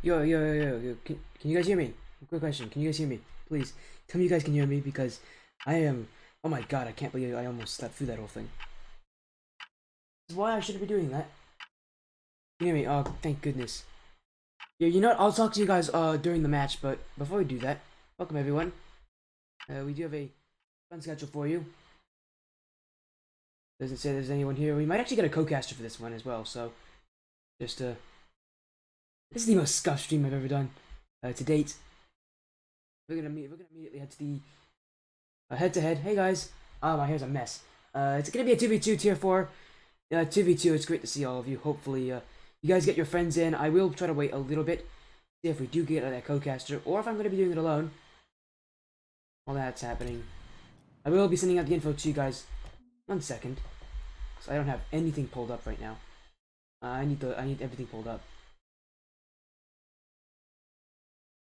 Yo. Can you guys hear me? Quick question. Can you guys hear me? Please tell me you guys can hear me because I am. Oh my god, I can't believe I almost slept through that whole thing. This is why I shouldn't be doing that. Can you hear me? Oh, thank goodness. Yeah, you know what? I'll talk to you guys during the match, but before we do that, welcome everyone. We do have a fun schedule for you. Doesn't say there's anyone here. We might actually get a co-caster for this one as well, so just this is the most scuffed stream I've ever done to date. We're gonna immediately head to the head-to-head. Hey guys, my hair's a mess. It's gonna be a 2v2 tier 4. 2v2. It's great to see all of you. Hopefully, you guys get your friends in. I will try to wait a little bit, see if we do get that co-caster, or if I'm gonna be doing it alone. While that's happening, I will be sending out the info to you guys. 1 second. So I don't have anything pulled up right now. I need everything pulled up.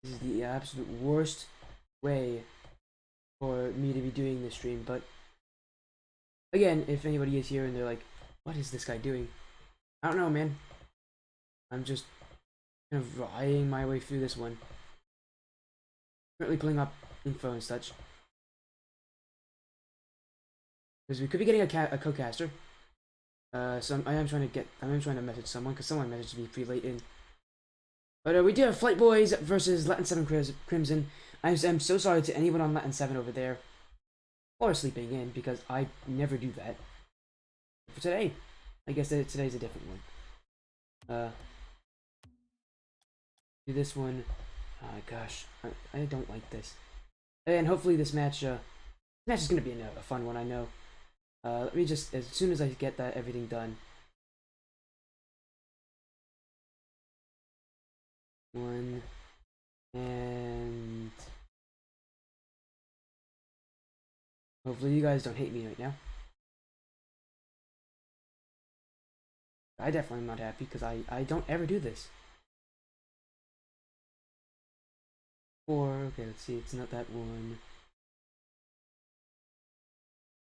This is the absolute worst way for me to be doing this stream, but again, if anybody is here and they're like, what is this guy doing? I don't know, man. I'm just kind of riding my way through this one. Currently pulling up info and such. Because we could be getting a co-caster. So I am trying to message someone, because someone messaged me pretty late in. But we do have FlightBoiz versus LatinSeven Crimson. I'm so sorry to anyone on LatinSeven over there. Or sleeping in, because I never do that. For today, I guess that today's a different one. Do this one. Oh gosh, I don't like this. And hopefully this match is gonna be a fun one, I know. Let me just, as soon as I get everything done. One, and hopefully you guys don't hate me right now. I definitely am not happy because I don't ever do this. Or, okay, let's see, it's not that one.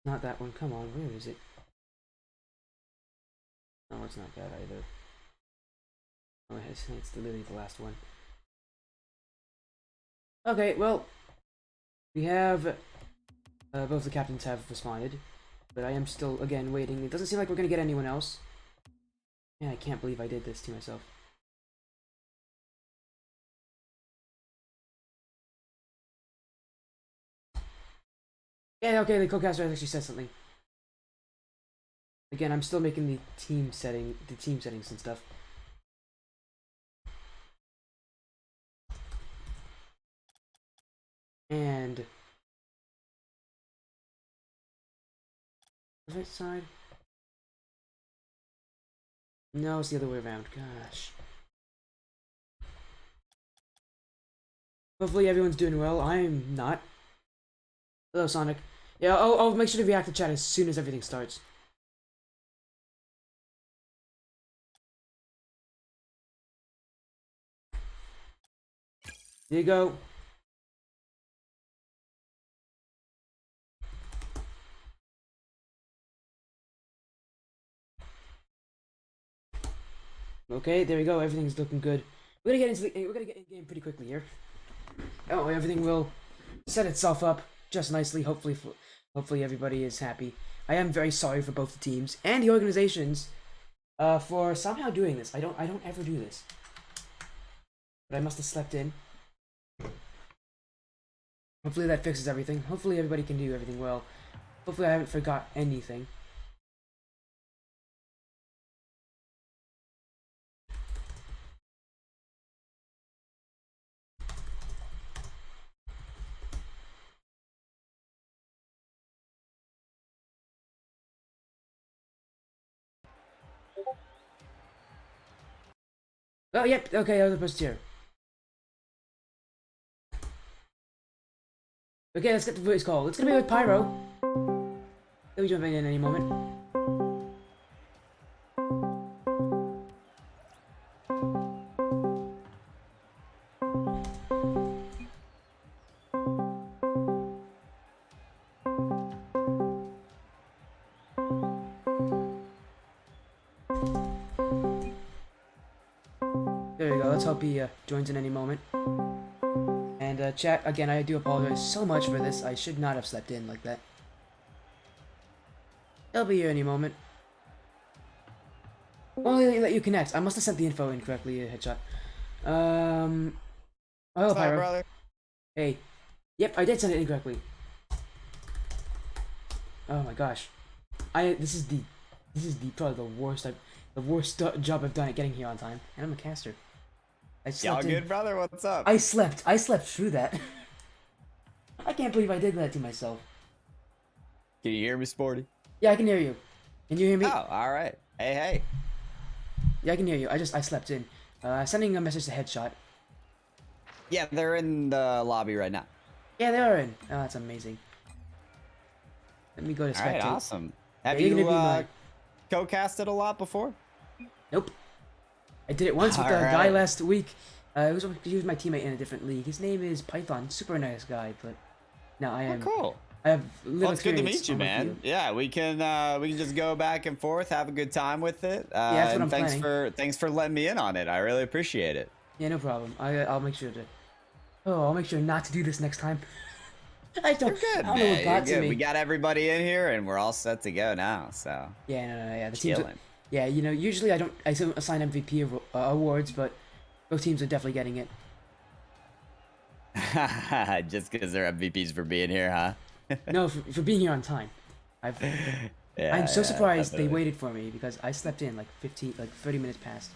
Not that one, come on, where is it? No, it's not that either. Oh, it's literally the last one. Okay, well, we have both the captains have responded, but I am still, again, waiting. It doesn't seem like we're gonna get anyone else. Yeah, I can't believe I did this to myself. Yeah, okay, the co-caster actually said something. Again, I'm still making the team settings and stuff. And right side? No, it's the other way around. Gosh. Hopefully everyone's doing well. I'm not. Hello, Sonic. Yeah, I'll make sure to react to chat as soon as everything starts. There you go. Okay, there we go. Everything's looking good. We're gonna get in game pretty quickly here. Oh, everything will set itself up just nicely. Hopefully everybody is happy. I am very sorry for both the teams and the organizations for somehow doing this. I don't ever do this, but I must have slept in. Hopefully that fixes everything. Hopefully everybody can do everything well. Hopefully I haven't forgot anything. Oh, yep, okay, other post here. Okay, let's get the voice call. It's gonna be with Pyro. He'll be jumping in any moment. There we go. Let's hope he joins in any moment. And chat, again, I do apologize so much for this. I should not have slept in like that. He'll be here any moment. Only let you connect. I must have sent the info incorrectly, headshot. Oh, hello, Pyro. Brother? Hey. Yep, I did send it incorrectly. Oh my gosh. This is probably the worst job I've done at getting here on time. And I'm a caster. Y'all good, brother? What's up? I slept through that. I can't believe I did that to myself. Can you hear me, Sporty? Yeah, I can hear you. Can you hear me? Oh, all right. Hey, hey. Yeah, I can hear you. I slept in. Sending a message to Headshot. Yeah, they're in the lobby right now. Yeah, they are in. Oh, that's amazing. Let me go to spectate. All right, awesome. Have yeah, you co-casted a lot before? Nope. I did it once with a guy last week. He was my teammate in a different league. His name is Python. Super nice guy, but no, I am. Oh, cool. I have little it's good to experience meet you, man. Yeah, we can just go back and forth, have a good time with it. Yeah, that's what I'm planning. Thanks for letting me in on it. I really appreciate it. Yeah, no problem. I'll make sure to. Oh, I'll make sure not to do this next time. I don't know what got to me. We got everybody in here, and we're all set to go now. So yeah, no, yeah, the teams. Yeah, you know, usually I don't assign MVP awards, but both teams are definitely getting it. Just because they're MVPs for being here, huh? No, for being here on time. I'm so surprised they waited for me because I slept in like 30 minutes past.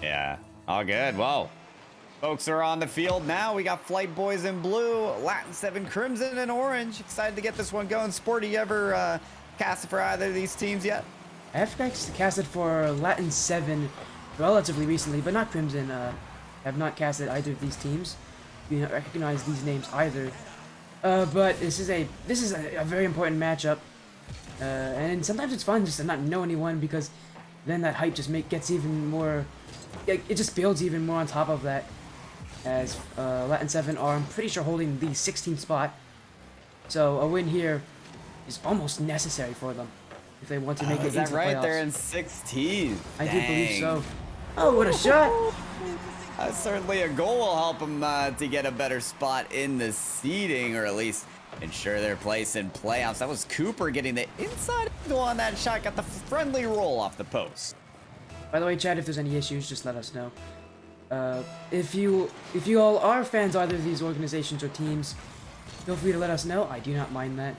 Yeah, all good. Well, folks are on the field now. We got FlightBoiz in blue, LatinSeven crimson and orange. Excited to get this one going. Sporty, you ever casted for either of these teams yet? I have casted for LatinSeven relatively recently, but not crimson. I have not casted either of these teams. You don't recognize these names either. But this is a very important matchup, and sometimes it's fun just to not know anyone because then that hype just gets even more. It just builds even more on top of that. As LatinSeven are, I'm pretty sure, holding the 16th spot, so a win here is almost necessary for them if they want to make it into the playoffs. Is that right? They're in 16th. I do believe so. Oh, what a shot! Certainly a goal will help them to get a better spot in the seeding, or at least ensure their place in playoffs. That was Cooper getting the inside angle on that shot, got the friendly roll off the post. By the way, Chad, if there's any issues, just let us know. If you all are fans of either of these organizations or teams, feel free to let us know. I do not mind that.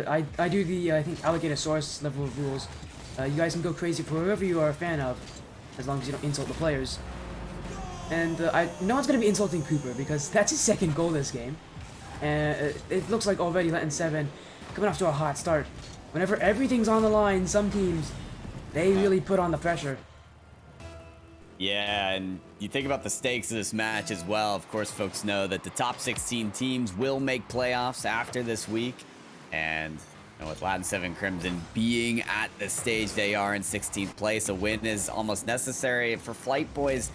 I do the, I think, Alligatosaurus level of rules. You guys can go crazy for whoever you are a fan of, as long as you don't insult the players. And no one's going to be insulting Cooper, because that's his second goal this game. And it looks like already LatinSeven coming off to a hot start. Whenever everything's on the line, some teams, they really put on the pressure. Yeah, and you think about the stakes of this match as well. Of course, folks know that the top 16 teams will make playoffs after this week. And you know, with LatinSeven Crimson being at the stage they are in 16th place, a win is almost necessary. For FlightBoiz,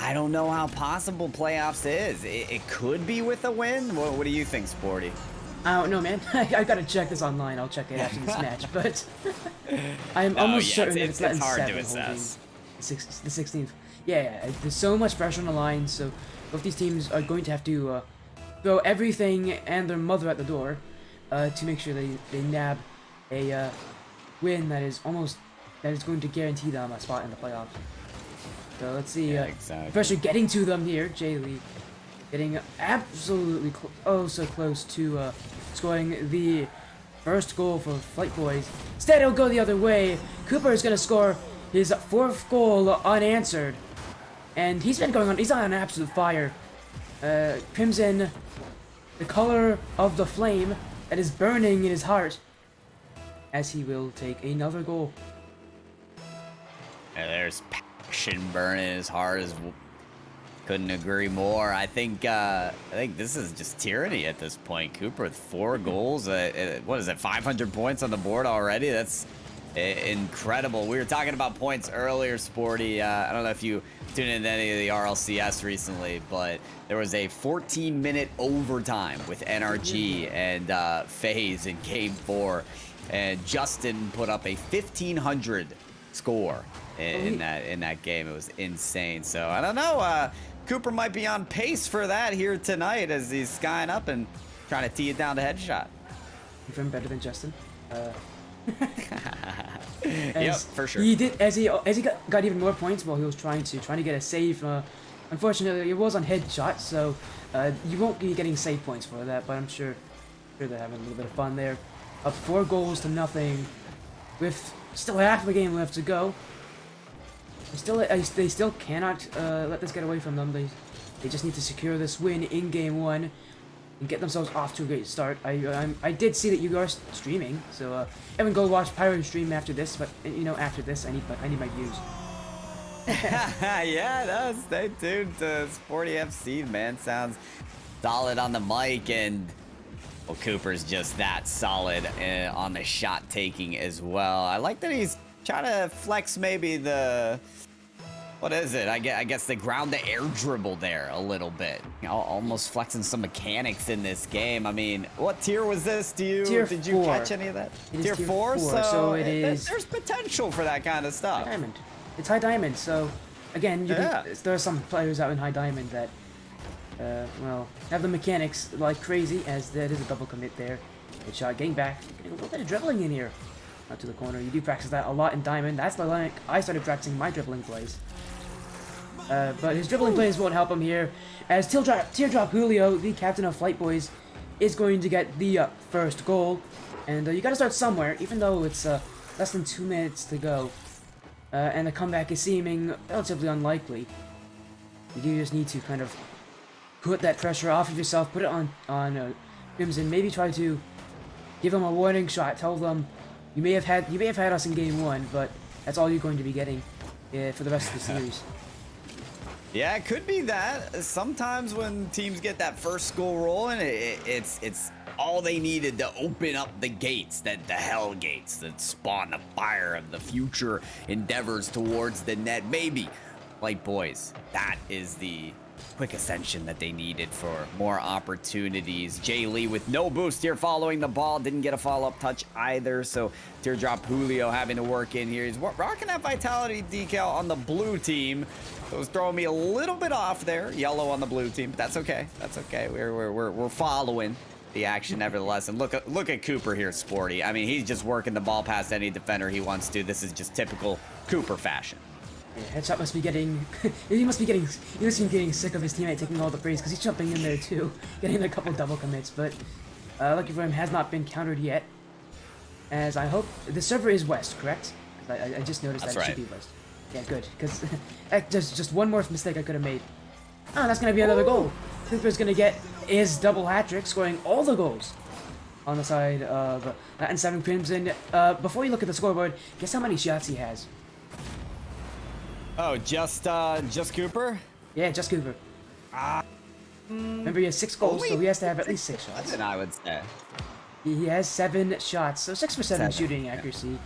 I don't know how possible playoffs is. It could be with a win. What do you think, Sporty? I don't know, man. I gotta check this online. I'll check it after this match, but I'm almost certain that it's LatinSeven hard to assess. The 16th. Yeah, there's so much pressure on the line, so both these teams are going to have to throw everything and their mother at the door to make sure they nab a win that is going to guarantee them a spot in the playoffs. So let's see. Exactly. Pressure getting to them here. Jay Lee getting absolutely so close to scoring the first goal for FlightBoiz. Instead, it'll go the other way. Cooper is going to score his 4th goal unanswered. And he's been going on. He's on an absolute fire. Crimson, the color of the flame that is burning in his heart, as he will take another goal. And there's passion burning in his heart. Couldn't agree more. I think this is just tyranny at this point. Cooper with 4 goals. What is it? 500 points on the board already. That's incredible. We were talking about points earlier, Sporty. I don't know if you tuned into any of the RLCS recently, but there was a 14-minute overtime with NRG and FaZe in Game 4, and Justin put up a 1,500 score in that game. It was insane. So I don't know. Cooper might be on pace for that here tonight as he's skying up and trying to tee it down to headshot. Confirmed better than Justin. Yep, for sure. He did as he got even more points while he was trying to get a save. Unfortunately, it was on headshot, so you won't be getting save points for that. But I'm sure they're having a little bit of fun there. Up 4 goals to nothing, with still half of a game left to go. They still cannot let this get away from them. They just need to secure this win in game 1 and get themselves off to a great start. I did see that you are streaming, so everyone go watch PyroJ stream after this. But after this, I need my views. Yeah, no, stay tuned to Sporty FC, man. Sounds solid on the mic, and well, Cooper's just that solid on the shot taking as well. I like that he's trying to flex maybe the, what is it? I guess the ground to air dribble there a little bit. Almost flexing some mechanics in this game. I mean, what tier was this? Did you catch any of that? Tier 4, so it is. There's potential for that kind of stuff. Diamond. It's high diamond, so again, there are some players out in high diamond that, have the mechanics like crazy, as there is a double commit there. Good shot, getting back, getting a little bit of dribbling in here. Out to the corner. You do practice that a lot in diamond. That's the line I started practicing my dribbling plays. But his dribbling plays won't help him here, as Teardrop Julio, the captain of FlightBoiz, is going to get the first goal. And you gotta start somewhere, even though it's less than 2 minutes to go. And the comeback is seeming relatively unlikely. You do just need to kind of put that pressure off of yourself, put it on Crimson. Maybe try to give them a warning shot. Tell them you may have had us in game 1, but that's all you're going to be getting for the rest of the series. Yeah, it could be that. Sometimes when teams get that first goal rolling, it's all they needed to open up the gates, the hell gates that spawn the fire of the future endeavors towards the net. Maybe, FlightBoiz, that is the quick ascension that they needed for more opportunities. Jay Lee with no boost here following the ball. Didn't get a follow-up touch either, so Teardrop Julio having to work in here. He's rocking that Vitality decal on the blue team. It was throwing me a little bit off there. Yellow on the blue team, but that's okay. That's okay. We're following the action nevertheless. And look at Cooper here, Sporty. I mean, he's just working the ball past any defender he wants to. This is just typical Cooper fashion. Yeah, Headshot must be getting he must be getting sick of his teammate taking all the praise, because he's jumping in there too, getting a couple double commits. But lucky for him, has not been countered yet. As I hope the server is west, correct? I just noticed that it should be west. Yeah, good, because just one more mistake I could have made. Oh, that's going to be another goal. Cooper's going to get his double hat-trick, scoring all the goals on the side of LatinSeven Crimson. Before you look at the scoreboard, guess how many shots he has? Oh, just Cooper? Yeah, just Cooper. Remember, he has 6 goals, so he has to have at least 6 shots. Then I would say. He has 7 shots, so 6 for 7 shooting accuracy.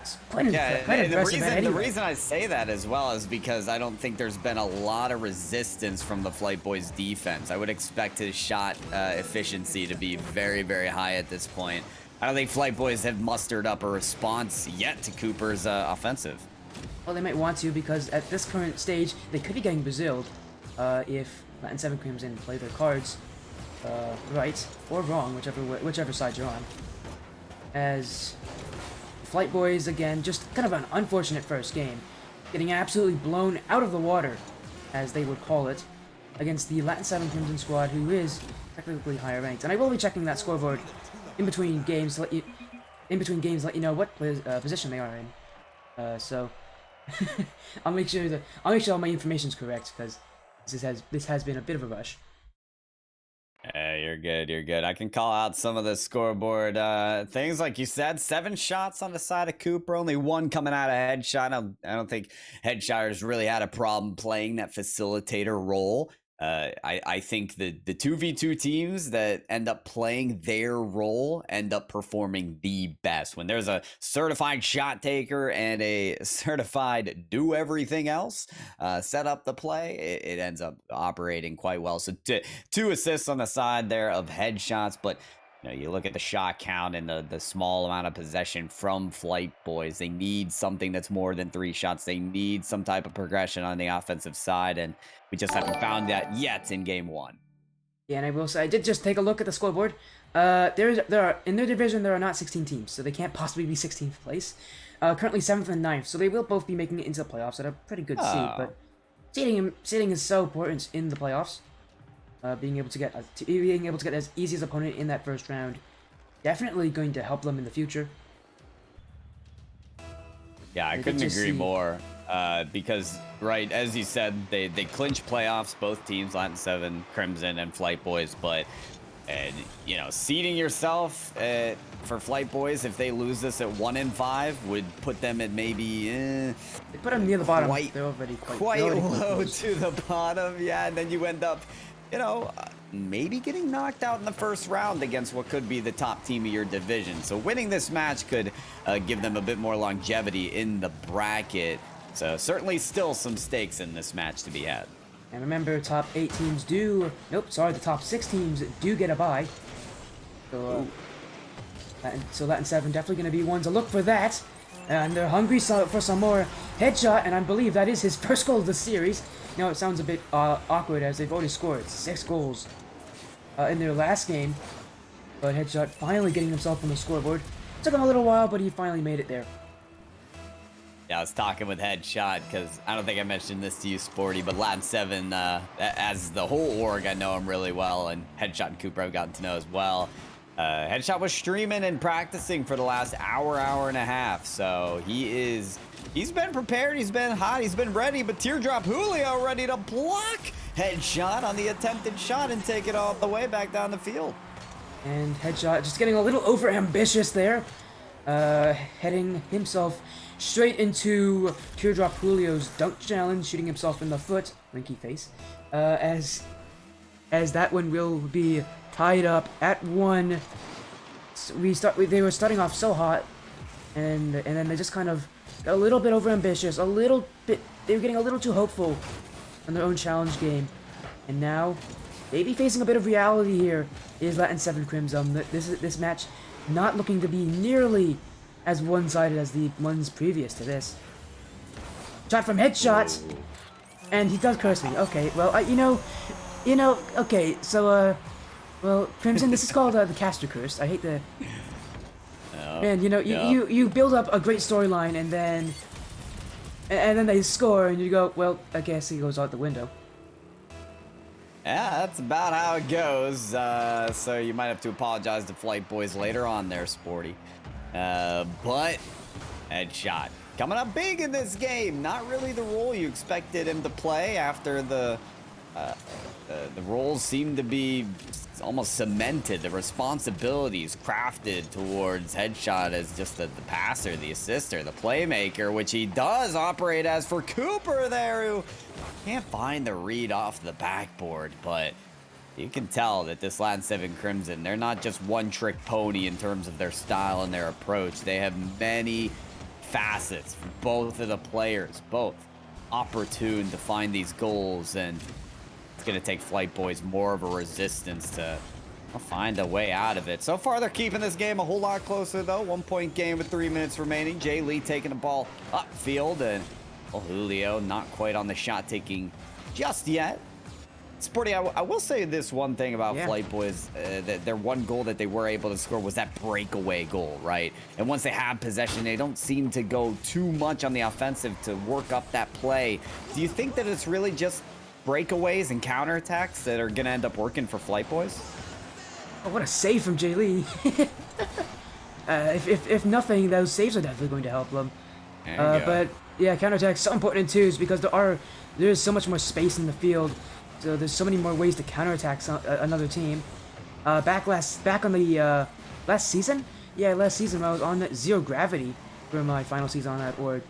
It's quite impressive. The reason I say that as well is because I don't think there's been a lot of resistance from the FlightBoiz defense. I would expect his shot efficiency to be very, very high at this point. I don't think FlightBoiz have mustered up a response yet to Cooper's offensive. Well, they might want to, because at this current stage, they could be getting Braziled if LatinSeven Crimson play their cards right or wrong, whichever side you're on. As FlightBoiz, again, just kind of an unfortunate first game, getting absolutely blown out of the water, as they would call it, against the LatinSeven Crimson squad, who is technically higher ranked. And I will be checking that scoreboard in between games to let you know what position they are in. So I'll make sure all my information's correct, because this has been a bit of a rush. You're good. I can call out some of the scoreboard things. Like you said, 7 shots on the side of Cooper, only 1 coming out of headshot. I don't think headshoters really had a problem playing that facilitator role. I think the 2v2 teams that end up playing their role end up performing the best. When there's a certified shot taker and a certified do everything else set up the play, it ends up operating quite well. So 2 assists on the side there of headshots, but You look at the shot count and the small amount of possession from FlightBoiz. They need something that's more than 3 shots. They need some type of progression on the offensive side, and we just haven't found that yet in game 1. Yeah, and I will say, I did just take a look at the scoreboard. There are in their division there are not 16 teams, so they can't possibly be 16th place. Currently 7th and 9th, so they will both be making it into the playoffs at a pretty good seed. But seeding is so important in the playoffs. Being able to get as easy as opponent in that first round, definitely going to help them in the future. Yeah, I couldn't agree more. Because, right, as you said, they clinch playoffs, both teams, LatinSeven, Crimson, and FlightBoiz. But, seeding yourself for FlightBoiz, if they lose this at 1-5, would put them at maybe they put them near the bottom. They're already quite low to the bottom. Yeah, and then you end up, maybe getting knocked out in the first round against what could be the top team of your division. So winning this match could give them a bit more longevity in the bracket. So certainly still some stakes in this match to be had. And remember, the top 6 teams do get a bye. So, LatinSeven definitely going to be one to look for that. And they're hungry for some more headshot, and I believe that is his first goal of the series. It sounds a bit awkward as they've already scored 6 goals in their last game. But Headshot finally getting himself on the scoreboard. Took him a little while, but he finally made it there. Yeah, I was talking with Headshot because I don't think I mentioned this to you, Sporty, but LatinSeven, as the whole org, I know him really well, and Headshot and Cooper I've gotten to know as well. Headshot was streaming and practicing for the last hour and a half, so he's been prepared, he's been hot, he's been ready, but Teardrop Julio ready to block Headshot on the attempted shot and take it all the way back down the field. And Headshot just getting a little over-ambitious there, heading himself straight into Teardrop Julio's dunk challenge, shooting himself in the foot, winky face, as that one will be tied up at 1. They were starting off so hot, and then they just kind of got a little bit over-ambitious, they were getting a little too hopeful on their own challenge game, and now maybe facing a bit of reality here is LatinSeven Crimson. This match not looking to be nearly as one-sided as the ones previous to this. Shot from Headshot, and he does curse me. Okay, well, okay, so, well, Crimson, this is called the caster curse. I hate the... Man, you build up a great storyline, and then they score, and you go, well, I guess he goes out the window. Yeah, that's about how it goes. So you might have to apologize to FlightBoiz later on there, Sporty. But Headshot coming up big in this game. Not really the role you expected him to play after the roles seem to be almost cemented. The responsibilities crafted towards Headshot as just the passer, the assister, the playmaker, which he does operate as for Cooper there, who can't find the read off the backboard. But you can tell that this LatinSeven Crimson, they're not just one-trick pony in terms of their style and their approach. They have many facets for both of the players, both opportune to find these goals, and it's going to take FlightBoiz more of a resistance to find a way out of it. So far, they're keeping this game a whole lot closer, though. 1-point game with 3 minutes remaining. Jay Lee taking the ball upfield, and Julio not quite on the shot taking just yet. Sporty, I will say this one thing about FlightBoiz, that their one goal that they were able to score was that breakaway goal, right? And once they have possession, they don't seem to go too much on the offensive to work up that play. Do you think that it's really just breakaways and counterattacks that are going to end up working for FlightBoiz? Oh, what a save from Jay Lee. If nothing, those saves are definitely going to help them. But yeah, counterattacks so important in twos because there is so much more space in the field. So there's so many more ways to counterattack another team. Back on the last season? Yeah, last season I was on that Zero Gravity for my final season on that org.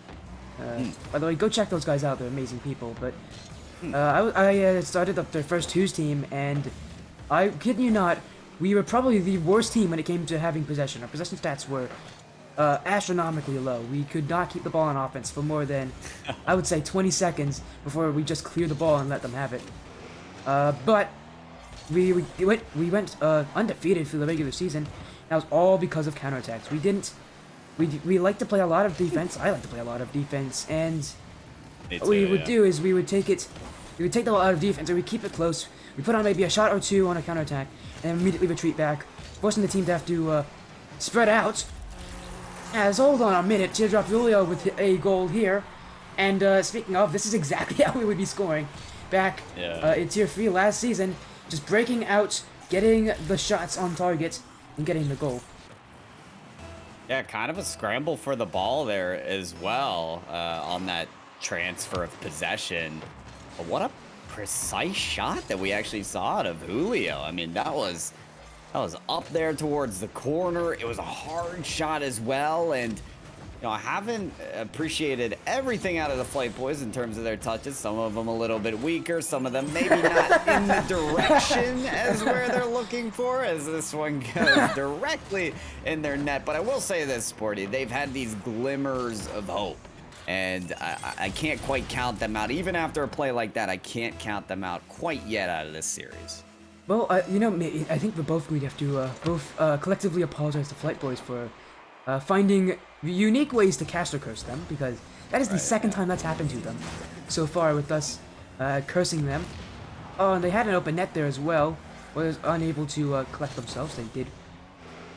By the way, go check those guys out. They're amazing people. But I started up their first twos team, and I kid you not, we were probably the worst team when it came to having possession. Our possession stats were astronomically low. We could not keep the ball on offense for more than, I would say, 20 seconds before we just clear the ball and let them have it. But we went undefeated through the regular season. That was all because of counterattacks. We like to play a lot of defense. I like to play a lot of defense, and what we would do is we would take the ball out of defense and we keep it close. We put on maybe a shot or two on a counterattack, and immediately retreat back, forcing the team to have to spread out. As hold on a minute, Teardrop Julio with a goal here. And speaking of, this is exactly how we would be scoring back in Tier 3 last season. Just breaking out, getting the shots on target, and getting the goal. Yeah, kind of a scramble for the ball there as well on that transfer of possession. But what a precise shot that we actually saw out of Julio. I mean, that was up there towards the corner. It was a hard shot as well, and you know, I haven't appreciated everything out of the FlightBoiz in terms of their touches. Some of them a little bit weaker, some of them maybe not in the direction as where they're looking for, as this one goes directly in their net. But I will say this, Sporty, they've had these glimmers of hope, and I can't quite count them out. Even after a play like that, I can't count them out quite yet out of this series. Well, you know, I think we're both going to have to collectively apologize to FlightBoiz for finding unique ways to caster curse them, because that is the second time that's happened to them so far with us cursing them. Oh, and they had an open net there as well. Was unable to collect themselves. They did.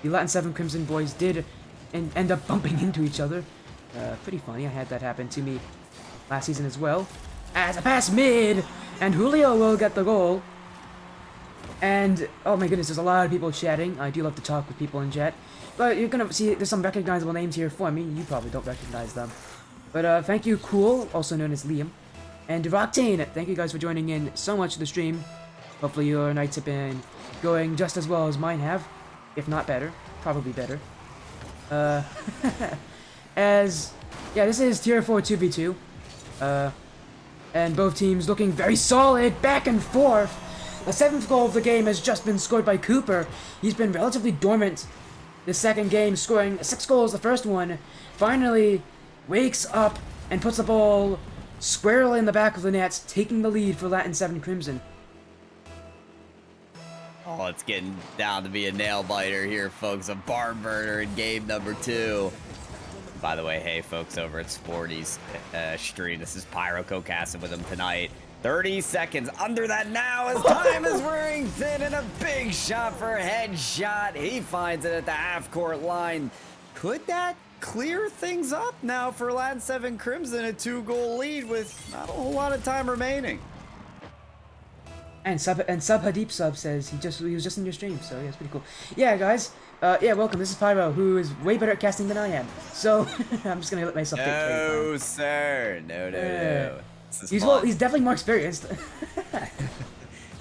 The LatinSeven Crimson boys did end up bumping into each other. Pretty funny. I had that happen to me last season as well. As a pass mid, and Julio will get the goal. And oh my goodness, there's a lot of people chatting. I do love to talk with people in chat. But you're gonna see there's some recognizable names here for me. You probably don't recognize them. But thank you, Cool, also known as Liam. And Roctane, thank you guys for joining in so much to the stream. Hopefully your nights have been going just as well as mine have. If not better. Probably better. This is Tier 4 2v2. And both teams looking very solid, back and forth. The 7th goal of the game has just been scored by Cooper. He's been relatively dormant the second game, scoring 6 goals the first one. Finally wakes up and puts the ball squarely in the back of the net, taking the lead for LatinSeven Crimson. Oh, it's getting down to be a nail-biter here, folks. A barn burner in game number 2. By the way, hey, folks, over at Sporty's stream, this is Pyro co-casting with him tonight. 30 seconds under that now as time is wearing thin, and a big shot for a headshot. He finds it at the half-court line. Could that clear things up now for LatinSeven Crimson? A 2-goal lead with not a whole lot of time remaining. And Sub Hadip Sub says he was just in your stream, so yeah, it's pretty cool. Yeah, guys. Welcome. This is Pyro, who is way better at casting than I am. So I'm just gonna let myself take care. No, sir. No. He's definitely more experienced.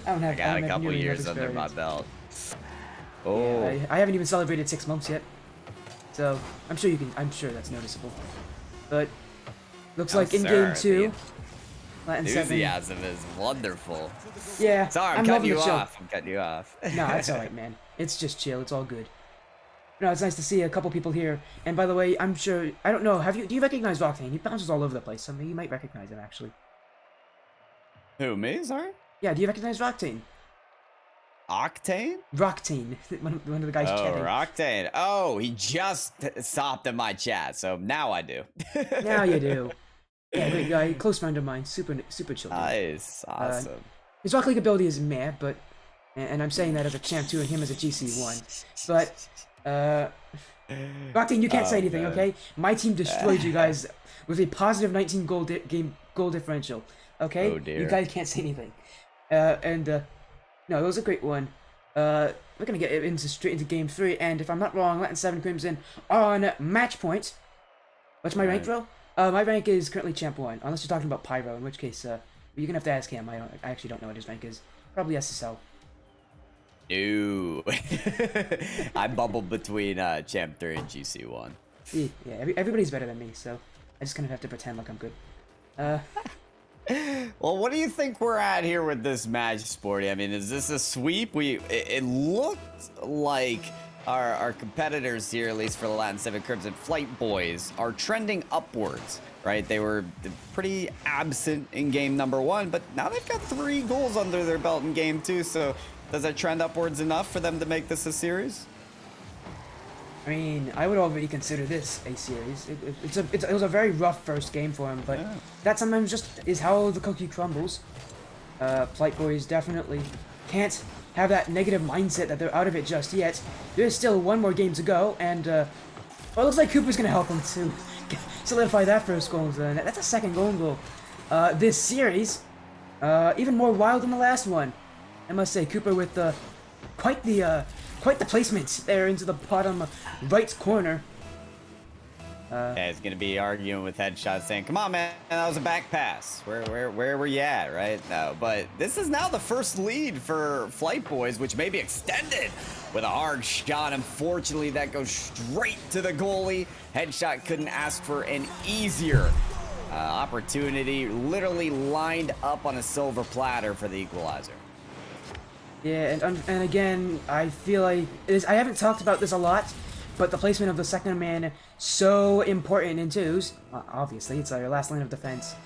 I got a couple years under my belt. Oh, yeah, I haven't even celebrated 6 months yet, so I'm sure that's noticeable. But looks like in game 2, LatinSeven. Enthusiasm is wonderful. Yeah, sorry, I'm cutting you off. No, it's all right, man. It's just chill. It's all good. No, it's nice to see a couple people here. And by the way, I'm sure I don't know. Do you recognize Roctane? He bounces all over the place. So maybe you might recognize him actually. Who, me? Sorry? Yeah, do you recognize Roctane? Octane? Roctane. one of the guys chatting. Oh, Roctane. Oh, he just stopped in my chat, so now I do. Now you do. Yeah, great guy. Close friend of mine. Super chill. Nice. Awesome. His Rock League ability is meh, but... And I'm saying that as a champ 2 and him as a GC1. But, Roctane, you can't say anything, okay? My team destroyed you guys with a positive 19 goal differential, okay? Oh, dear. You guys can't say anything. No, it was a great one. We're gonna get straight into game 3, and if I'm not wrong, LatinSeven Crimson on match point. What's my rank, bro? My rank is currently champ 1, unless you're talking about Pyro, in which case, you're gonna have to ask him. I actually don't know what his rank is. Probably SSL. No. I bubbled between champ 3 and GC1. Yeah, everybody's better than me, so I just kind of have to pretend like I'm good. Well, what do you think we're at here with this match, Sporty? I mean, is this a sweep? It looked like our competitors here, at least for the LatinSeven Crimson FlightBoiz, are trending upwards, right? They were pretty absent in game number 1, but now they've got 3 goals under their belt in game 2, so Does that trend upwards enough for them to make this a series? I mean, I would already consider this a series. It was a very rough first game for him, but Yeah. that sometimes just is how the cookie crumbles. FlightBoiz definitely can't have that negative mindset that they're out of it just yet. There's still one more game to go, and well, it looks like Cooper's gonna help him to solidify that first goal. That's a second goal. This series, even more wild than the last one. I must say, Cooper with quite the placement there into the bottom right corner. Yeah, he's gonna be arguing with Headshot, saying, "Come on, man, that was a back pass. Where were you at, right?" No, but this is now the first lead for FlightBoiz, which may be extended with a hard shot. Unfortunately, that goes straight to the goalie. Headshot couldn't ask for an easier opportunity. Literally lined up on a silver platter for the equalizer. Yeah, and again, I feel like I haven't talked about this a lot, but the placement of the second man so important in twos. Obviously, it's your last line of defense,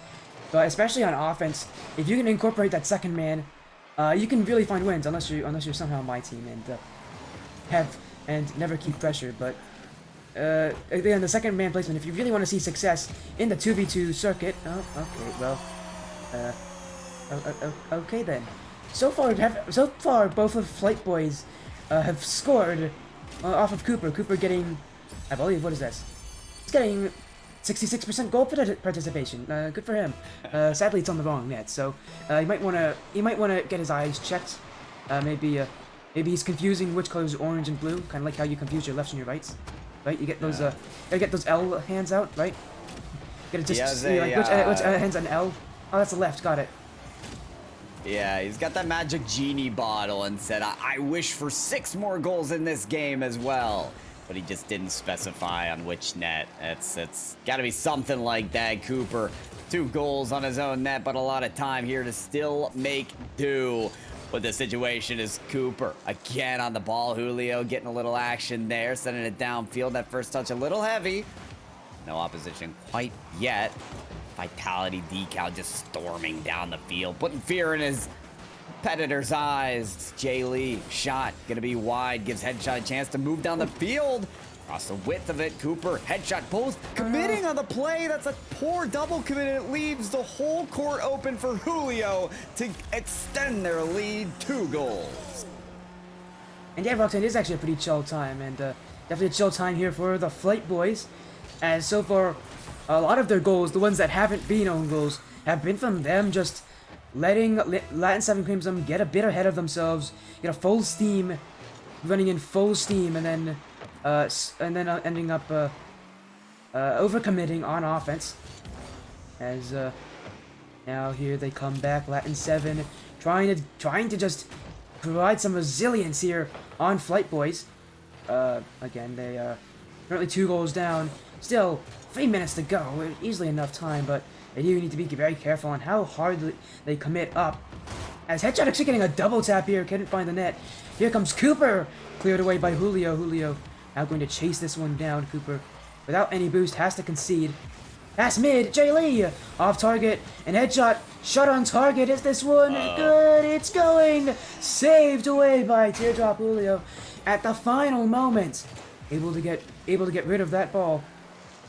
but especially on offense, if you can incorporate that second man, you can really find wins. Unless you're somehow my team and never keep pressure. But again, the second man placement. If you really want to see success in the 2v2 circuit, okay then. So far, both of FlightBoiz have scored off of Cooper. Cooper getting, I believe, what is this? He's getting 66% goal participation. Good for him. Sadly, it's on the wrong net, so he might wanna get his eyes checked. Maybe he's confusing which color is orange and blue, kind of like how you confuse your lefts and your rights. Right? You get those you get those L hands out, right? You gotta just see like which hand's an L. Oh, that's the left. Got it. Yeah, he's got that magic genie bottle and said, I wish for 6 more goals in this game as well. But he just didn't specify on which net. It's got to be something like that. Cooper, 2 goals on his own net, but a lot of time here to still make do. But the situation is Cooper again on the ball. Julio getting a little action there, sending it downfield. That first touch a little heavy. No opposition quite yet. Vitality decal just storming down the field, putting fear in his competitor's eyes. Jay Lee shot gonna be wide, gives Headshot a chance to move down the field. Across the width of it, Cooper, Headshot post, committing on the play. That's a poor double commit, and it leaves the whole court open for Julio to extend their lead 2 goals. And yeah, Roxanne, it is actually a pretty chill time, and definitely a chill time here for the FlightBoiz, as so far, a lot of their goals, the ones that haven't been own goals, have been from them just letting LatinSeven Crimson get a bit ahead of themselves, get a full steam, running in full steam, and then ending up overcommitting on offense. As now here they come back, LatinSeven trying to just provide some resilience here on FlightBoiz. Again, they are currently 2 goals down. Still 3 minutes to go, easily enough time, but they do need to be very careful on how hard they commit up. As Headshot actually getting a double tap here, couldn't find the net. Here comes Cooper, cleared away by Julio. Julio now going to chase this one down. Cooper, without any boost, has to concede. Pass mid, Jay Lee, off target, and Headshot, shot on target. Is this one good? It's going! Saved away by Teardrop Julio at the final moment. Able to get rid of that ball,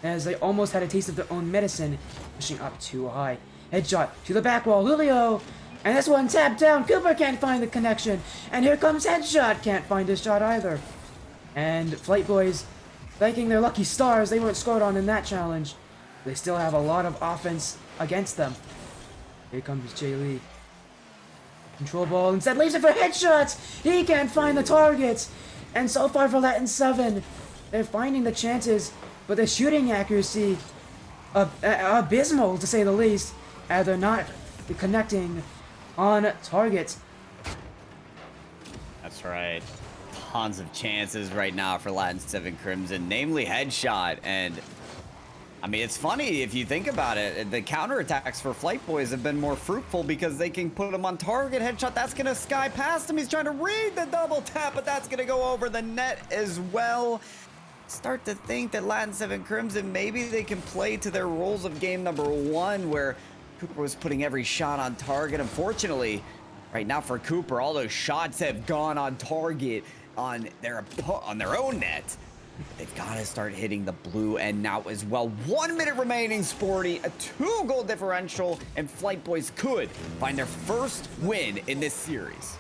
as they almost had a taste of their own medicine, pushing up too high. Headshot to the back wall, Julio, and this one tapped down. Cooper can't find the connection, and here comes Headshot, can't find his shot either. And FlightBoiz, thanking their lucky stars, they weren't scored on in that challenge. They still have a lot of offense against them. Here comes Jay Lee. Control ball, instead leaves it for Headshots. He can't find the targets, and so far for LatinSeven, they're finding the chances, but the shooting accuracy, abysmal to say the least, as they're not connecting on target. That's right. Tons of chances right now for LatinSeven Crimson, namely Headshot. And I mean, it's funny if you think about it. The counterattacks for FlightBoiz have been more fruitful because they can put him on target. Headshot, that's going to sky past him. He's trying to read the double tap, but that's going to go over the net as well. Start to think that LatinSeven Crimson, maybe they can play to their roles of game number 1, where Cooper was putting every shot on target. Unfortunately, Right now for Cooper, all those shots have gone on target on their own net. They've got to start hitting the blue end now as well. 1 minute remaining, Sporty. A 2-goal differential, and FlightBoiz could find their first win in this series.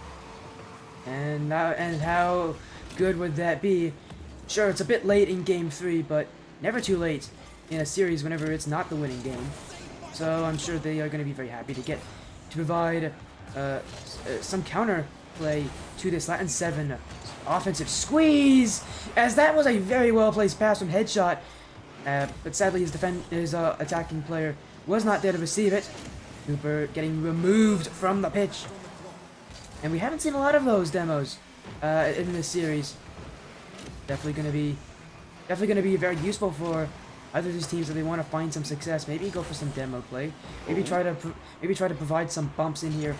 And how good would that be? Sure, it's a bit late in Game 3, but never too late in a series whenever it's not the winning game. So I'm sure they are going to be very happy to provide some counter play to this LatinSeven offensive squeeze, as that was a very well placed pass from Headshot, but sadly his attacking player was not there to receive it. Cooper getting removed from the pitch, and we haven't seen a lot of those demos in this series. Definitely going to be very useful for either of these teams if they want to find some success. Maybe go for some demo play. Maybe try to provide some bumps in here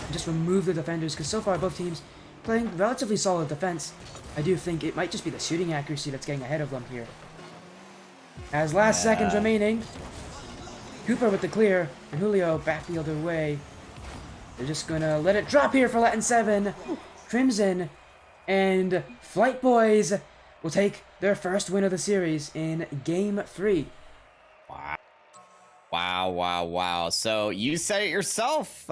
and just remove the defenders, because so far both teams playing relatively solid defense. I do think it might just be the shooting accuracy that's getting ahead of them here. As last seconds remaining, Cooper with the clear, and Julio back the other way. They're just gonna let it drop here for LatinSeven. Crimson and FlightBoiz will take their first win of the series in Game 3. Wow. So you said it yourself,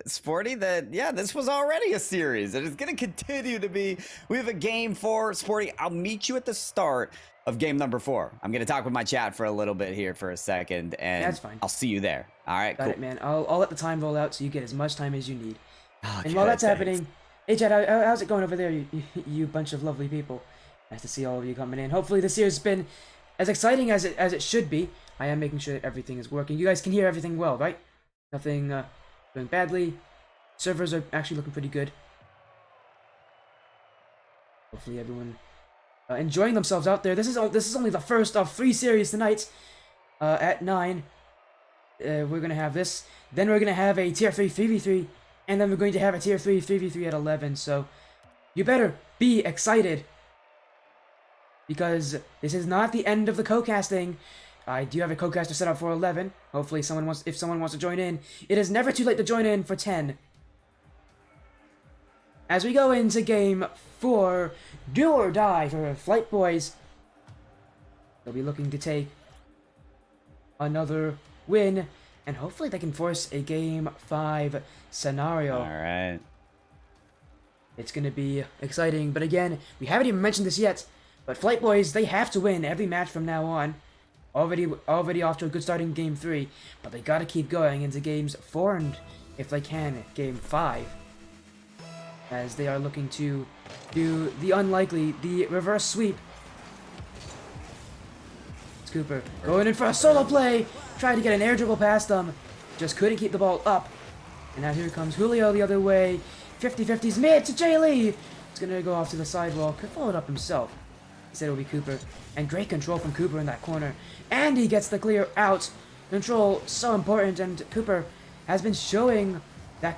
Sporty, that, yeah, this was already a series, and it's going to continue to be. We have a Game 4. Sporty, I'll meet you at the start of game number 4. I'm going to talk with my chat for a little bit here for a second, and that's fine. I'll see you there. All right, Got it, man. I'll let the time roll out so you get as much time as you need. Oh, and while that's happening, hey, Chad, how's it going over there, you bunch of lovely people? Nice to see all of you coming in. Hopefully this year's been as exciting as it should be. I am making sure that everything is working. You guys can hear everything well, right? Nothing going badly. Servers are actually looking pretty good. Hopefully everyone enjoying themselves out there. This is only the first of 3 series tonight. At 9, we're gonna have this. Then we're gonna have a tier 3 3v3, and then we're going to have a tier 3 3v3 at 11. So you better be excited, because this is not the end of the co-casting. I do have a co-caster set up for 11. Hopefully if someone wants to join in. It is never too late to join in for 10. As we go into game 4, do or die for FlightBoiz. They'll be looking to take another win, and hopefully they can force a game 5 scenario. All right. It's going to be exciting, but again, we haven't even mentioned this yet, but FlightBoiz, they have to win every match from now on. Already off to a good start in game 3, but they got to keep going into games 4 and, if they can, game 5, as they are looking to do the unlikely, the reverse sweep. It's Cooper going in for a solo play, tried to get an air dribble past them, just couldn't keep the ball up, and now here comes Julio the other way. 50-50's mid to Jay Lee. It's gonna go off to the sidewall. Could follow it up himself. He said it would be Cooper, and great control from Cooper in that corner. And he gets the clear out. Control so important, and Cooper has been showing that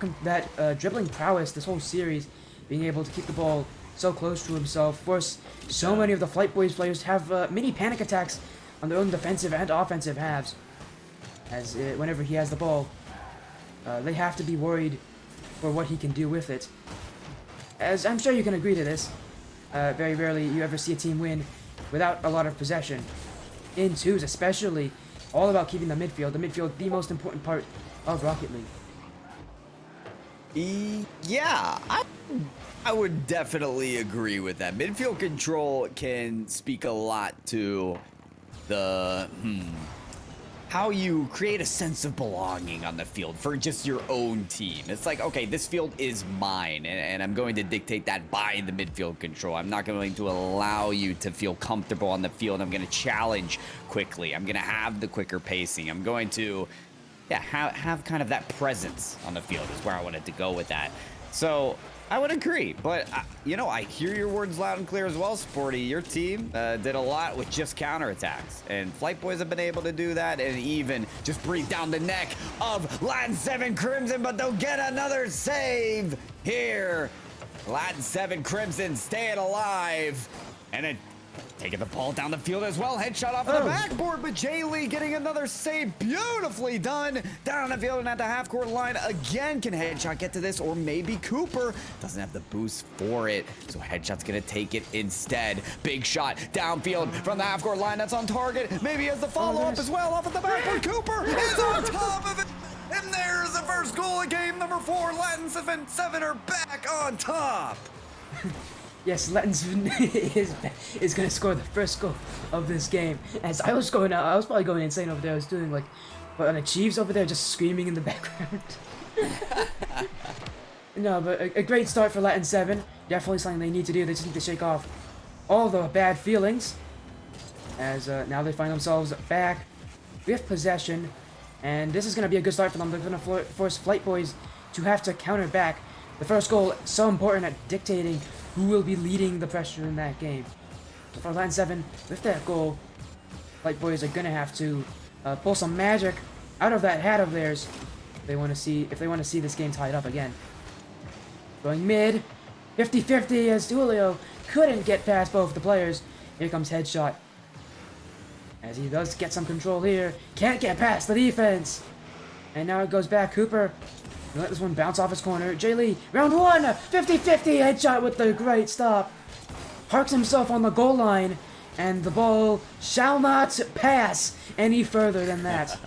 dribbling prowess this whole series, being able to keep the ball so close to himself. Force so many of the FlightBoiz players to have mini panic attacks on their own defensive and offensive halves, as whenever he has the ball, they have to be worried for what he can do with it. As I'm sure you can agree to this, very rarely you ever see a team win without a lot of possession. In 2s especially, all about keeping the midfield. The midfield, the most important part of Rocket League. Yeah, I would definitely agree with that. Midfield control can speak a lot to the how you create a sense of belonging on the field for just your own team. It's like, okay, this field is mine, and I'm going to dictate that by the midfield control. I'm not going to allow you to feel comfortable on the field. I'm going to challenge quickly. I'm going to have the quicker pacing. I'm going to, yeah, have kind of that presence on the field is where I wanted to go with that. So I would agree, but you know, I hear your words loud and clear as well, Sporty. Your team did a lot with just counterattacks, and FlightBoiz have been able to do that and even just breathe down the neck of LatinSeven Crimson, but they'll get another save here. LatinSeven Crimson staying alive, and Taking the ball down the field as well. Headshot off of the backboard, but Jay Lee getting another save. Beautifully done. Down the field and at the half-court line again. Can Headshot get to this? Or maybe Cooper doesn't have the boost for it. So Headshot's going to take it instead. Big shot downfield from the half-court line. That's on target. Maybe he has the follow-up as well off of the backboard. Cooper is on top of it. And there's the first goal of game number 4. LatinSeven are back on top. Yes, LatinSeven is going to score the first goal of this game. As I was probably going insane over there. I was doing like, what, on the Chiefs over there, just screaming in the background. No, but a great start for LatinSeven. Definitely something they need to do. They just need to shake off all the bad feelings. As now they find themselves back with possession. And this is going to be a good start for them. They're going to force FlightBoiz to have to counter back. The first goal, so important at dictating who will be leading the pressure in that game. So for LatinSeven, with that goal, FlightBoiz are going to have to pull some magic out of that hat of theirs if they want to see this game tied up again. Going mid, 50-50 as Julio couldn't get past both the players. Here comes Headshot. As he does get some control here. Can't get past the defense. And now it goes back. Cooper. Let this one bounce off his corner. Jay Lee. Round 1. 50-50. Headshot with the great stop. Parks himself on the goal line. And the ball shall not pass any further than that.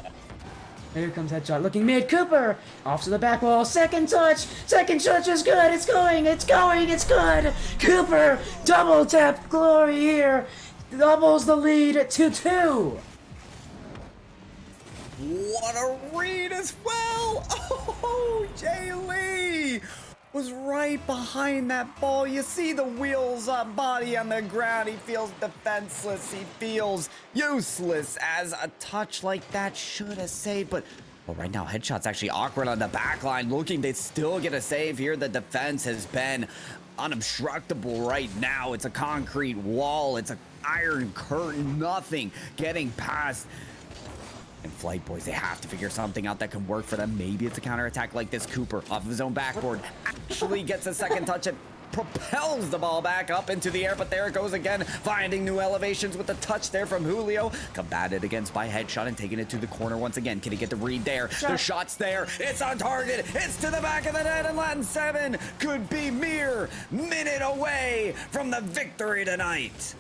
Here comes Headshot. Looking mid. Cooper. Off to the back wall. Second touch. Second touch is good. It's going. It's going. It's good. Cooper. Double tap glory here. Doubles the lead to 2. What a read as well! Oh, Jay Lee was right behind that ball. You see the wheels up, body on the ground. He feels defenseless. He feels useless as a touch like that should have saved. But well, right now, Headshot's actually awkward on the back line. Looking, they still get a save here. The defense has been unobstructable right now. It's a concrete wall. It's an iron curtain. Nothing getting past. And FlightBoiz, they have to figure something out that can work for them. Maybe it's a counterattack like this. Cooper off of his own backboard actually gets a second touch and propels the ball back up into the air, but there it goes again, finding new elevations with the touch there from Julio. Combated against by Headshot and taking it to the corner once again. Can he get the read there? The shot's there. It's on target. It's to the back of the net, and LatinSeven could be mere minute away from the victory tonight.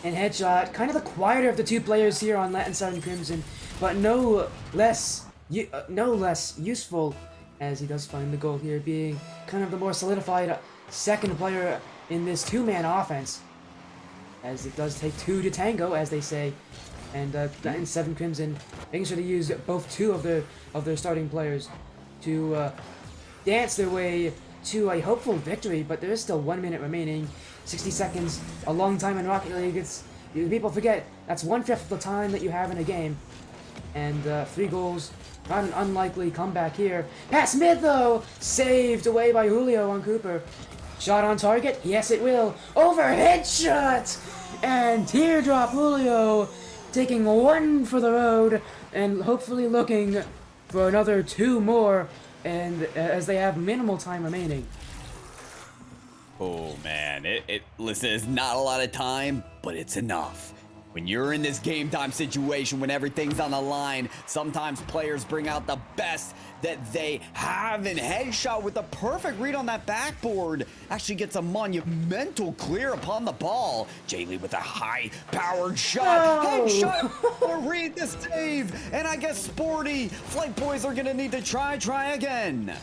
And Headshot, kind of the quieter of the two players here on LatinSeven Crimson, but no less useful, as he does find the goal here, being kind of the more solidified second player in this two-man offense, as it does take two to tango, as they say. And LatinSeven Crimson making sure to use two of their starting players to dance their way to a hopeful victory. But there is still 1 minute remaining. 60 seconds, a long time in Rocket League. People forget that's 1/5 of the time that you have in a game. And 3 goals, not an unlikely comeback here. Pass mid though, saved away by Julio on Cooper. Shot on target, yes it will. Overhead shot, and teardrop Julio taking 1 for the road and hopefully looking for another 2 more. And as they have minimal time remaining. Oh man, listen, it's not a lot of time, but it's enough. When you're in this game time situation, when everything's on the line, sometimes players bring out the best that they have. And Headshot with a perfect read on that backboard actually gets a monumental clear upon the ball. Jay Lee with a high-powered shot. No. Headshot will read the save. And I guess sporty FlightBoiz are gonna need to try again.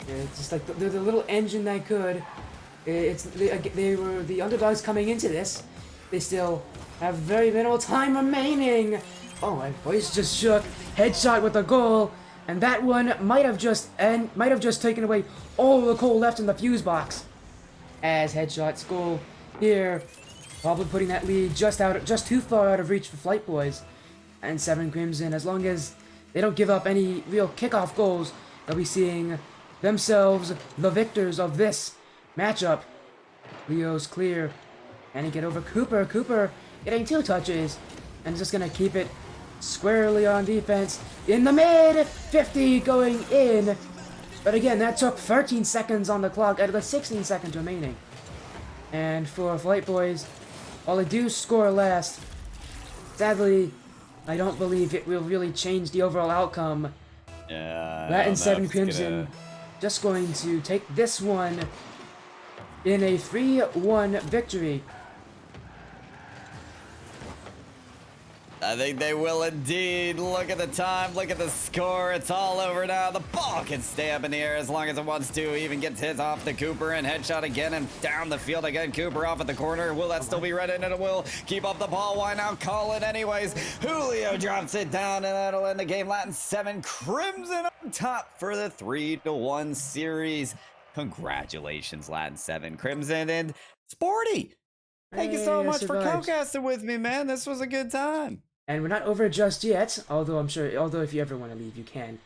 Yeah, it's just like they're the little engine that could. They were the underdogs coming into this. They still have very minimal time remaining. Oh, my voice just shook. Headshot with a goal, and that one might have just taken away all the coal left in the fuse box. As Headshot's goal here, probably putting that lead just too far out of reach for FlightBoiz. And 7 Crimson, as long as they don't give up any real kickoff goals, they'll be seeing themselves the victors of this matchup. Leo's clear. And he get over Cooper. Cooper getting 2 touches. And just going to keep it squarely on defense. In the mid. 50 going in. But again, that took 13 seconds on the clock out of the 16 seconds remaining. And for FlightBoiz, while I do score last, sadly, I don't believe it will really change the overall outcome. Yeah, I don't know if LatinSeven it's Crimson gonna... just going to take this one in a 3-1 victory. I think they will indeed. Look at the time, look at the score. It's all over now. The ball can stay up in the air as long as it wants to. Even gets hit off the Cooper and headshot again and down the field again. Cooper off at the corner. Will that still be red? And it will. Keep up the ball. Why not call it anyways? Julio drops it down and that'll end the game. LatinSeven Crimson on top for the 3-1 series. Congratulations, LatinSeven Crimson and Sporty. Thank you so Hey, I much for survived. co-casting with me, man. This was a good time. And we're not over just yet, although if you ever want to leave, you can.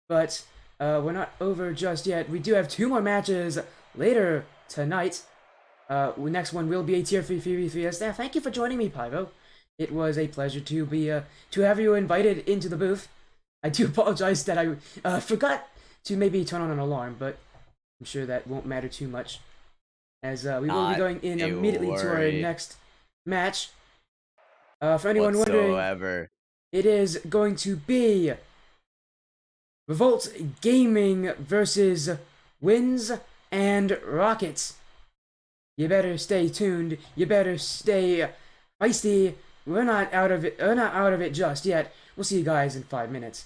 But we're not over just yet. We do have 2 more matches later tonight. The next one will be a tier 3 Fiesta. Thank you for joining me, Pyro. It was a pleasure to be to have you invited into the booth. I do apologize that I forgot to maybe turn on an alarm, but I'm sure that won't matter too much, as we will be going in immediately to our next match. For anyone wondering, it is going to be Revolt Gaming versus Winds and Rockets. You better stay tuned. You better stay feisty. We're not out of it. We're not out of it just yet. We'll see you guys in 5 minutes.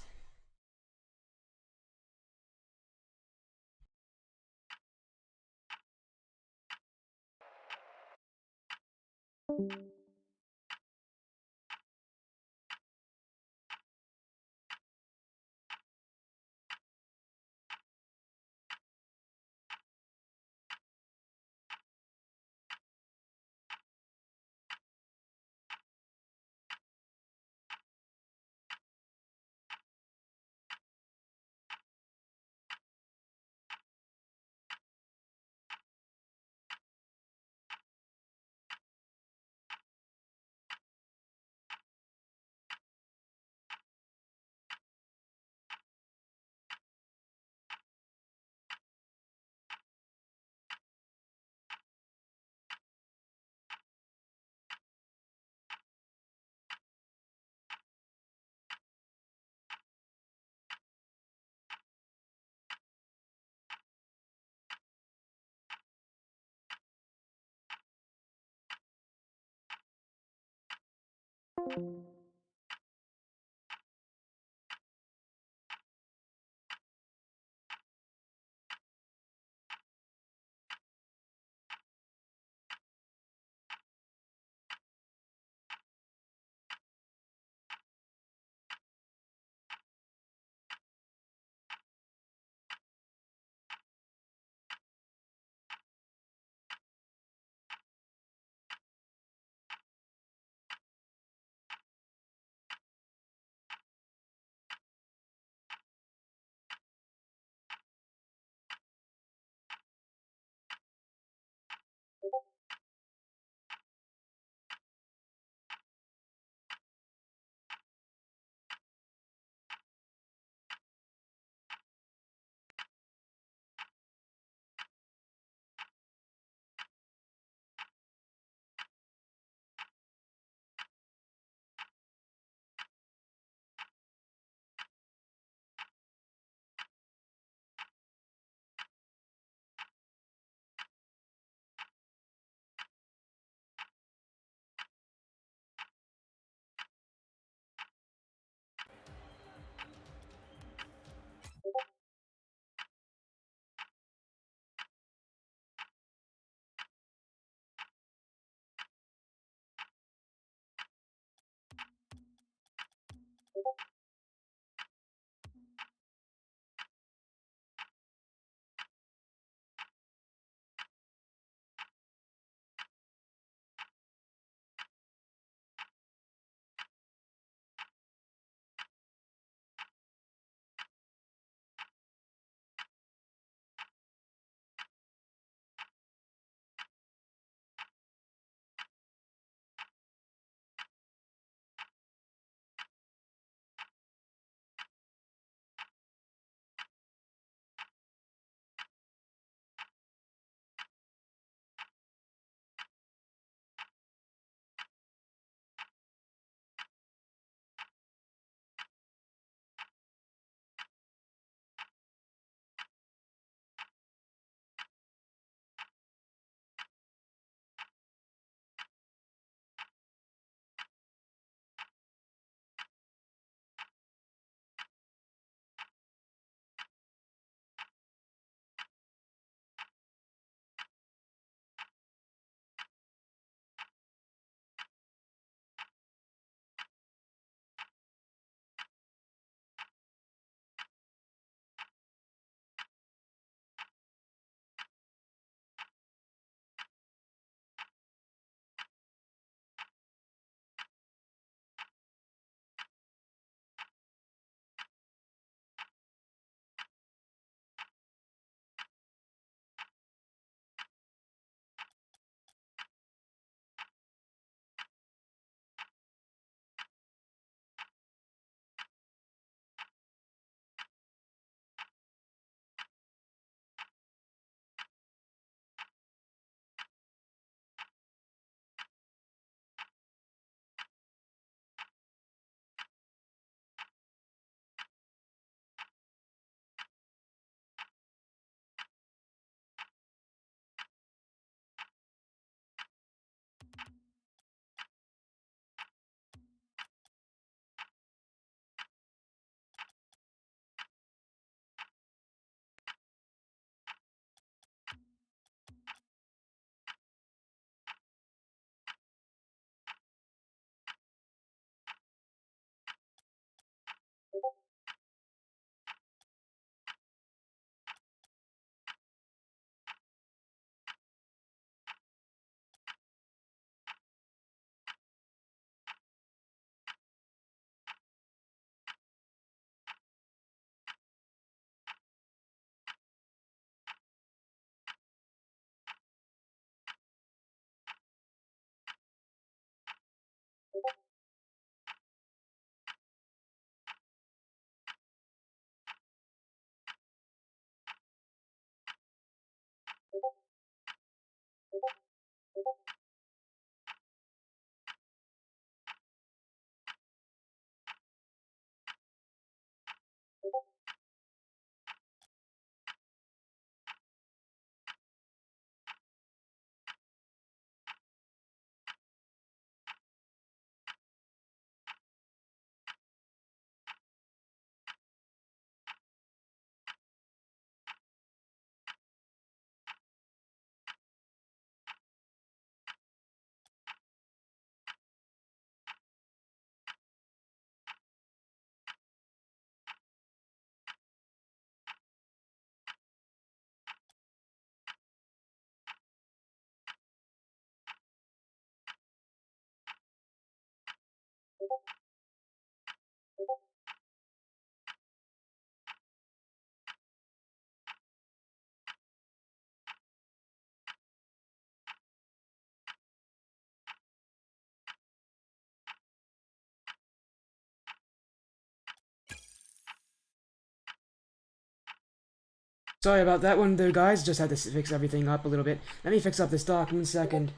Sorry about that one there, guys. Just had to fix everything up a little bit. Let me fix up this dock 1 second.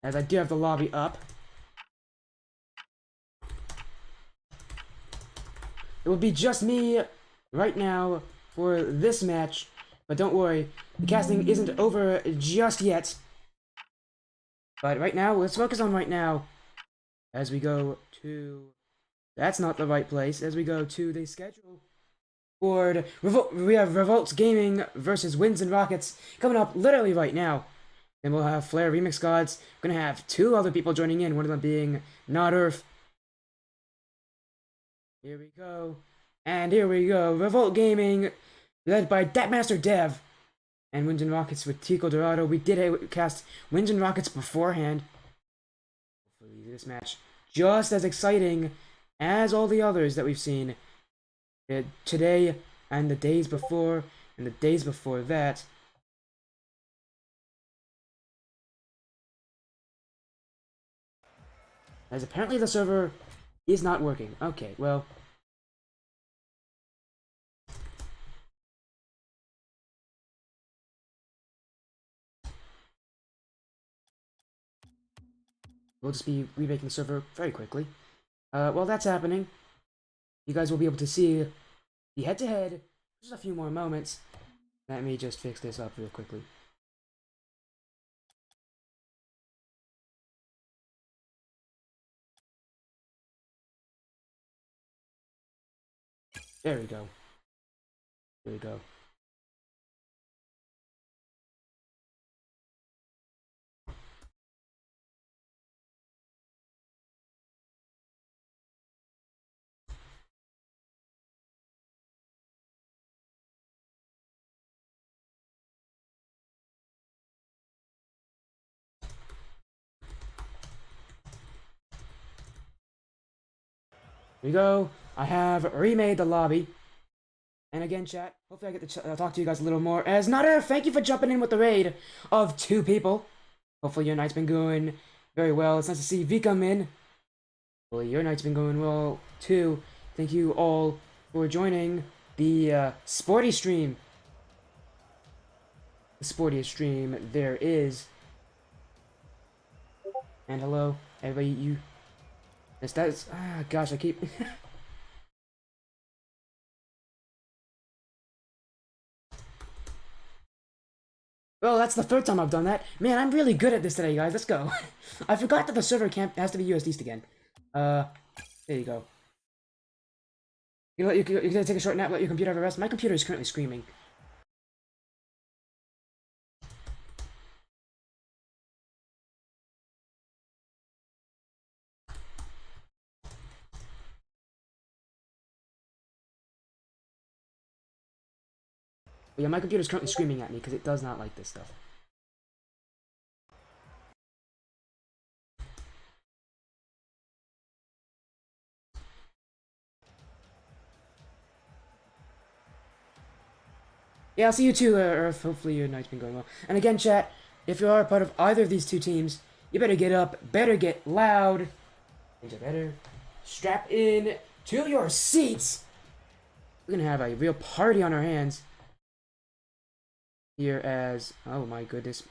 As I do have the lobby up. It will be just me right now for this match. But don't worry, the casting isn't over just yet. But right now, let's focus on right now. As we go to... That's not the right place. As we go to the schedule board, we have Revolt Gaming versus Winds and Rockets coming up literally right now. Then we'll have Flare Remix Gods. We're gonna have 2 other people joining in, one of them being NotEarthh. Here we go. And here we go. Revolt Gaming, led by Datmaster Dev. And Winds and Rockets with Tico Dorado. We did cast Winds and Rockets beforehand. Hopefully this match just as exciting as all the others that we've seen today and the days before and the days before that. As apparently the server is not working. Okay, well. We'll just be remaking the server very quickly. While that's happening, you guys will be able to see the head-to-head. Just a few more moments. Let me just fix this up real quickly. There we go. There we go. Here we go. I have remade the lobby. And again, chat, hopefully I get to talk to you guys a little more. As NotEarthh, thank you for jumping in with the raid of 2 people. Hopefully your night's been going very well. It's nice to see V come in. Hopefully your night's been going well, too. Thank you all for joining the sporty stream. The sportiest stream there is. And hello, everybody, you... That's... gosh, I keep... Well, that's the 3rd time I've done that. Man, I'm really good at this today, guys. Let's go. I forgot that the server has to be US East again. There you go. You can take a short nap, let your computer have a rest. My computer is currently screaming. But yeah, my computer is currently screaming at me because it does not like this stuff. Yeah, I'll see you too, Earth. Hopefully your night's been going well. And again, chat, if you are a part of either of these 2 teams, you better get up, better get loud, and you better strap in to your seats. We're gonna have a real party on our hands. Here as... Oh my goodness.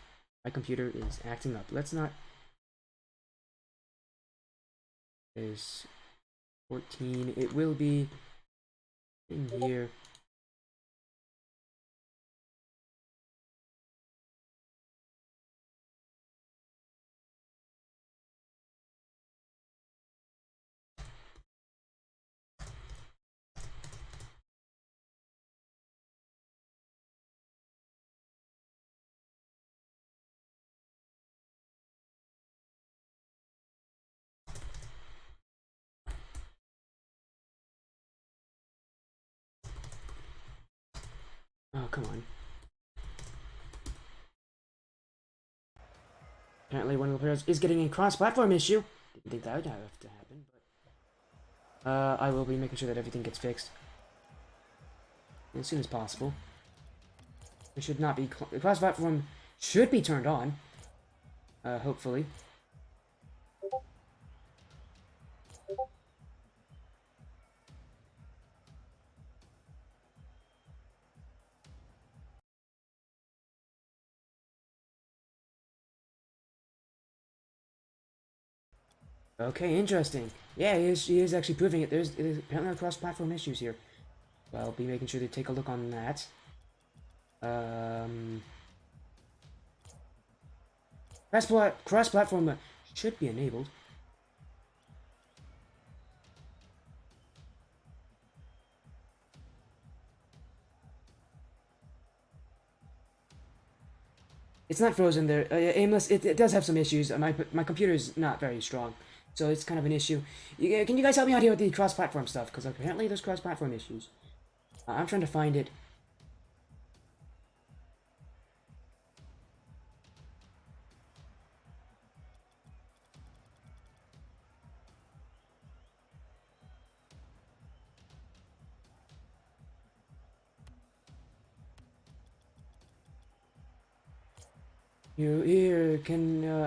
My computer is acting up. Let's not... There's 14. It will be in here. Oh, come on. apparently one of the players is getting a cross-platform issue. Didn't think that would have to happen, but I will be making sure that everything gets fixed as soon as possible. It should not be the cross-platform should be turned on. Hopefully. Okay, interesting. Yeah, he is actually proving it. There's apparently cross-platform issues here. So I'll be making sure to take a look on that. Cross-platform should be enabled. It's not frozen there. Aimless, it does have some issues. My computer is not very strong, so it's kind of an issue. Can you guys help me out here with the cross-platform stuff? Because apparently there's cross-platform issues. I'm trying to find it.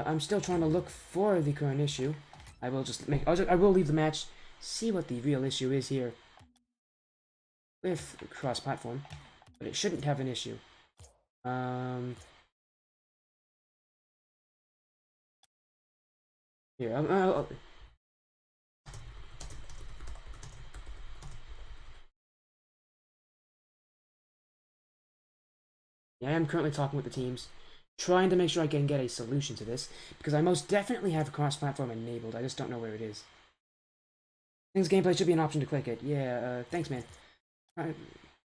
I'm still trying to look for the current issue. I will leave the match, see what the real issue is here with cross-platform, but it shouldn't have an issue. Here, yeah, I am currently talking with the teams, trying to make sure I can get a solution to this, because I most definitely have cross-platform enabled. I just don't know where it is. Things gameplay should be an option to click it. Yeah, thanks, man.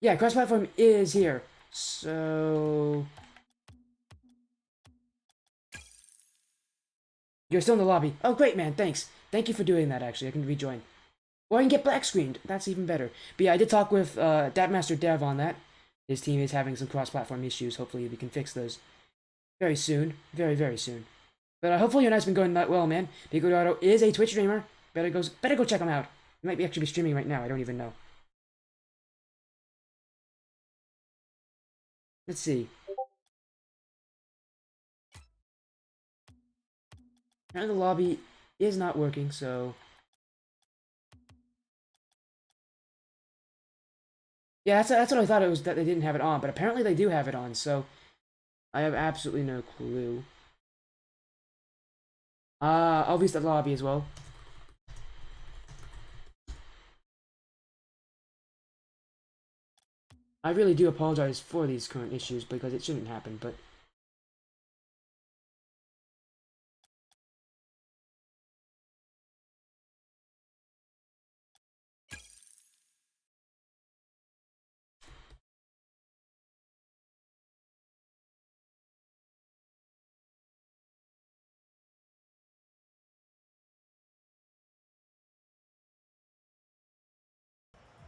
Yeah, cross-platform is here. So you're still in the lobby. Oh, great, man. Thanks. Thank you for doing that, actually. I can rejoin. Or I can get black screened. That's even better. But yeah, I did talk with Datmaster Dev on that. His team is having some cross-platform issues. Hopefully we can fix those very soon. Very, very soon. But hopefully your night's been going that well, man. PyroJ is a Twitch streamer. Better go check him out. He might actually be streaming right now. I don't even know. Let's see. Apparently the lobby is not working, so yeah, that's what I thought it was, that they didn't have it on, but apparently they do have it on, so I have absolutely no clue. I'll use the lobby as well. I really do apologize for these current issues because it shouldn't happen, but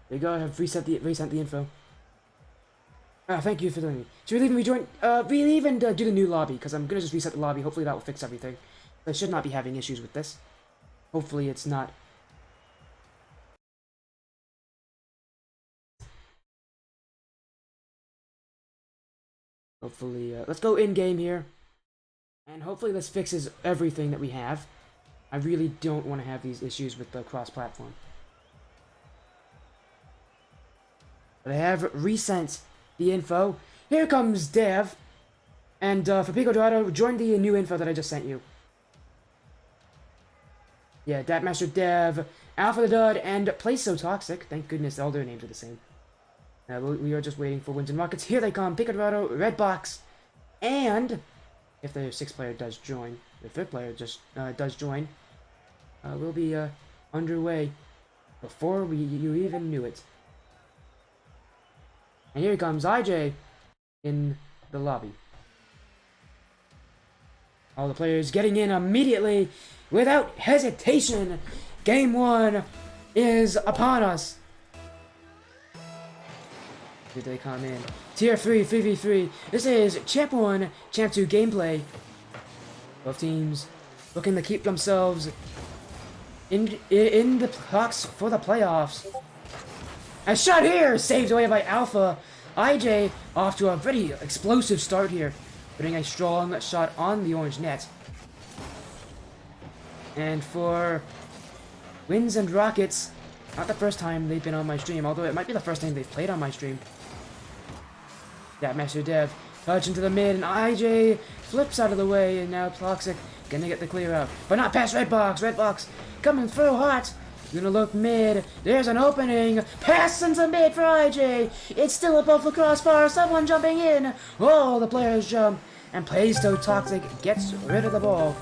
there you go. I have reset the info. Thank you for doing it. Should we leave and rejoin? We leave and do the new lobby, because I'm gonna just reset the lobby. Hopefully that will fix everything. I should not be having issues with this. Hopefully it's not. Hopefully, let's go in-game here. And hopefully this fixes everything that we have. I really don't want to have these issues with the cross-platform. But I have resent the info. Here comes Dev. And for PyroJ, join the new info that I just sent you. Yeah, Datmaster Dev, Alpha the Dud, and Place So Toxic. Thank goodness all their names are the same. We are just waiting for wins and rockets. Here they come. PyroJ, Redbox, and if the 6th player does join, the 5th player just does join, we'll be underway before you even knew it. And here comes IJ in the lobby. All the players getting in immediately without hesitation. Game 1 is upon us. Here they come in. Tier 3 3v3. This is Champ 1, Champ 2 gameplay. Both teams looking to keep themselves in the box for the playoffs. A shot here, saved away by Alpha. IJ off to a very explosive start here, putting a strong shot on the orange net. And for Winds and Rockets, not the first time they've been on my stream, although it might be the first time they've played on my stream. Yeah, Master Dev, touch into the mid, and IJ flips out of the way, and now Toxic gonna get the clear out. But not past Redbox. Redbox coming through hot. Gonna look mid. There's an opening. Pass into mid for IJ. It's still above the crossbar. Someone jumping in. Oh, the players jump. And plays so Toxic gets rid of the ball.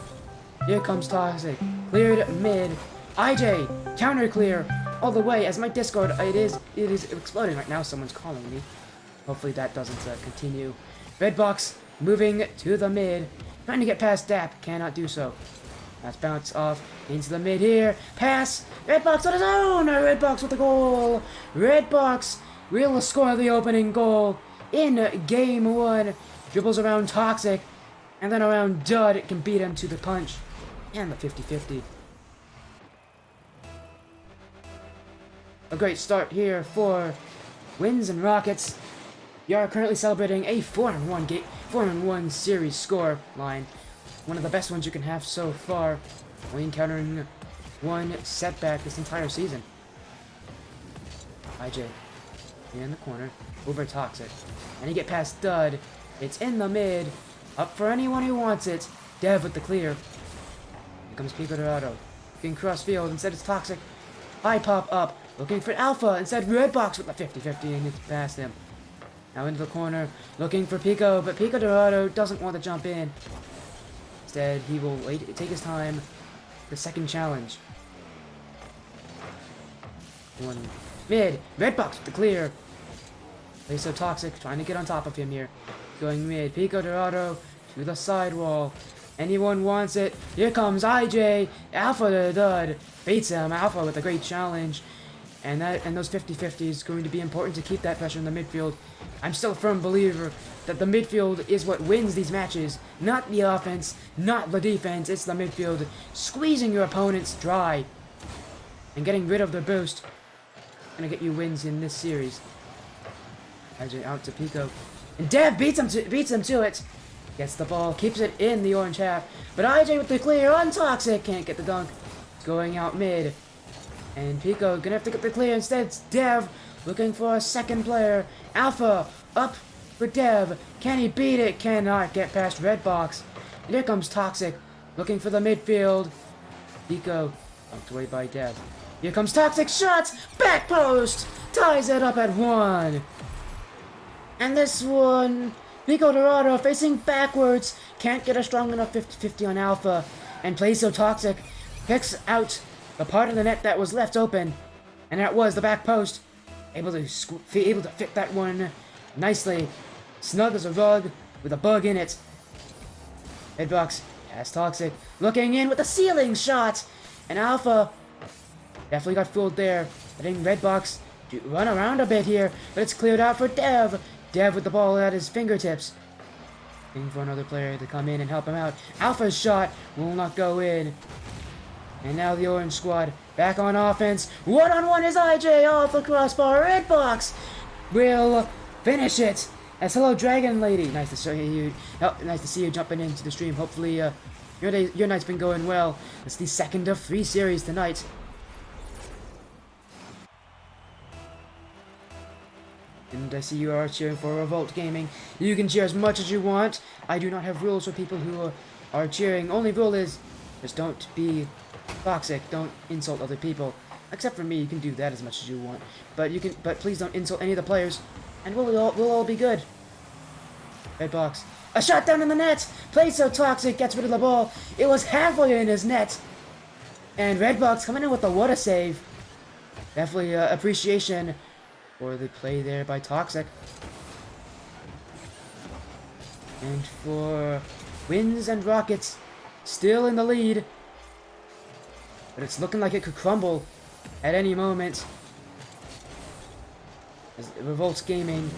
Here comes Toxic. Cleared mid. IJ, counter clear all the way. As my Discord, it is exploding right now. Someone's calling me. Hopefully that doesn't continue. Redbox moving to the mid. Trying to get past Dap. Cannot do so. Let's bounce off into the mid here. Pass. Redbox on his own. Redbox with the goal. Redbox will score the opening goal in game 1. Dribbles around Toxic. And then around Dud. It can beat him to the punch. And the 50-50. A great start here for Winds and Rockets. We are currently celebrating a 4-1 series score line. One of the best ones you can have so far, only encountering one setback this entire season. IJ here in the corner, over Toxic. And you get past Dud. It's in the mid. Up for anyone who wants it. Dev with the clear. Here comes Pico Dorado. Looking cross field. Instead it's Toxic. High pop up. Looking for Alpha. Instead Redbox with the 50-50 and gets past him. Now into the corner. Looking for Pico. But Pico Dorado doesn't want to jump in. Instead, he will take his time. The second challenge. One mid. Redbox with the clear. Plays so Toxic, trying to get on top of him here. Going mid. Pico Dorado to the sidewall. Anyone wants it. Here comes IJ. Alpha to Dud. Beats him. Alpha with a great challenge. And those 50-50s is going to be important to keep that pressure in the midfield. I'm still a firm believer that the midfield is what wins these matches. Not the offense, not the defense, it's the midfield. Squeezing your opponents dry and getting rid of their boost. Gonna get you wins in this series. IJ out to Pico. And Dev beats him to it. Gets the ball, keeps it in the orange half. But IJ with the clear on Toxic. Can't get the dunk. It's going out mid. And Pico gonna have to get the clear. Instead, it's Dev looking for a second player. Alpha up for Dev. Can he beat it? Cannot get past Redbox. And here comes Toxic looking for the midfield. Pico knocked away by Dev. Here comes Toxic. Shots. Back post. Ties it up at 1. And this one, Pico Dorado facing backwards. Can't get a strong enough 50-50 on Alpha. And plays so Toxic. Picks out the part of the net that was left open, and that was the back post. Able to fit that one nicely. Snug as a rug with a bug in it. Redbox has Toxic looking in with a ceiling shot, and Alpha definitely got fooled there. Letting Redbox run around a bit here, but it's cleared out for Dev. Dev with the ball at his fingertips. Waiting for another player to come in and help him out. Alpha's shot will not go in. And now the orange squad back on offense. One-on-one is IJ off the crossbar. Redbox will finish it. As hello, Dragon Lady. Nice to see you. Nice to see you jumping into the stream. Hopefully, your night's been going well. It's the second of 3 series tonight. And I see you are cheering for Revolt Gaming. You can cheer as much as you want. I do not have rules for people who are cheering. Only rule is just don't be toxic. Don't insult other people. Except for me, you can do that as much as you want. But please don't insult any of the players, and we'll all be good. Redbox. A shot down in the net. Played so Toxic gets rid of the ball. It was halfway in his net. And Redbox coming in with a what a save. Definitely appreciation for the play there by Toxic. And for Winds and Rockets, still in the lead. But it's looking like it could crumble at any moment. As Revolt's Gaming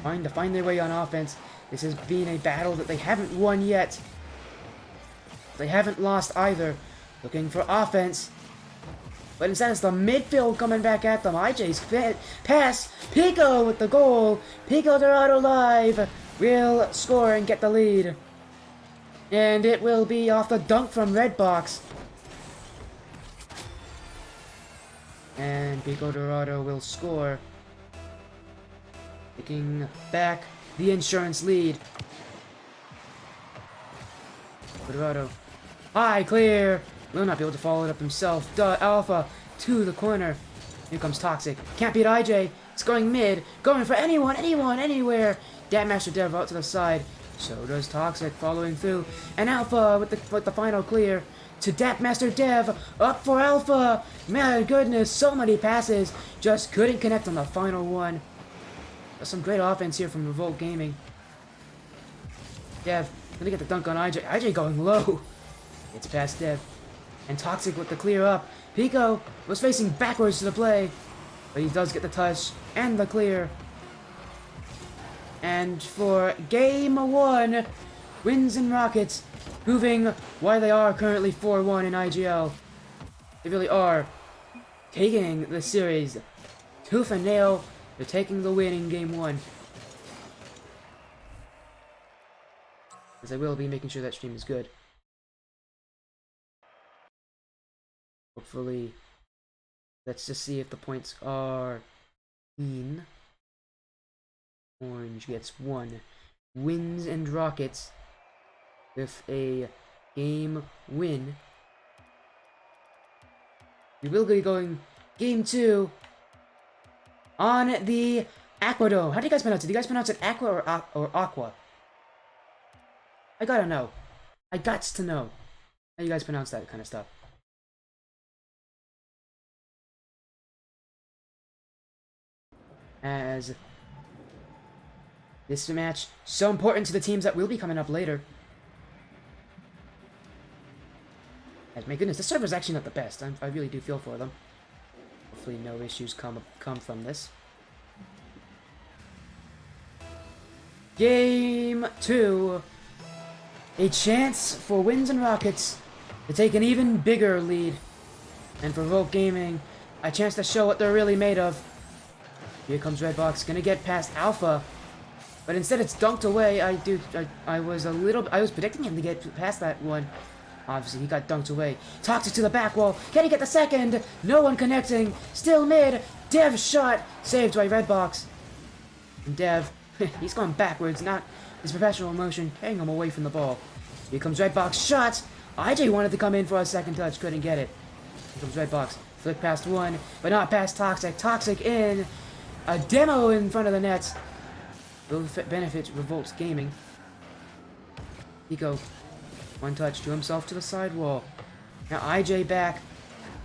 trying to find their way on offense. This has been a battle that they haven't won yet. They haven't lost either. Looking for offense. But instead it's the midfield coming back at them. IJ's pass. Pico with the goal. Pico Dorado live. Will score and get the lead. And it will be off the dunk from Redbox. And Pico Dorado will score. Taking back the insurance lead. Dorado. High clear. Will not be able to follow it up himself. Alpha to the corner. Here comes Toxic. Can't beat IJ. It's going mid. Going for anyone, anywhere. Master Dev out to the side. So does Toxic following through. And Alpha with the final clear. To Master Dev. Up for Alpha. My goodness, so many passes. Just couldn't connect on the final one. That's some great offense here from Revolt Gaming. Dev gonna get the dunk on IJ. IJ going low. It's past Dev. And Toxic with the clear up. Pico was facing backwards to the play. But he does get the touch and the clear. And for game 1, Winds and Rockets proving why they are currently 4-1 in IGL. They really are taking the series tooth and nail. They're taking the win in game 1. As I will be making sure that stream is good. Hopefully, let's just see if the points are in. Orange gets 1. Winds and Rockets with a game win. We will be going game 2 on the Aquadome. How do you guys pronounce it? Do you guys pronounce it Aqua or Aqua? I gotta know. I gots to know how you guys pronounce that kind of stuff. As this match so important to the teams that will be coming up later. As my goodness, this server is actually not the best. I really do feel for them. Hopefully no issues come from this. Game 2. A chance for Winds and Rockets to take an even bigger lead. And for Revolt Gaming, a chance to show what they're really made of. Here comes Redbox, gonna get past Alpha. But instead it's dunked away. I was predicting him to get past that one. Obviously he got dunked away. Toxic to the back wall. Can he get the second? No one connecting. Still mid. Dev shot. Saved by Redbox. And Dev, he's gone backwards, not his professional motion, carrying him away from the ball. Here comes Redbox. Shot. IJ wanted to come in for a second touch, couldn't get it. Here comes Redbox. Flick past one, but not past Toxic. Toxic in. A demo in front of the net. Will benefit Revolt Gaming. Pico. One touch to himself to the side wall. Now IJ back.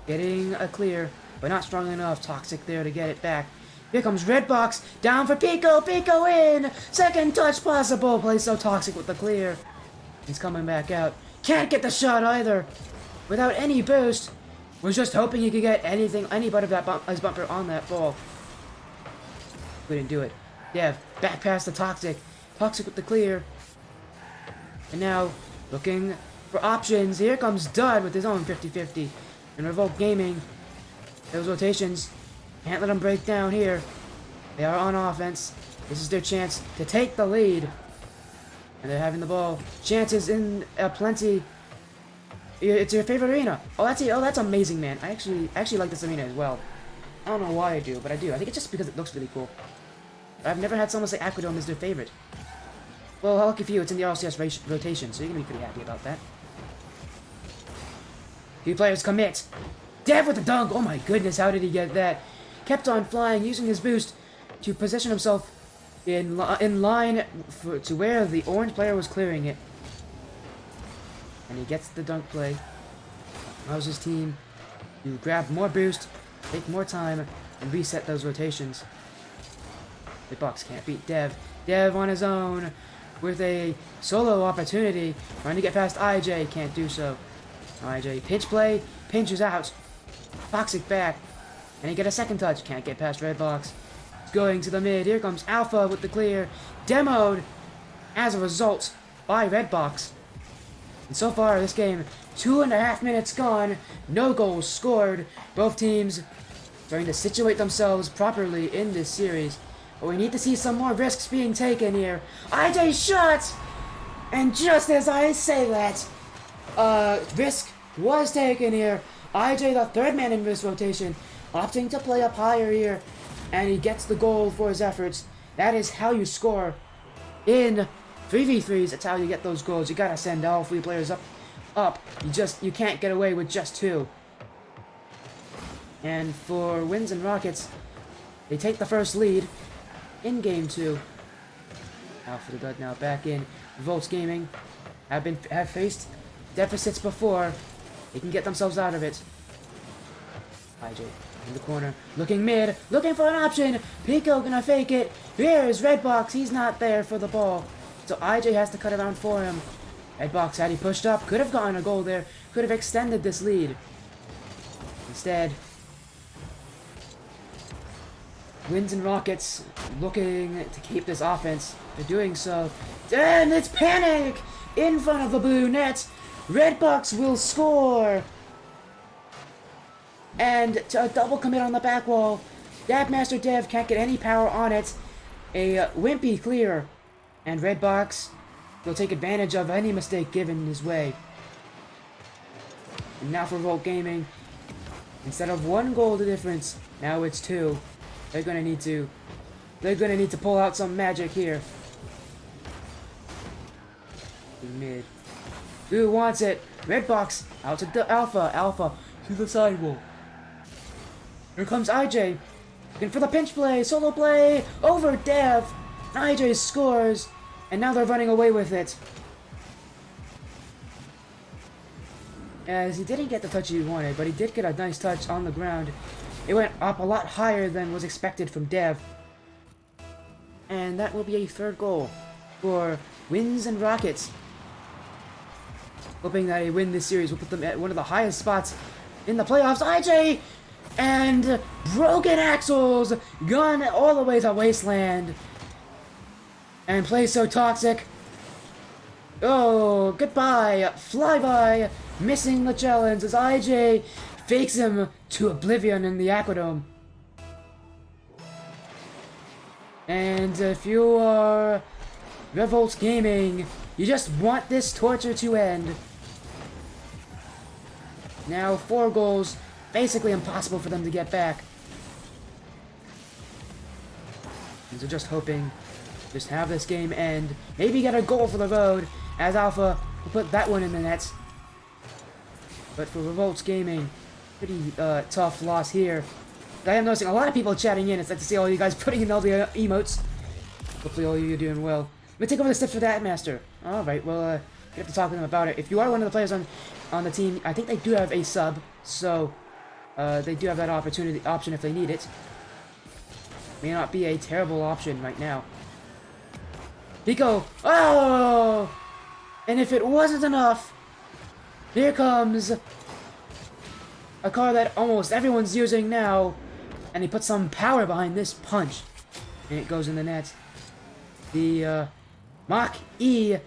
Getting a clear, but not strong enough. Toxic there to get it back. Here comes Redbox. Down for Pico. Pico in. Second touch possible. Plays so Toxic with the clear. He's coming back out. Can't get the shot either. Without any boost. Was just hoping he could get any part of that his bumper on that ball. We didn't do it. Dev, back past the Toxic. Toxic with the clear. And now, looking for options. Here comes Dud with his own 50-50. And Revolt Gaming, those rotations, can't let them break down here. They are on offense. This is their chance to take the lead. And they're having the ball. Chances in plenty. It's your favorite arena. Oh, that's amazing, man. I actually like this arena as well. I don't know why I do, but I do. I think it's just because it looks really cool. I've never had someone say Aquadome is their favorite. Well, lucky for you, it's in the RLCS rotation, so you're gonna be pretty happy about that. Few players commit. Dev with the dunk! Oh my goodness, how did he get that? Kept on flying, using his boost to position himself in line to where the orange player was clearing it. And he gets the dunk play. Allows his team to grab more boost, take more time, and reset those rotations. The Bucks can't beat Dev. Dev on his own with a solo opportunity. Trying to get past IJ. Can't do so. IJ pinch play. Pinches out. Toxic back. And he get a second touch. Can't get past Redbox. Going to the mid. Here comes Alpha with the clear. Demoed as a result by Redbox. And so far, this game, 2.5 minutes gone, no goals scored. Both teams trying to situate themselves properly in this series. But we need to see some more risks being taken here. IJ shot! And just as I say that, risk was taken here. IJ, the third man in this rotation, opting to play up higher here. And he gets the goal for his efforts. That is how you score in 3v3s. That's how you get those goals. You gotta send all 3 players up. You can't get away with just 2. And for Winds and Rockets, they take the first lead in game 2. Alpha the Dud now back in. Revolt Gaming have faced deficits before. They can get themselves out of it. IJ in the corner, looking mid, looking for an option. Pico gonna fake it. Here's Redbox. He's not there for the ball, so IJ has to cut around for him. Redbox, had he pushed up, could have gotten a goal there. Could have extended this lead. Instead, Winds and Rockets looking to keep this offense. They're doing so. And it's panic in front of the blue net. Redbox will score. And a double commit on the back wall. Master Dev can't get any power on it. A wimpy clear. And Redbox will take advantage of any mistake given his way. And now for Revolt Gaming. Instead of 1 goal the difference, now it's 2. They're gonna need to pull out some magic here. Mid. Who wants it? Redbox out to the Alpha to the sidewall. Here comes IJ. Looking for the pinch play, solo play, over Dev. IJ scores, and now they're running away with it. As he didn't get the touch he wanted, but he did get a nice touch on the ground. It went up a lot higher than was expected from Dev. And that will be a 3rd goal for Winds and Rockets. Hoping that they win this series will put them at one of the highest spots in the playoffs. IJ! And Broken Axles gone all the way to Wasteland. And play so toxic. Oh, goodbye. Flyby. Missing the challenge as IJ fakes him to oblivion in the Aquadome. And if you are Revolt Gaming, you just want this torture to end. Now 4 goals. Basically impossible for them to get back. And so just hoping, just have this game end. Maybe get a goal for the road, as Alpha will put that one in the nets. But for Revolt Gaming, pretty tough loss here. I am noticing a lot of people chatting in. It's nice to see all you guys putting in all the emotes. Hopefully all of you are doing well. Let me take over the steps for that master. Alright, well, you have to talk to them about it. If you are one of the players on the team, I think they do have a sub, so they do have that option if they need it. May not be a terrible option right now. Pico! Oh! And if it wasn't enough, here comes a card that almost everyone's using now, and he puts some power behind this punch, and it goes in the net. The Mach-E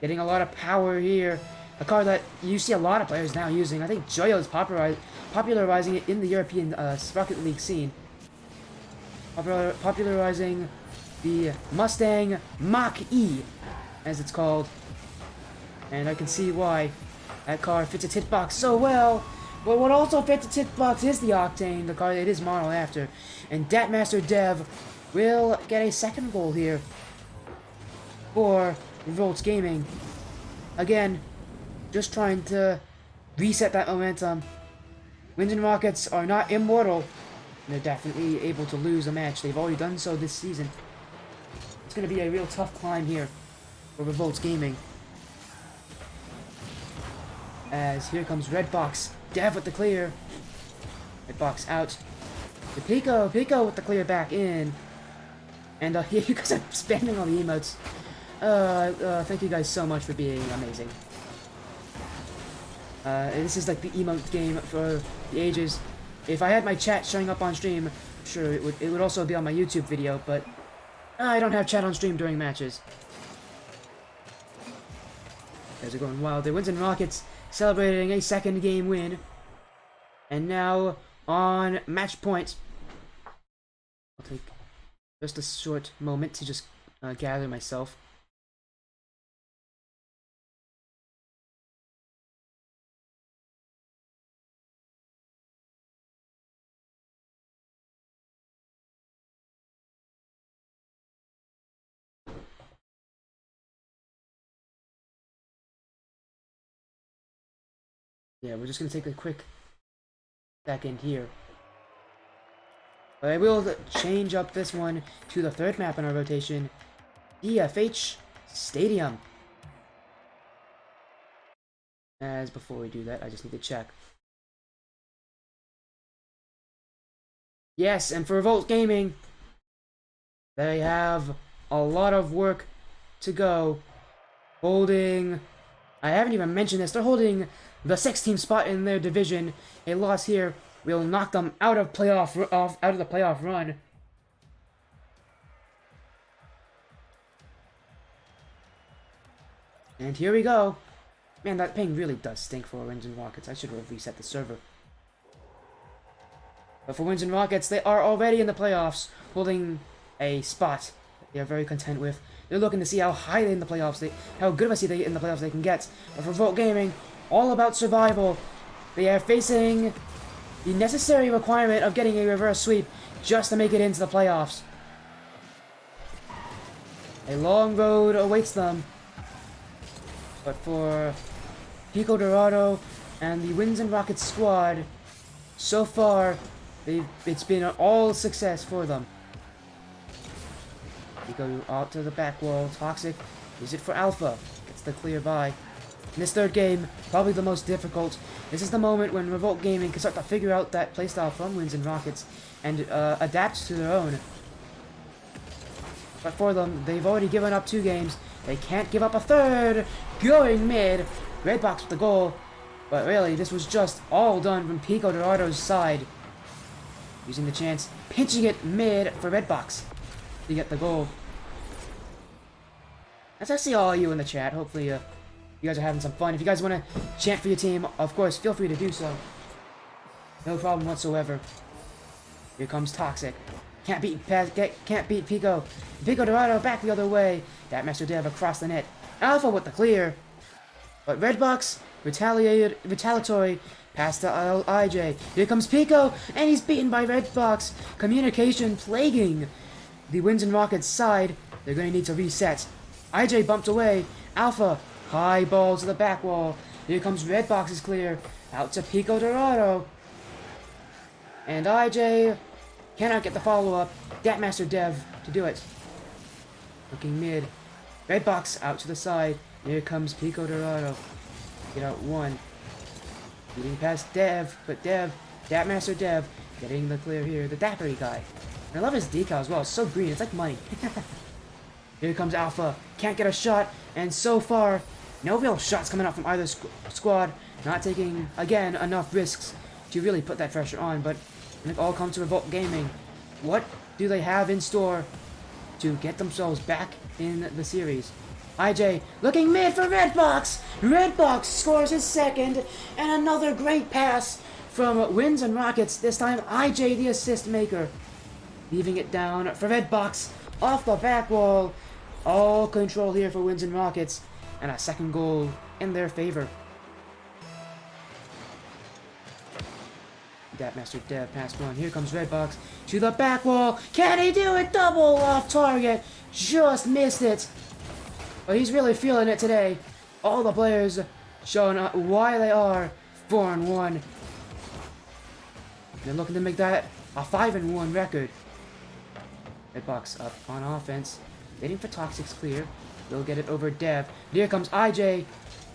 getting a lot of power here. A card that you see a lot of players now using. I think Joyo is popularizing it in the European Rocket League scene. Popularizing the Mustang Mach-E, as it's called. And I can see why that card fits its hitbox so well. But what also fits its hitbox is the Octane, the card it is modeled after. And Master Dev will get a 2nd goal here for Revolt Gaming. Again, just trying to reset that momentum. Winds and Rockets are not immortal. They're definitely able to lose a match. They've already done so this season. It's going to be a real tough climb here for Revolt Gaming. As here comes Redbox. Dev with the clear. Redbox out. The Pico with the clear back in. And yeah, you guys are spamming all the emotes. Thank you guys so much for being amazing. This is like the emote game for the ages. If I had my chat showing up on stream, I'm sure it would also be on my YouTube video, but I don't have chat on stream during matches. Guys are going wild. The Winds and Rockets celebrating a second game win. And now on match point. I'll take just a short moment to just gather myself. Yeah, we're just gonna take a quick second here. I will change up this one to the third map in our rotation, DFH Stadium. As before we do that, I just need to check. Yes, and for Revolt Gaming, they have a lot of work to go. Holding, I haven't even mentioned this, they're holding the 6th spot in their division. A loss here will knock them out of the playoff run. And here we go. Man, that ping really does stink for Winds and Rockets. I should have reset the server. But for Winds and Rockets, they are already in the playoffs, holding a spot that they are very content with. They're looking to see how high in the playoffs how good of a seed in the playoffs they can get. But for Revolt Gaming, all about survival. They are facing the necessary requirement of getting a reverse sweep just to make it into the playoffs. A long road awaits them. But for Pico Dorado and the Winds and Rockets squad, so far, it's been an all success for them. Pico out to the back wall. Toxic. Use it for Alpha. Gets the clear by. In this third game, probably the most difficult. This is the moment when Revolt Gaming can start to figure out that playstyle from Winds and Rockets and adapt to their own. But for them, they've already given up 2 games. They can't give up a third. Going mid. Redbox with the goal. But really, this was just all done from Pico Dorado's side. Using the chance, pinching it mid for Redbox to get the goal. As I see all of you in the chat, hopefully you guys are having some fun. If you guys want to chant for your team, of course, feel free to do so. No problem whatsoever. Here comes Toxic. Can't beat Pico. Pico Dorado back the other way. That Master Dev across the net. Alpha with the clear. But Redbox retaliatory pass to IJ. Here comes Pico, and he's beaten by Redbox. Communication plaguing the Winds and Rockets side. They're going to need to reset. IJ bumped away. Alpha, high ball to the back wall. Here comes Redbox is clear. Out to Pico Dorado. And IJ cannot get the follow-up. Dat Master Dev to do it. Looking mid. Redbox out to the side. Here comes Pico Dorado. Get out 1. Getting past Dev, but Dat Master Dev, getting the clear here. The dappery guy. And I love his decal as well. It's so green. It's like money. Here comes Alpha. Can't get a shot. And so far, no real shots coming out from either squad. Not taking, again, enough risks to really put that pressure on. But when it all comes to Revolt Gaming, what do they have in store to get themselves back in the series? IJ looking mid for Redbox. Redbox scores his second, and another great pass from Winds and Rockets. This time IJ the assist maker, leaving it down for Redbox off the back wall. All control here for Winds and Rockets, and a second goal in their favor. Dat Master Dev past 1. Here comes Redbox to the back wall. Can he do it? Double off target. Just missed it. But he's really feeling it today. All the players showing why they are 4-1. They're looking to make that a 5-1 record. Redbox up on offense. Waiting for Toxic's clear. They'll get it over Dev. Here comes IJ.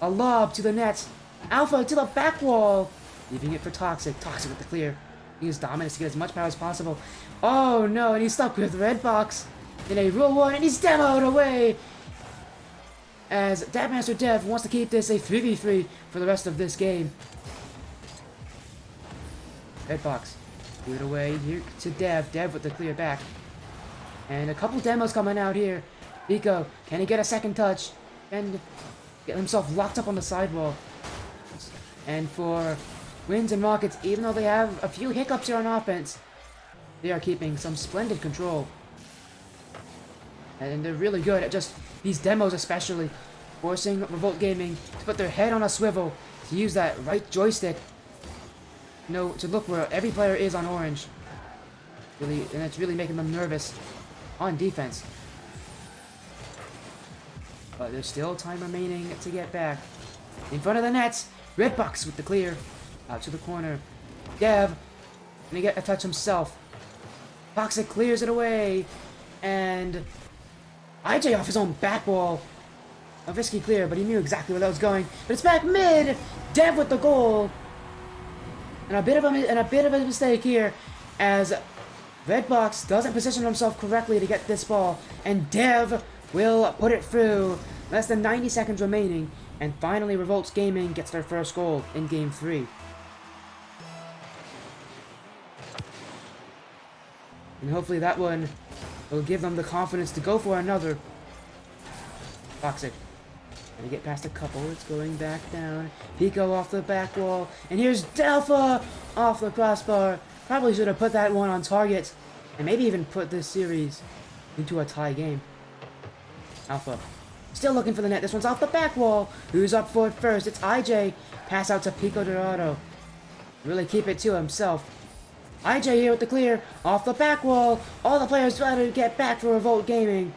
A lob to the net. Alpha to the back wall. Leaving it for Toxic. Toxic with the clear. He is dominant to get as much power as possible. Oh no, and he's stuck with Redbox in a Rule 1, and he's demoed away. As Dat Master Dev wants to keep this a 3v3 for the rest of this game. Redbox. Do it away here to Dev. Dev with the clear back. And a couple demos coming out here. Pico, can he get a second touch? And get himself locked up on the sidewall. And for Winds and Rockets, even though they have a few hiccups here on offense, they are keeping some splendid control. And they're really good at just these demos, especially forcing Revolt Gaming to put their head on a swivel, to use that right joystick, you know, to look where every player is on orange. Really, and it's really making them nervous on defense. But there's still time remaining to get back. In front of the nets, Redbox with the clear. Out to the corner. Dev gonna get a touch himself. Toxic clears it away. And IJ off his own back wall. A risky clear, but he knew exactly where that was going. But it's back mid! Dev with the goal. And a bit of a mistake here, as Redbox doesn't position himself correctly to get this ball. And Dev will put it through. Less than 90 seconds remaining. And finally, Revolt Gaming gets their first goal in Game 3. And hopefully that one will give them the confidence to go for another. Toxic. Gonna get past a couple. It's going back down. Pico off the back wall. And here's Delpha off the crossbar. Probably should have put that one on target. And maybe even put this series into a tie game. Alpha. Still looking for the net. This one's off the back wall. Who's up for it first? It's IJ. Pass out to Pico Dorado. Really keep it to himself. IJ here with the clear. Off the back wall. All the players try to get back for Revolt Gaming.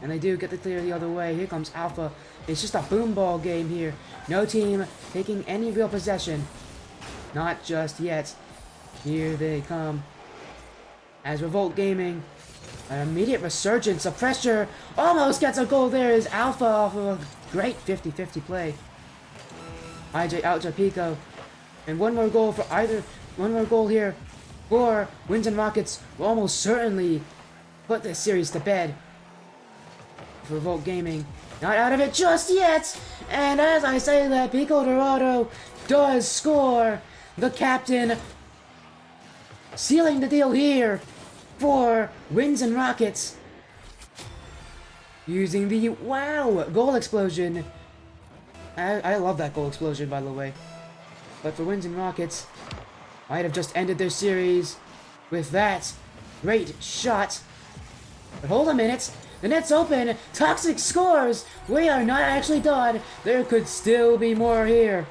And they do get the clear the other way. Here comes Alpha. It's just a boom ball game here. No team taking any real possession. Not just yet. Here they come. As Revolt Gaming, an immediate resurgence of pressure. Almost gets a goal there is Alpha off of a great 50-50 play. IJ out to Pico. And one more goal here for Winds and Rockets will almost certainly put this series to bed. For Revolt Gaming. Not out of it just yet! And as I say that, Pico Dorado does score. The captain sealing the deal here for Winds and Rockets. Using the, wow, goal explosion. I love that goal explosion, by the way. But for Winds and Rockets, might have just ended their series with that great shot. But hold a minute. The net's open. Toxic scores. We are not actually done. There could still be more here.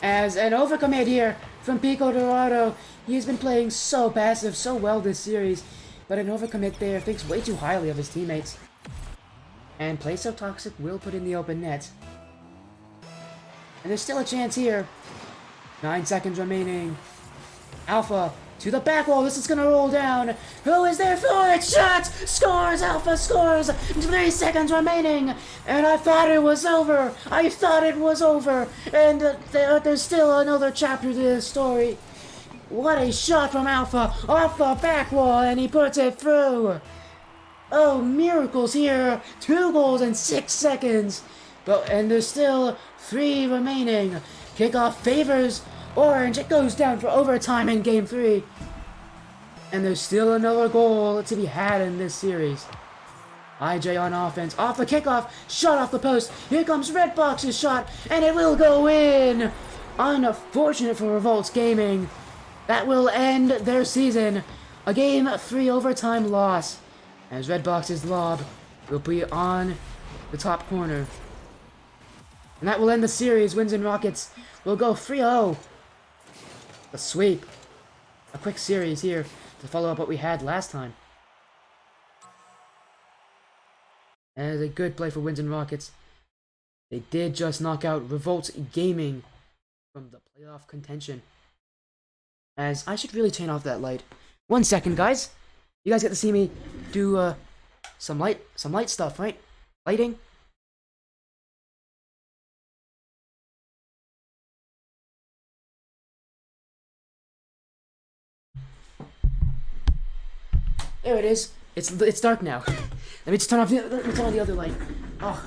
As an overcommit here from Pico Dorado. He has been playing so passive, so well this series. But an overcommit there thinks way too highly of his teammates. And play so toxic will put in the open net. And there's still a chance here. 9 seconds remaining. Alpha to the back wall. This is gonna roll down. Who is there for it? Shot! Scores! Alpha scores! 3 seconds remaining. And I thought it was over. And there's still another chapter to this story. What a shot from Alpha off the back wall, and he puts it through. Oh, miracles here. 2 goals in 6 seconds. And there's still 3 remaining. Kickoff favors Orange. It goes down for overtime in Game 3. And there's still another goal to be had in this series. IJ on offense. Off the kickoff. Shot off the post. Here comes Redbox's shot. And it will go in. Unfortunate for Revolt Gaming. That will end their season. A Game 3 overtime loss. As Redbox's lob will be on the top corner. And that will end the series. Winds and Rockets will go 3-0. A sweep. A quick series here to follow up what we had last time. And a good play for Winds and Rockets. They did just knock out Revolt Gaming from the playoff contention. As I should really turn off that light. 1 second, guys. You guys get to see me do some light stuff, right? Lighting. There it is. It's dark now. Let me just turn on the other light. Oh.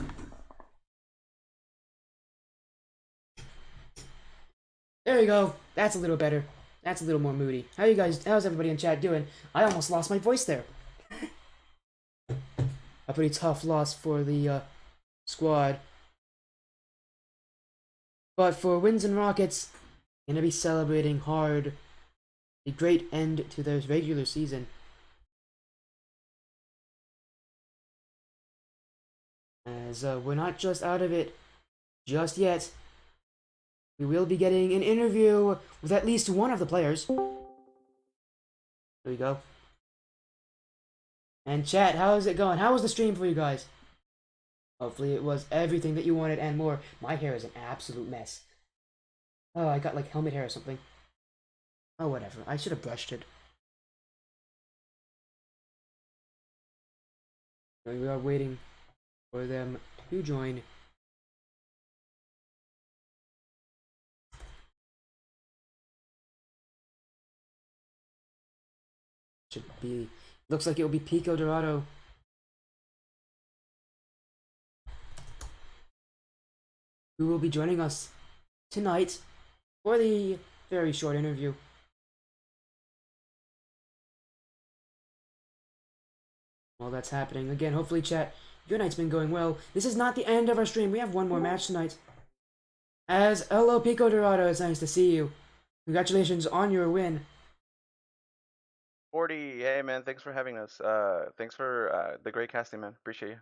There you go. That's a little better. That's a little more moody. How's everybody in chat doing? I almost lost my voice there. A pretty tough loss for the squad. But for Winds and Rockets, gonna be celebrating hard a great end to their regular season. As we're not just out of it just yet. We will be getting an interview with at least one of the players. There we go. And chat, how is it going? How was the stream for you guys? Hopefully it was everything that you wanted and more. My hair is an absolute mess. Oh, I got like helmet hair or something. Oh, whatever. I should have brushed it. We are waiting for them to join. Should be. Looks like it will be Pico Dorado. Who will be joining us tonight for the very short interview. While that's happening, again, hopefully, chat, your night's been going well. This is not the end of our stream. We have one more match tonight. As hello, Pico Dorado, it's nice to see you. Congratulations on your win. 40, hey man, thanks for having us. Thanks for the great casting, man. Appreciate you.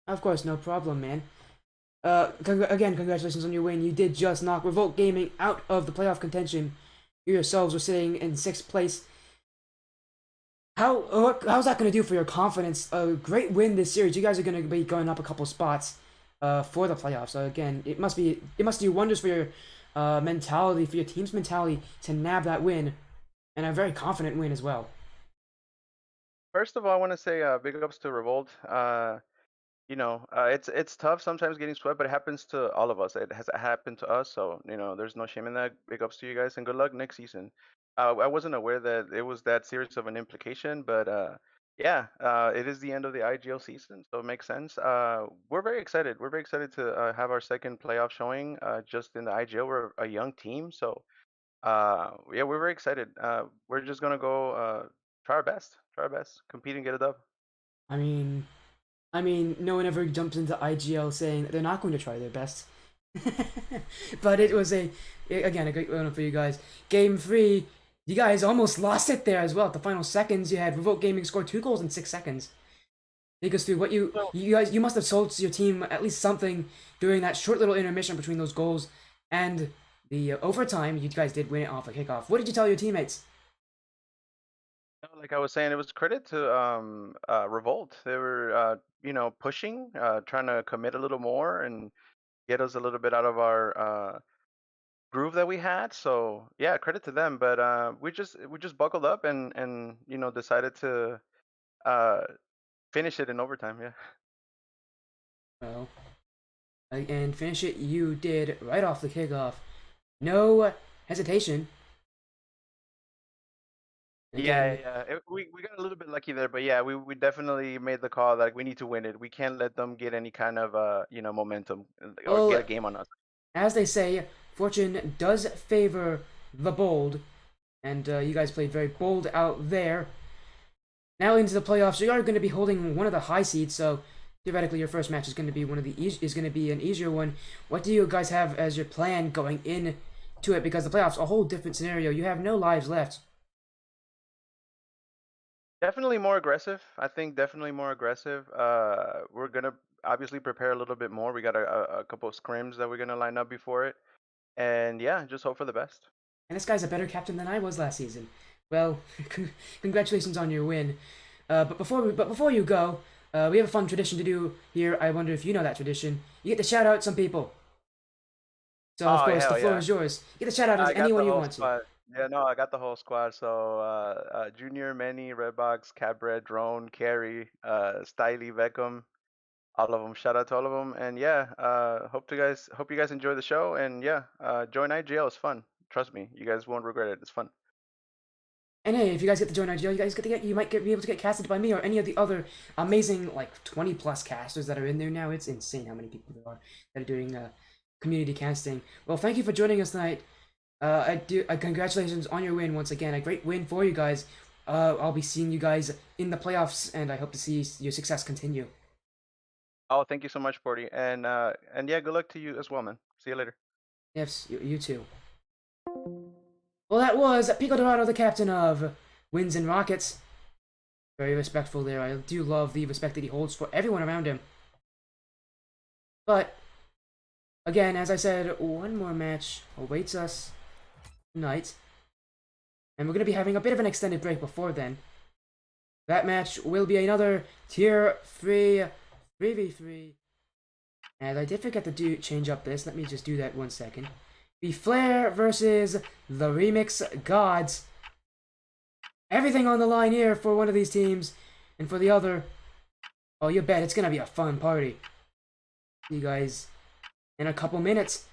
Of course, no problem, man. Again, congratulations on your win. You did just knock Revolt Gaming out of the playoff contention. You yourselves were sitting in 6th place. How's that going to do for your confidence? A great win this series. You guys are going to be going up a couple spots for the playoffs. So again, it must do wonders for your mentality, for your team's mentality to nab that win, and a very confident win as well. First of all, I want to say big ups to Revolt. It's tough sometimes getting swept, but it happens to all of us. It has happened to us, so there's no shame in that. Big ups to you guys, and good luck next season. I wasn't aware that it was that serious of an implication, but it is the end of the IGL season, so it makes sense. We're very excited. We're very excited to have our second playoff showing just in the IGL. We're a young team, so we're very excited. We're just gonna go try our best, compete and get it up. I mean, no one ever jumps into IGL saying that they're not going to try their best. But it was again a great win for you guys. Game 3, you guys almost lost it there as well. At the final seconds, you had Revolt Gaming score 2 goals in 6 seconds. Take us through what you must have sold to your team at least something during that short little intermission between those goals and the overtime. You guys did win it off a kickoff. What did you tell your teammates? Like I was saying, it was credit to Revolt. They were pushing, trying to commit a little more and get us a little bit out of our groove that we had. So yeah, credit to them. But we just buckled up and decided to finish it in overtime. Yeah. Well, and finish it you did right off the kickoff. No hesitation. Again, we got a little bit lucky there, but yeah, we definitely made the call that we need to win it. We can't let them get any kind of momentum or get a game on us. As they say, fortune does favor the bold, and you guys played very bold out there. Now into the playoffs, you are going to be holding one of the high seeds, so theoretically your first match is going to be an easier one. What do you guys have as your plan going into it? Because the playoffs are a whole different scenario. You have no lives left. Definitely more aggressive. I think definitely more aggressive. We're gonna obviously prepare a little bit more. We got a couple of scrims that we're gonna line up before it, and yeah, just hope for the best. And this guy's a better captain than I was last season. Well, congratulations on your win. But before you go, we have a fun tradition to do here. I wonder if you know that tradition. You get to shout out some people. So of course the floor is yours. You get to shout out as anyone you want to. Yeah, no, I got the whole squad. So Junior, Manny, Redbox, Cabred, Drone, Carrie, Styly, Beckham, all of them. Shout out to all of them. And yeah, hope you guys enjoy the show. And yeah, join IGL. It's fun. Trust me, you guys won't regret it. It's fun. And hey, if you guys get to join IGL, you might be able to get casted by me or any of the other amazing 20 plus casters that are in there now. It's insane how many people there are that are doing community casting. Well, thank you for joining us tonight. Congratulations on your win once again. A great win for you guys. I'll be seeing you guys in the playoffs, and I hope to see your success continue. Oh, thank you so much, Porty. And yeah, good luck to you as well, man. See you later. Yes, you too. Well, that was Pico Dorado, the captain of Winds and Rockets. Very respectful there. I do love the respect that he holds for everyone around him. But, again, as I said, one more match awaits us tonight. And we're going to be having a bit of an extended break before then. That match will be another Tier 3 3v3. And I did forget to change up this. Let me just do that 1 second. Be Flair versus the Remix Gods. Everything on the line here for one of these teams. And for the other, oh, you bet it's going to be a fun party. See you guys in a couple minutes.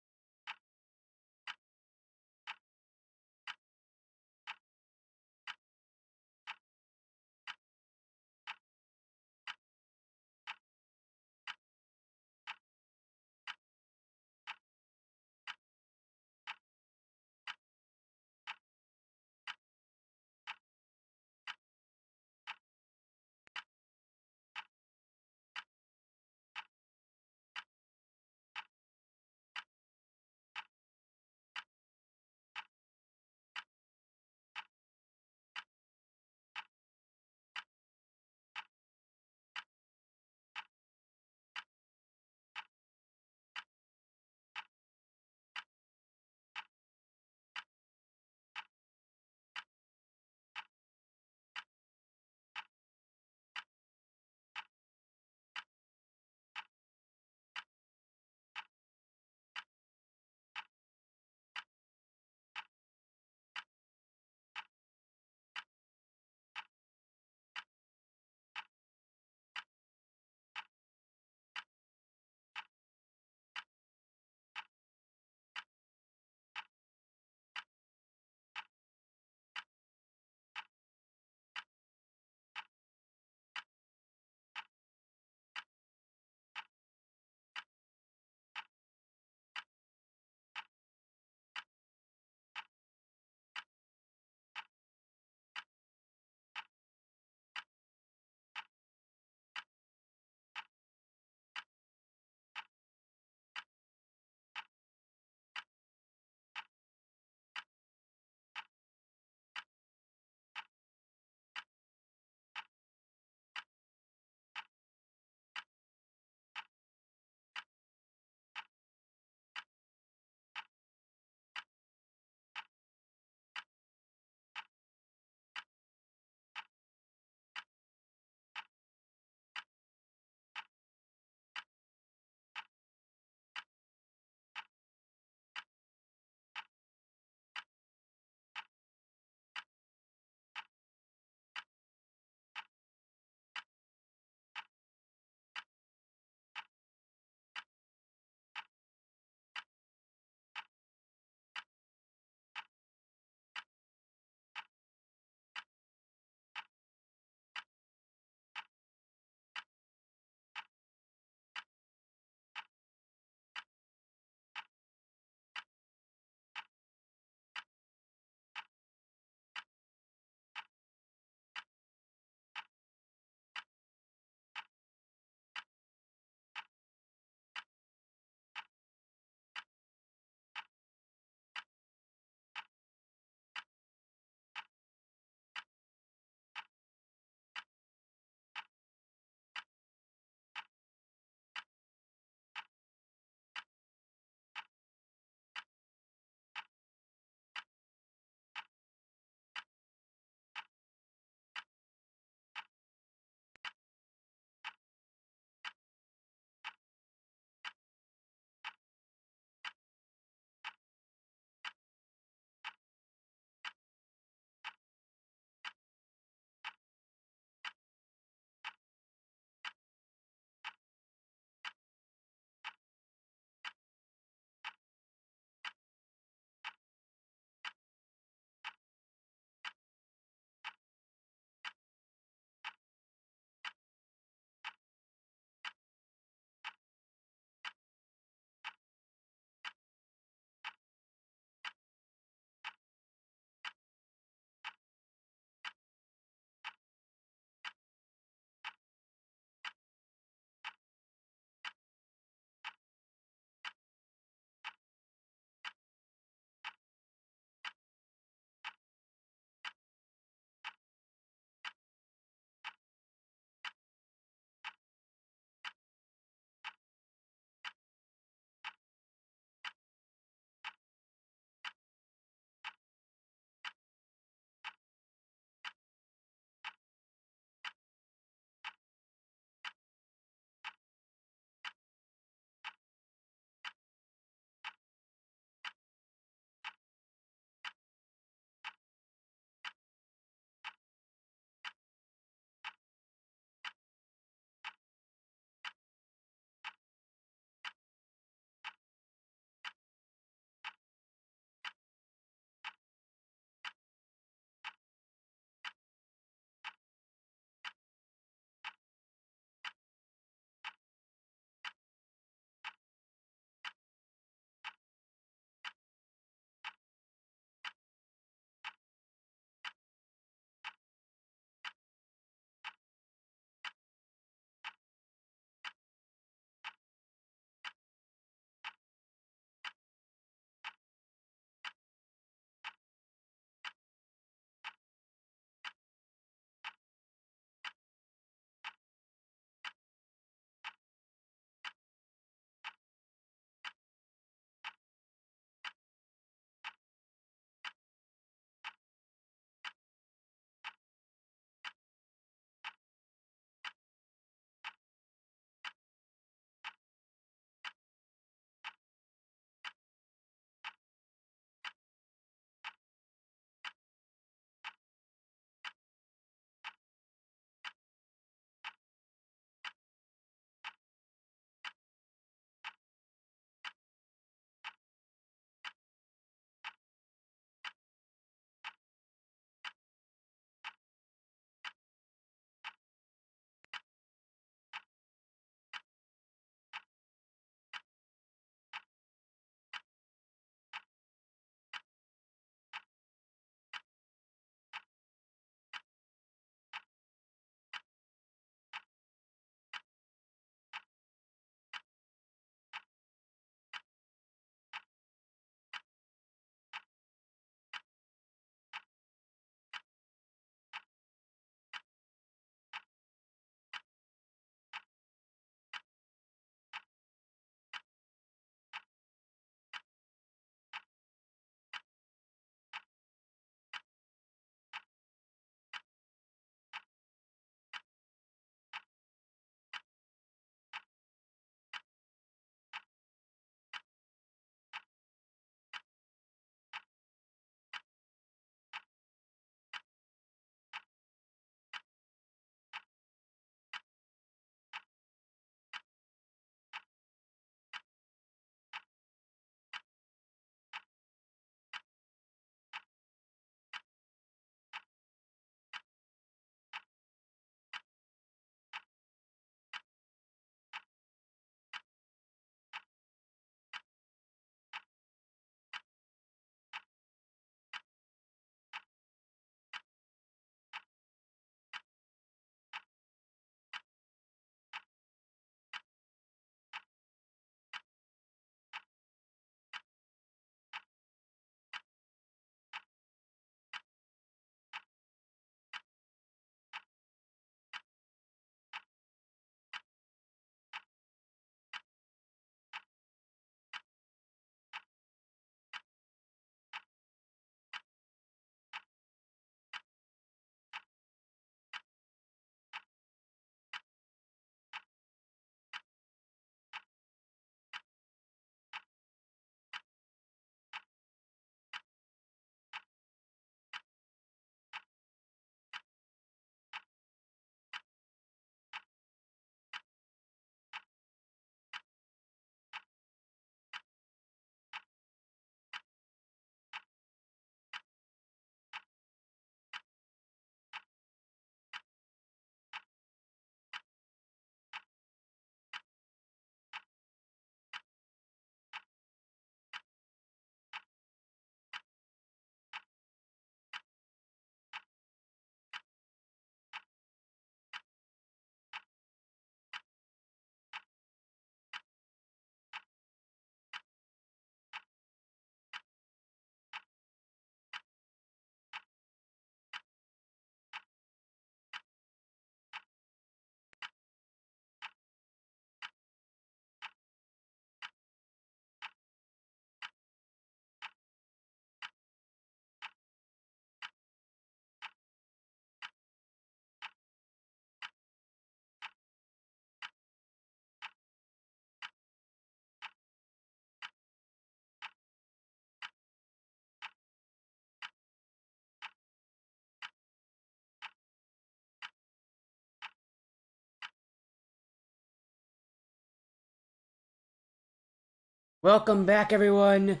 Welcome back, everyone.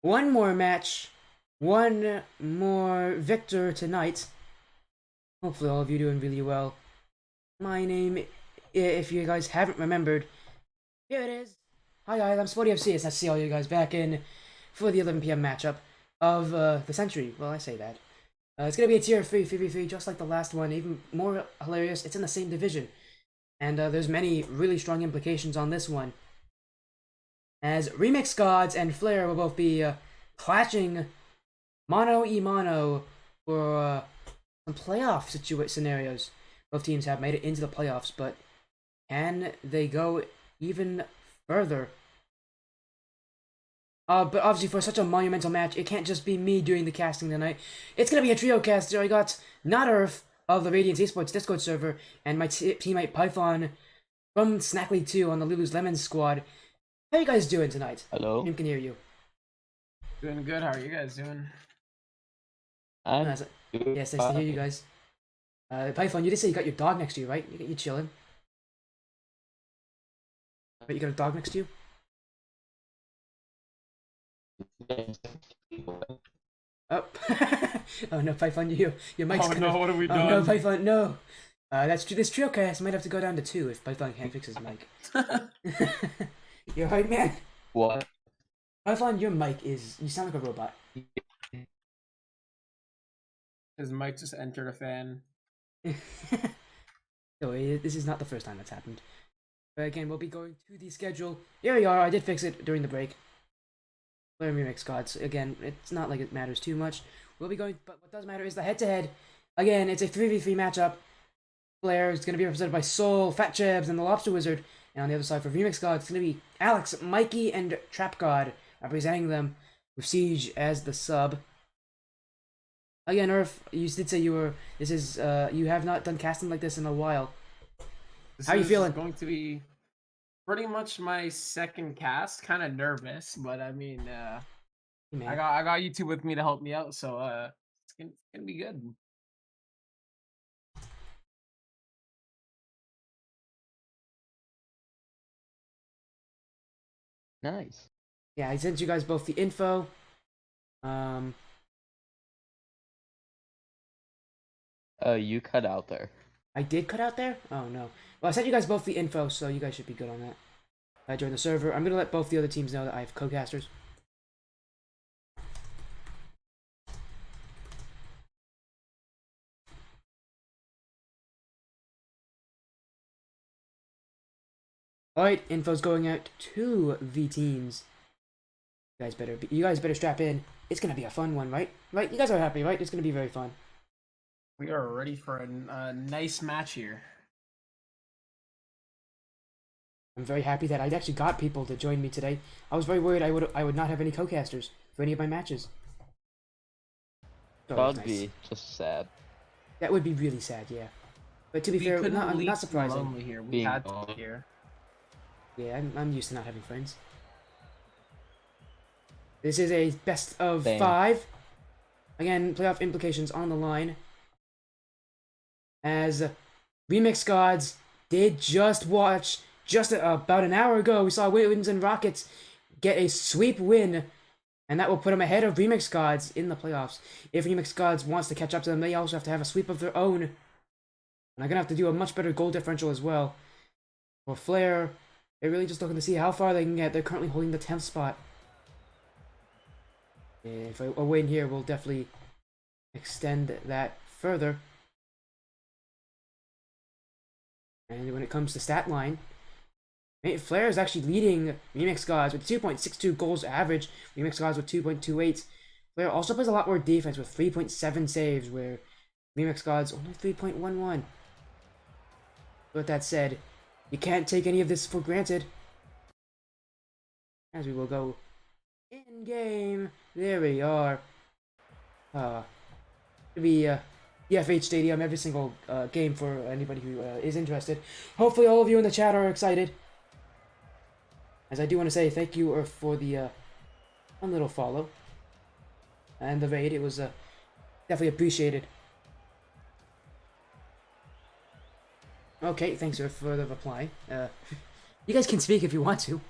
One more match, one more victor tonight. Hopefully, all of you doing really well. My name, if you guys haven't remembered, here it is. Hi guys, I'm SportyFC. It's nice to see all you guys back in for the 11 p.m. matchup of the century. Well, I say that. It's gonna be a tier 3 3v3, just like the last one. Even more hilarious, it's in the same division, and there's many really strong implications on this one, as Remix Gods and Flair will both be clashing mano-a-mano for some playoff scenarios. Both teams have made it into the playoffs, but can they go even further? But obviously for such a monumental match, it can't just be me doing the casting tonight. It's gonna be a trio cast. I got NotEarthh of the Radiance Esports Discord server, and my teammate Python from Snackly 2 on the Lulu's Lemon squad. How are you guys doing tonight? Hello. Team can hear you. Doing good. How are you guys doing? Yes, nice to hear you guys. Python, you did say you got your dog next to you, right? You chilling? But you got a dog next to you? Oh, oh no, Python, your mic's Oh kind no, of... what have we Oh done? no, Python, no. That's true. This trio cast might have to go down to 2 if Python can't fix his mic. You're right, man. What? Python, your mic is... You sound like a robot. His mic just entered a fan. No, this is not the first time that's happened. But again, we'll be going to the schedule. Here we are. I did fix it during the break. Player Remix Gods. Again, it's not like it matters too much. We'll be going... But what does matter is the head-to-head. Again, it's a 3v3 matchup. Flair is going to be represented by Soul, Fat Chebs, and the Lobster Wizard. And on the other side for Remix Gods, it's going to be Alex, Mikey, and Trap God representing them, with Siege as the sub. Again, Earth, you did say you were... This is... you have not done casting like this in a while. How are you feeling? Going to be pretty much my second cast. Kind of nervous, but I mean, Hey, man. I got you two with me to help me out, so it's gonna be good. Nice. Yeah, I sent you guys both the info. You cut out there. I did cut out there? Oh no. Well, I sent you guys both the info, so you guys should be good on that. I joined the server. I'm gonna let both the other teams know that I have co-casters. Alright, info's going out to the teams. You guys better strap in. It's gonna be a fun one, right? Right? You guys are happy, right? It's gonna be very fun. We are ready for a nice match here. I'm very happy that I actually got people to join me today. I was very worried I would not have any co-casters for any of my matches. So That was would nice. be just sad. That would be really sad, yeah. But to be fair, couldn't not leave surprising. lonely here. We Being had to lonely. here. Yeah, I'm used to not having friends. This is a best of Same. 5. Again, playoff implications on the line. As Remix Gods did just watch, just about an hour ago, we saw Winds and Rockets get a sweep win. And that will put them ahead of Remix Gods in the playoffs. If Remix Gods wants to catch up to them, they also have to have a sweep of their own. And they're going to have to do a much better goal differential as well. For Flair, they're really just looking to see how far they can get. They're currently holding the 10th spot. If a win here will definitely extend that further. And when it comes to stat line, Flair is actually leading Remix Gods with 2.62 goals average. Remix Gods with 2.28. Flair also plays a lot more defense with 3.7 saves, where Remix Gods only 3.11. With that said, you can't take any of this for granted. As we will go in game. There we are. It'll be the FH Stadium every single game for anybody who is interested. Hopefully all of you in the chat are excited. As I do want to say thank you for the one little follow and the raid. It was definitely appreciated. Okay, thanks for the reply. You guys can speak if you want to.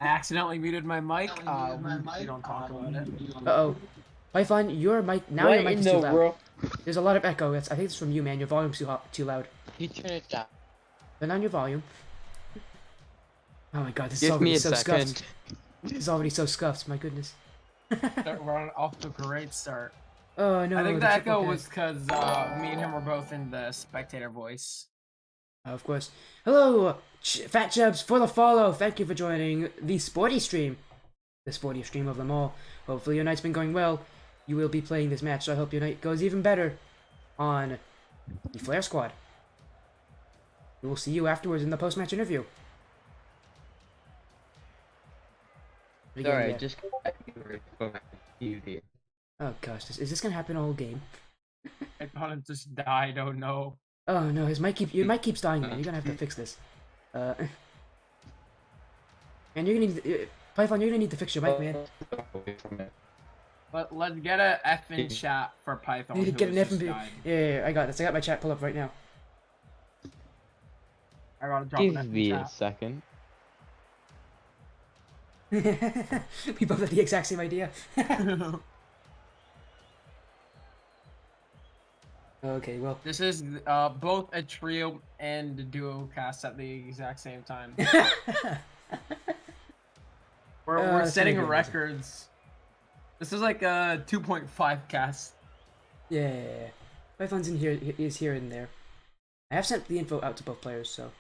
I accidentally muted my mic. We don't talk about it. Uh-oh. Python, your mic, now what your mic in is the too loud. world? There's a lot of echo. I think it's from you, man. Your volume's too loud. You turn it down. Turn down your volume. Oh my god, this is Give already me a so second. scuffed. This is already so scuffed, my goodness. We're off to a great start. Oh no, I think the the triple echo cast. was because me and him were both in the spectator voice. Of course. Hello, Fat Chubs, for the follow. Thank you for joining the sporty stream. The sporty stream of them all. Hopefully your night's been going well. You will be playing this match, so I hope your night goes even better on the Flare Squad. We will see you afterwards in the post-match interview. Again, Sorry, yeah. just TV. Oh gosh, is this gonna happen all game? I thought it just died. Oh no. Oh no, your mic keeps dying, man. You're gonna have to fix this. And you're gonna need Python. You're gonna need to fix your mic, man. But let's get a F in chat for Python. You need to get an who F just and B. died. Yeah, I got this. I got my chat pulled up right now. I gotta drop an F Give in me a chat. second. We both had the exact same idea. Okay, well. This is both a trio and a duo cast at the exact same time. We're that's setting pretty good, records. This is like a 2.5 cast. Yeah, Python's in here. Is here and there. I have sent the info out to both players, so.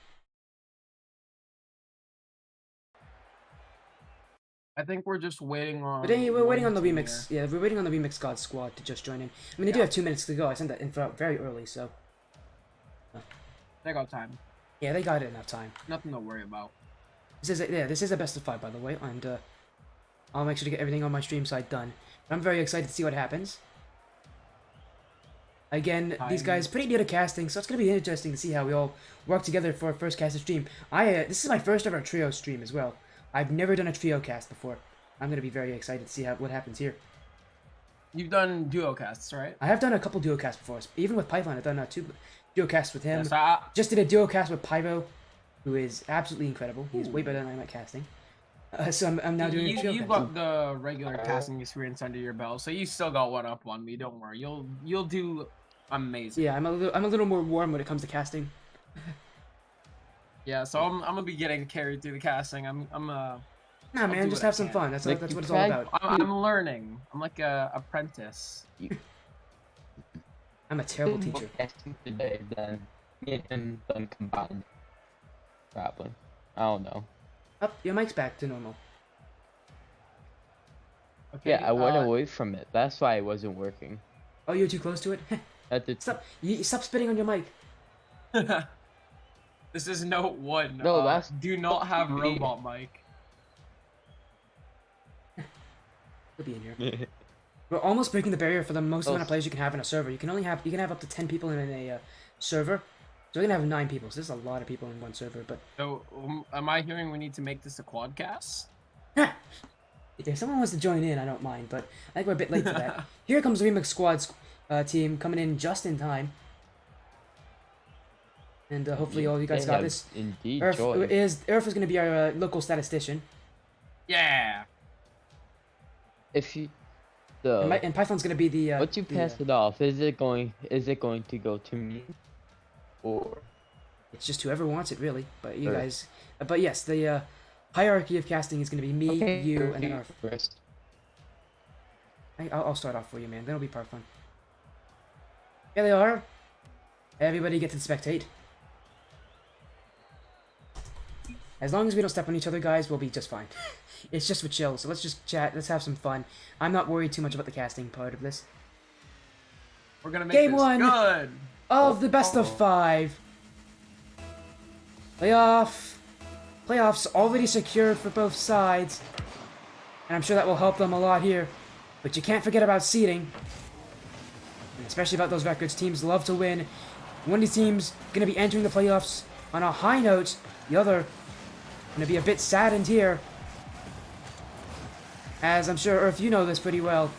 I think we're just waiting on. But anyway, we're waiting on the one remix. here. Yeah, we're waiting on the remix God Squad to just join in. I mean, they do have 2 minutes to go. I sent that info out very early, so. They got time. Yeah, they got enough time. Nothing to worry about. This is a best of 5, by the way, and I'll make sure to get everything on my stream side done. But I'm very excited to see what happens. Again, these guys pretty new to casting, so it's gonna be interesting to see how we all work together for our first casted stream. This is my first ever trio stream as well. I've never done a trio cast before. I'm gonna be very excited to see what happens here. You've done duo casts, right? I have done a couple duo casts before. Even with Python, I've done 2 duo casts with him. Yeah, so I, Just did a duo cast with Pyro, who is absolutely incredible. He's way better than I am at casting. So I'm now doing a trio you've cast. got the regular casting experience under your belt, so you still got one up on me. Don't worry, you'll do amazing. Yeah, I'm a little more warm when it comes to casting. Yeah, so I'm gonna be getting carried through the casting. Nah, man, do just what I have some can. fun. That's Like, what you it's all tried- about. I'm learning. I'm like a apprentice. I'm a terrible teacher. Casting today, then me and him done combined. Probably. I don't know. Up, your mic's back to normal. Okay. Yeah, I went away from it. That's why it wasn't working. Oh, you're too close to it. At the Stop spitting on your mic. This is note 1. No, that's do not have me. robot mic. He'll be in here. We're almost breaking the barrier for the most amount of Oh. players you can have in a server. You can have up to 10 people in a server. So we're gonna have 9 people. So there's a lot of people in one server. But So, am I hearing we need to make this a quad cast? if someone wants to join in, I don't mind. But I think we're a bit late for that. Here comes the Remix Squad's team coming in just in time. And hopefully all you guys They got have this. Indeed, Earth joy. is gonna be our local statistician. Yeah. If you, And Python's gonna be the. once you pass it off, is it going to go to me, or It's just whoever wants it, really. But you Sure. guys. But yes, the hierarchy of casting is gonna be me, okay, you, and then you Earth. first? I'll start off for you, man. That'll be part fun. Here they are. Everybody get to spectate. As long as we don't step on each other, guys, we'll be just fine. It's just for chill, so let's just chat. Let's have some fun. I'm not worried too much about the casting part of this. We're gonna make Game this 1 good. of the best of 5. Playoffs already secured for both sides. And I'm sure that will help them a lot here. But you can't forget about seeding. And especially about those records. Teams love to win. One of these teams going to be entering the playoffs on a high note. The other going to be a bit saddened here. As I'm sure, Earth, you know this pretty well.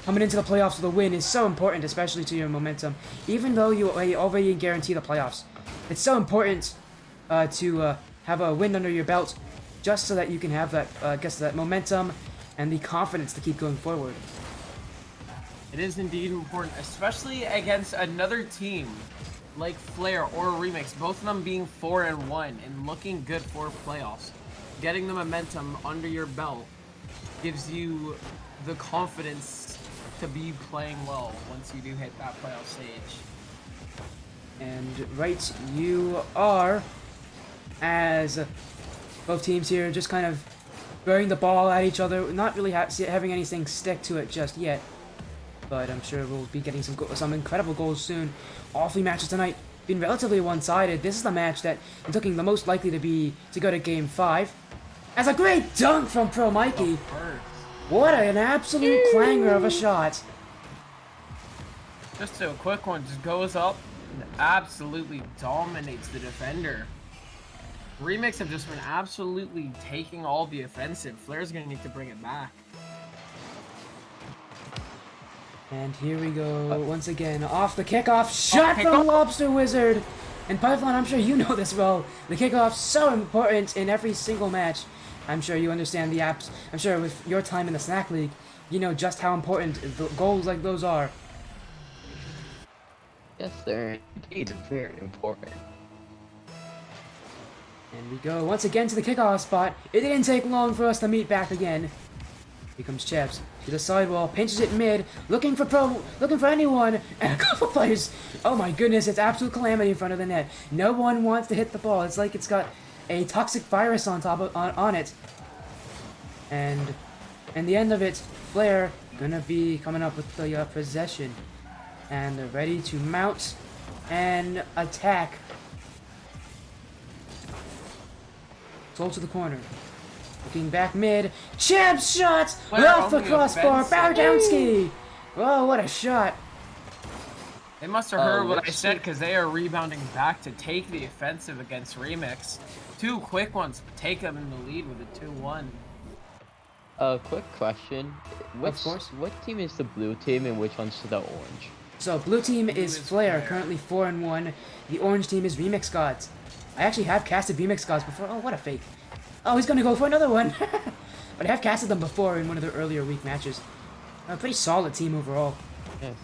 Coming into the playoffs with a win is so important, especially to your momentum. Even though you already guarantee the playoffs, it's so important to have a win under your belt, just so that you can have that, that momentum and the confidence to keep going forward. It is indeed important, especially against another team like Flare or Remix, both of them being 4-1 and looking good for playoffs. Getting the momentum under your belt gives you the confidence to be playing well once you do hit that playoff stage. And right you are, as both teams here just kind of throwing the ball at each other, not really having anything stick to it just yet. But I'm sure we'll be getting some incredible goals soon. All 3 matches tonight being relatively one-sided. This is the match that is looking the most likely to go to Game 5. As a great dunk from Pro Mikey. What an absolute clanger of a shot. Just a quick one, just goes up and absolutely dominates the defender. Remix have just been absolutely taking all the offensive. Flare's gonna need to bring it back. And here we go, once again, off the kickoff, shot from Lobster Wizard! And Python, I'm sure you know this well, the kickoff's so important in every single match. I'm sure you understand the apps, I'm sure with your time in the Snack League, you know just how important goals like those are. Yes, they're indeed very important. And we go once again to the kickoff spot. It didn't take long for us to meet back again. Here comes Chaps to the sidewall, pinches it mid, looking for anyone, and a couple players. Oh my goodness, it's absolute calamity in front of the net. No one wants to hit the ball. It's like it's got a toxic virus on top of on it. And in the end of it, Flare gonna be coming up with the possession, and they're ready to mount and attack. Sold to the corner. Looking back mid. Champ shot! Off the crossbar. Baradowski! Oh, what a shot. They must have heard what I said because they are rebounding back to take the offensive against Remix. 2 quick ones take them in the lead with a 2-1. Quick question. Of course. What team is the blue team and which one's the orange? So, blue team is Flare, currently 4-1. The orange team is Remix Gods. I actually have casted Remix Gods before. Oh, what a fake. Oh, he's gonna go for another one. But I have casted them before in one of the earlier week matches. A pretty solid team overall. Yes.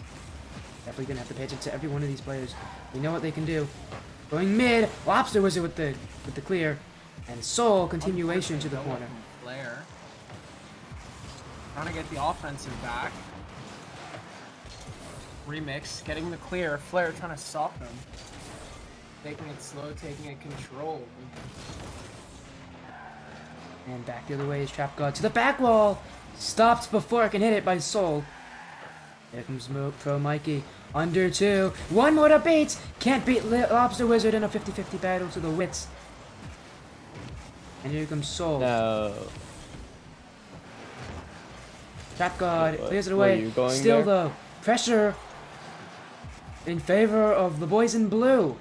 Definitely gonna have to pay attention to every one of these players. We know what they can do. Going mid, Lobster Wizard with the clear, and Soul continuation to the corner. Flare trying to get the offensive back. Remix getting the clear. Flare trying to stop them. Taking it slow, taking it controlled. And back the other way is Trap God to the back wall. Stopped before I can hit it by Soul. There comes Pro Mikey. Under 2. One more to beat. Can't beat Lobster Wizard in a 50-50 battle to the wits. And here comes Soul. No. Trap God What- clears it what are away. you going Still there? though, pressure in favor of the boys in blue.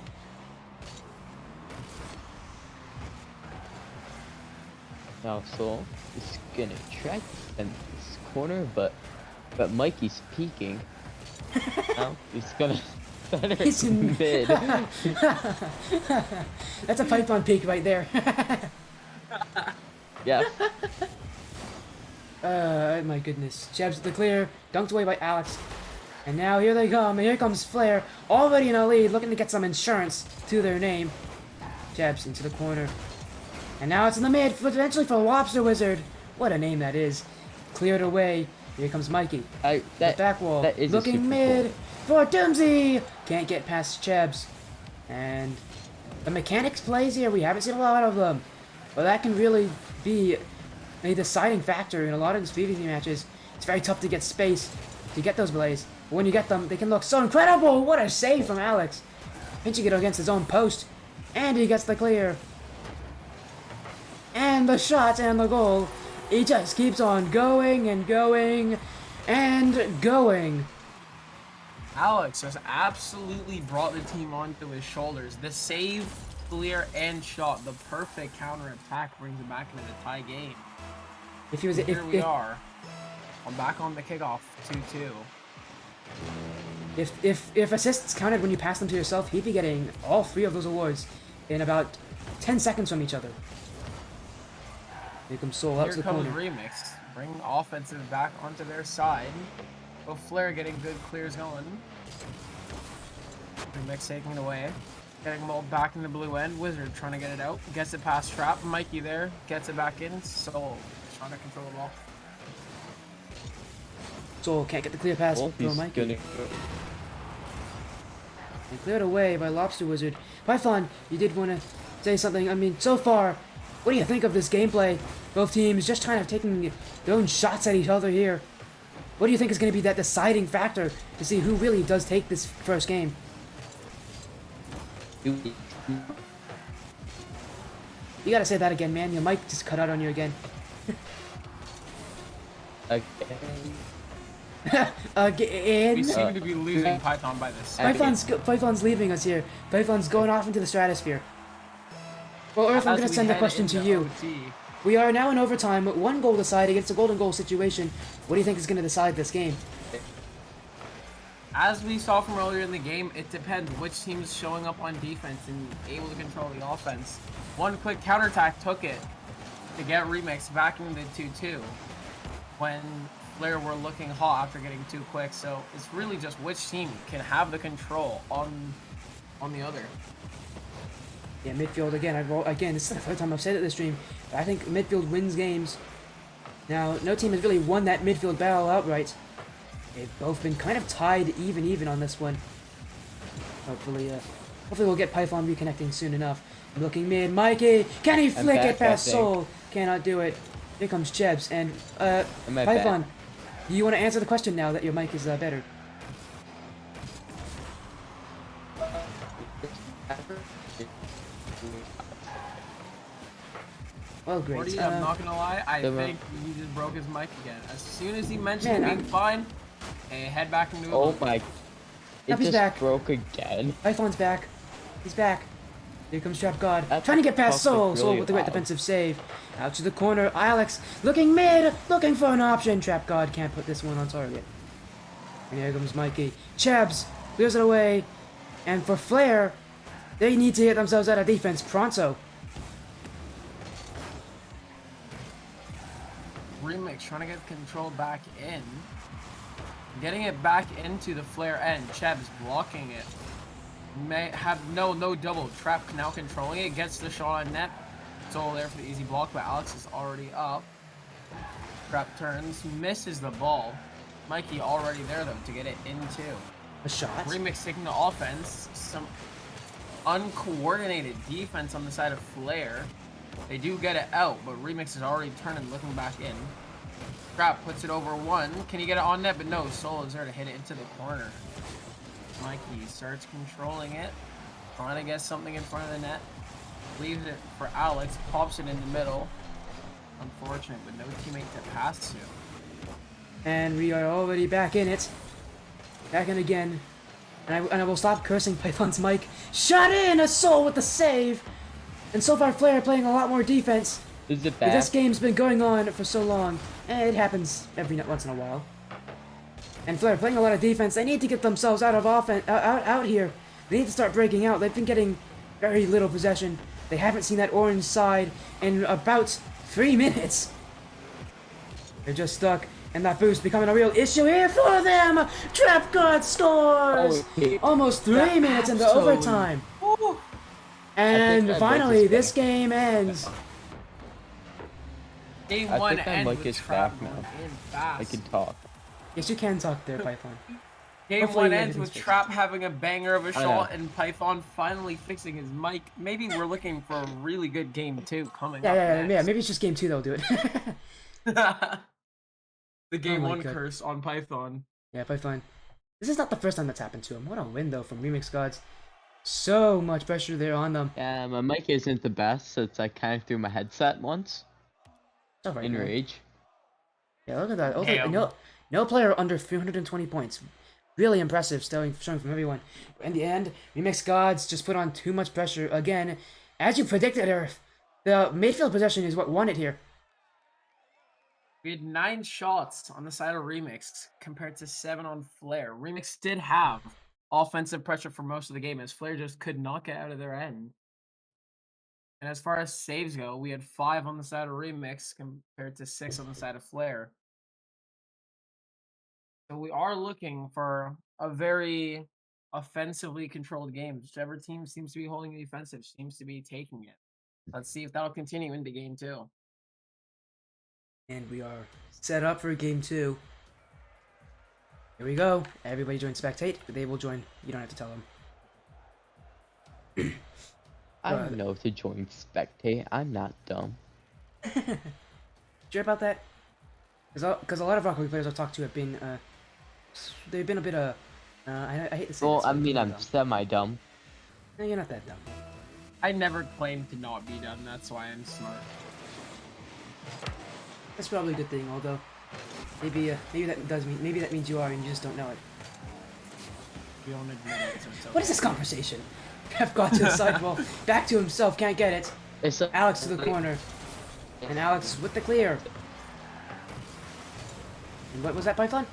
Now Soul is gonna try to defend this corner, but Mikey's peeking. Now he's gonna center He's in mid. That's a Python peak right there. Yeah. My goodness. Jabs the clear, dunked away by Alex. And now here they come, and here comes Flare, already in a lead, looking to get some insurance to their name. Jabs into the corner. And now it's in the mid, potentially for Lobster Wizard. What a name that is. Cleared away. Here comes Mikey. The back wall. That is a looking super mid goal. for Doomsy. Can't get past Chabs. And the mechanics plays here, we haven't seen a lot of them. But that can really be a deciding factor in a lot of these PvP matches. It's very tough to get space to get those plays. But when you get them, they can look so incredible. What a save from Alex. Pinching it against his own post. And he gets the clear. And the shot and the goal. He just keeps on going and going and going. Alex has absolutely brought the team onto his shoulders. The save, clear, and shot. The perfect counter attack brings it back into the tie game. If he was, Here we are. I'm back on the kickoff, 2-2. If assists counted when you pass them to yourself, he'd be getting all 3 of those awards in about 10 seconds from each other. Here comes Soul out Here to the comes corner. Remix. Bring offensive back onto their side. Both Flare getting good clears going. Remix taking it away. Getting them all back in the blue end. Wizard trying to get it out. Gets it past Trap. Mikey there. Gets it back in. Soul trying to control the ball. Soul can't get the clear pass. Well, Throw he's Mikey. gonna. And cleared away by Lobster Wizard. Python, you did want to say something. I mean, so far, what do you think of this gameplay? Both teams just kind of taking their own shots at each other here. What do you think is going to be that deciding factor to see who really does take this first game? You gotta say that again, man. Your mic just cut out on you again. Again? We seem to be losing Python by this. Python's leaving us here. Python's going off into the stratosphere. Well, Earth, I'm As gonna we send the head question to into you. OT, We are now in overtime, 1 goal to side against a golden goal situation. What do you think is gonna decide this game? As we saw from earlier in the game, it depends which team is showing up on defense and able to control the offense. One quick counterattack took it to get Remix back into 2-2 when Flare were looking hot after getting too quick. So it's really just which team can have the control on the other. Yeah, midfield again. Again, this is the third time I've said it this stream. But I think midfield wins games. Now, no team has really won that midfield battle outright. They've both been kind of tied even on this one. Hopefully we'll get Python reconnecting soon enough. Looking mid, Mikey, can he flick it past Soul? Cannot do it. Here comes Chebs and Python. Do you want to answer the question now that your mic is better? Well, great. Morty, I'm not gonna lie, I think he just broke his mic again. As soon as he mentioned Man, being fine, hey, head back into Oh my! It Yep, he's just back. broke again. Python's back. He's back. Here comes Trap God. That Trying to get past puck Soul. was Soul really with the great loud. defensive save. Out to the corner. Alex looking mid. Looking for an option. Trap God can't put this one on target. And here comes Mikey. Chabs clears it away. And for Flare, they need to get themselves out of defense pronto. Remix trying to get control back in. Getting it back into the Flare end. Cheb's blocking it. May have no double. Trap now controlling it. Gets the shot on net. It's all there for the easy block, but Alex is already up. Trap turns, misses the ball. Mikey already there though to get it into. A shot. Remix taking the offense. Some uncoordinated defense on the side of Flare. They do get it out, but Remix is already turning, looking back in. Trap puts it over one. Can he get it on net? But no, Soul is there to hit it into the corner. Mikey starts controlling it. Trying to get something in front of the net. Leaves it for Alex. Pops it in the middle. Unfortunate, but no teammate to pass to. And we are already back in it. Back in again. And I will stop cursing Python's mic. Shot in! A Soul with the save! And so far, Flare playing a lot more defense. Is it But back? this game's been going on for so long. It happens once in a while. And Flare playing a lot of defense. They need to get themselves out of offense, out here. They need to start breaking out. They've been getting very little possession. They haven't seen that orange side in about 3 minutes. They're just stuck. And that boost becoming a real issue here for them. Trap God scores. Okay. Almost 3 minutes into Absolute. overtime. Woo! And I finally, like this this game ends. Game I one think my ends mic with is Trap back going now. in fast. I can talk. Yes, you can talk there, Python. Game Hopefully one ends everything's with fixed. Trap having a banger of a know. shot and Python finally fixing his mic. Maybe we're looking for a really good game two coming up Yeah. next. Maybe it's just game 2 they'll do it. The game my one God. curse on Python. Yeah, Python. This is not the first time that's happened to him. What a win, though, from Remix Gods. So much pressure there on them. Yeah, my mic isn't the best since I kind of threw my headset once It's alright, in man. rage. Yeah, look at that. Damn. No player under 320 points. Really impressive, showing from everyone. In the end, Remix Gods just put on too much pressure again. As you predicted, Earth, the midfield possession is what won it here. We had 9 shots on the side of Remix compared to 7 on Flare. Remix did have offensive pressure for most of the game as Flare just could not get out of their end. And as far as saves go, we had 5 on the side of Remix compared to 6 on the side of Flare. So we are looking for a very offensively controlled game. Whichever team seems to be holding the offensive seems to be taking it. Let's see if that'll continue into game 2. And we are set up for game 2. Here we go. Everybody join spectate. They will join. You don't have to tell them. I know to join spectate. I'm not dumb. Sure about that? Because a lot of Rocket League players I've talked to have been, they've been a bit, I hate to say Well, this, I but mean, they're I'm dumb. semi-dumb. No, you're not that dumb. I never claimed to not be dumb. That's why I'm smart. That's probably a good thing, although maybe that means you are and you just don't know it. You don't admit it, so it's okay. What is this conversation? I've got to the sidewall, back to himself, can't get it. It's a Alex to the corner, and Alex with the clear. And what was that, Python?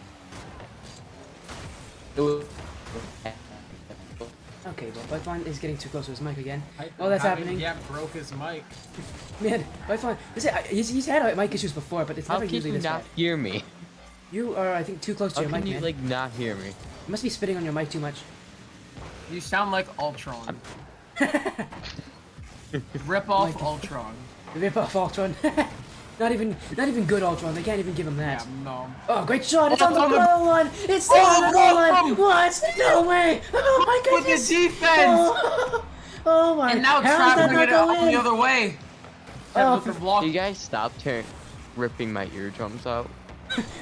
Okay, well, Python is getting too close to his mic again. Oh, that's happening. Yeah, broke his mic. Man, Python, he's had mic issues before, but it's How never can usually you this not bad. hear me? You are, I think, too close to How your mic, can you, man. like, not hear me? You must be spitting on your mic too much. You sound like Ultron. Rip off Like- Ultron. Rip off Ultron. not even good Ultron. They can't even give him that. Yeah, no. Oh, great shot! It's Oh, on the it's on the- goal line. It's on the goal line. What? No way! Oh my With the goodness! defense! Oh my! And now How Trap did that bringing not it go all the in? other way. Oh, With the for- block. You guys stop ripping my eardrums out.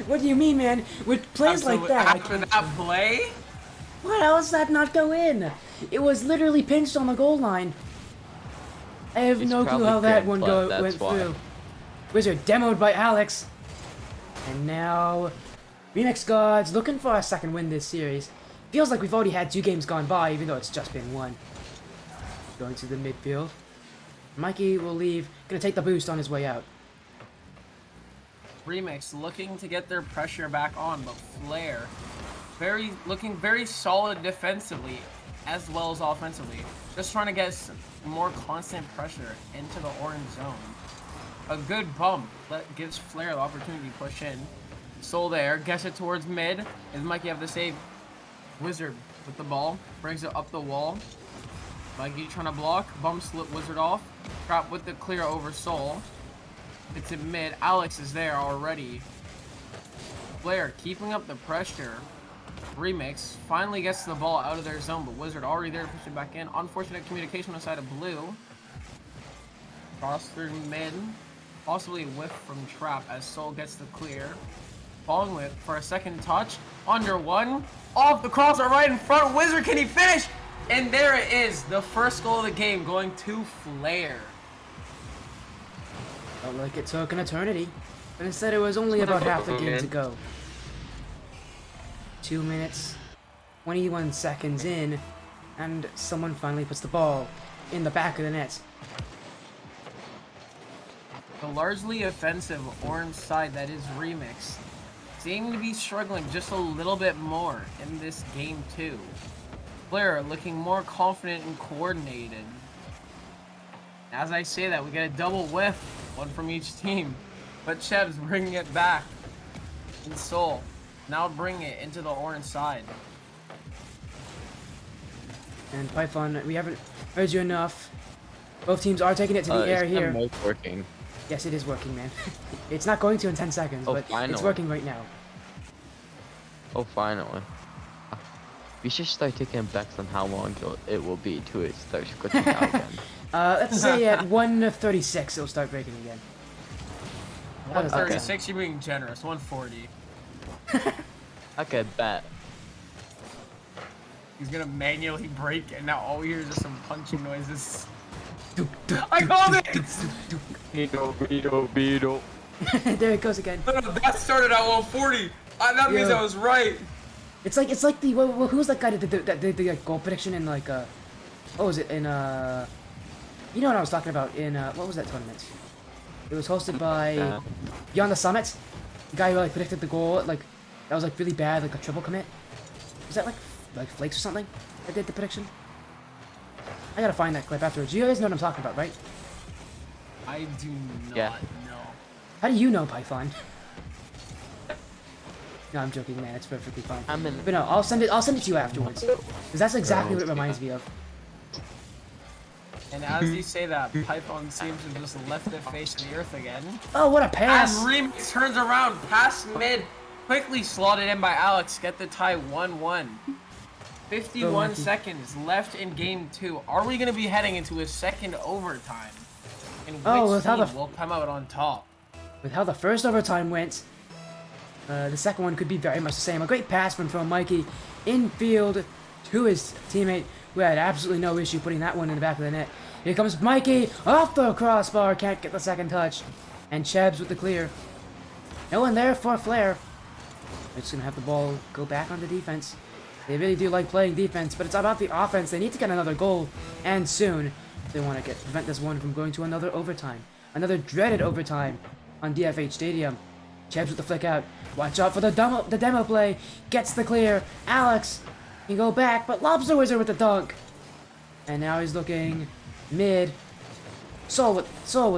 What do you mean, man? With plays like Absolutely. that, I After can't- that play, what? How does that not go in? It was literally pinched on the goal line. I have It's no clue probably how that cramped one blood, that's went why. through. Wizard demoed by Alex. And now, Remix Gods looking for a second win this series. Feels like we've already had 2 games gone by, even though it's just been 1. Going to the midfield. Mikey will leave. Gonna take the boost on his way out. Remix looking to get their pressure back on, but Flare looking very solid defensively as well as offensively. Just trying to get some more constant pressure into the orange zone. A good bump that gives Flare the opportunity to push in. Soul there, gets it towards mid. Does Mikey have the save? Wizard with the ball, brings it up the wall. Mikey trying to block, bump slip Wizard off. Trap with the clear over Soul. It's in mid. Alex is there already. Flare keeping up the pressure. Remix finally gets the ball out of their zone, but Wizard already there to push it back in. Unfortunate communication on the side of Blue. Cross through mid. Possibly a whiff from Trap as Soul gets the clear. Falling with for a second touch. Under one. Off the crosser right in front. Wizard, can he finish? And there it is. The first goal of the game going to Flare. Felt like it took an eternity, but instead it was only about half the game to go. 2 minutes, 21 seconds in, and someone finally puts the ball in the back of the net. The largely offensive orange side that is Remix seem to be struggling just a little bit more in this game too. Flare looking more confident and coordinated. As I say that, we get a double whiff, one from each team. But Cheb's bringing it back. And Soul now bring it into the orange side. And Python, we haven't heard you enough. Both teams are taking it to the air Is the here. mic working? Yes, it is working, man. It's not going to in 10 seconds, Oh, but it's finally. working right now. Oh, finally. We should start taking bets on how long it will be till it starts glitching out again. Let's say at 1:36 it'll start breaking again. How does that sound? 136, you're being generous. 140. Okay, bet. He's gonna manually break, and now all we hear is just some punching noises. I called it! Beetle. There it goes again. No, that started at 140. That means Yeah. I was right. It's like the who was that guy that did the like, goal prediction in like what was it in you know what I was talking about in what was that tournament? It was hosted by Beyond the Summit. The guy who like predicted the goal like that was like really bad, like a triple commit. Was that like Flakes or something that did the prediction? I gotta find that clip afterwards. You guys know what I'm talking about, right? I do not Yeah. know. How do you know, Python? No, I'm joking, man. It's perfectly fine. I'm in. But no, I'll send it to you afterwards. Because that's exactly what it reminds me of. And as you say that, Python seems to have just left it facing the earth again. Oh, what a As pass! Remix turns around, pass mid, quickly slotted in by Alex, get the tie 1-1. 51 Monkey. seconds left in game 2. Are we going to be heading into a second overtime? In which Oh, with how team the- will come out on top? With how the first overtime went, the second one could be very much the same. A great pass from Mikey infield to his teammate, who had absolutely no issue putting that one in the back of the net. Here comes Mikey off the crossbar, can't get the second touch, and Chebs with the clear. No one there for Flair. They're just gonna have the ball go back onto defense. They really do like playing defense, but it's about the offense. They need to get another goal, and soon. If they want to prevent this one from going to another overtime, another dreaded overtime on DFH Stadium. Chebs with the flick out. Watch out for the demo play. Gets the clear. Alex can go back, but Lobster Wizard with the dunk. And now he's looking mid. Soul with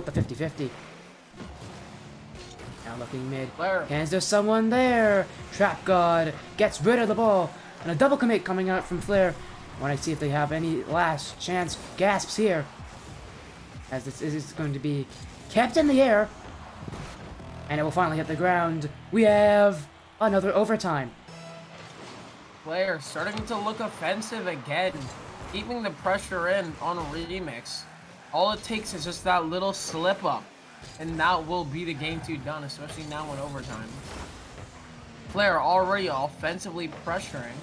the 50-50. Now looking mid. Flair. Is there someone there? Trap God gets rid of the ball. And a double commit coming out from Flair. Want to see if they have any last chance gasps here. As this is going to be kept in the air. And it will finally hit the ground. We have another overtime. Flair starting to look offensive again, keeping the pressure in on Remix. All it takes is just that little slip up, and that will be the game 2 done, especially now in overtime. Flair already offensively pressuring.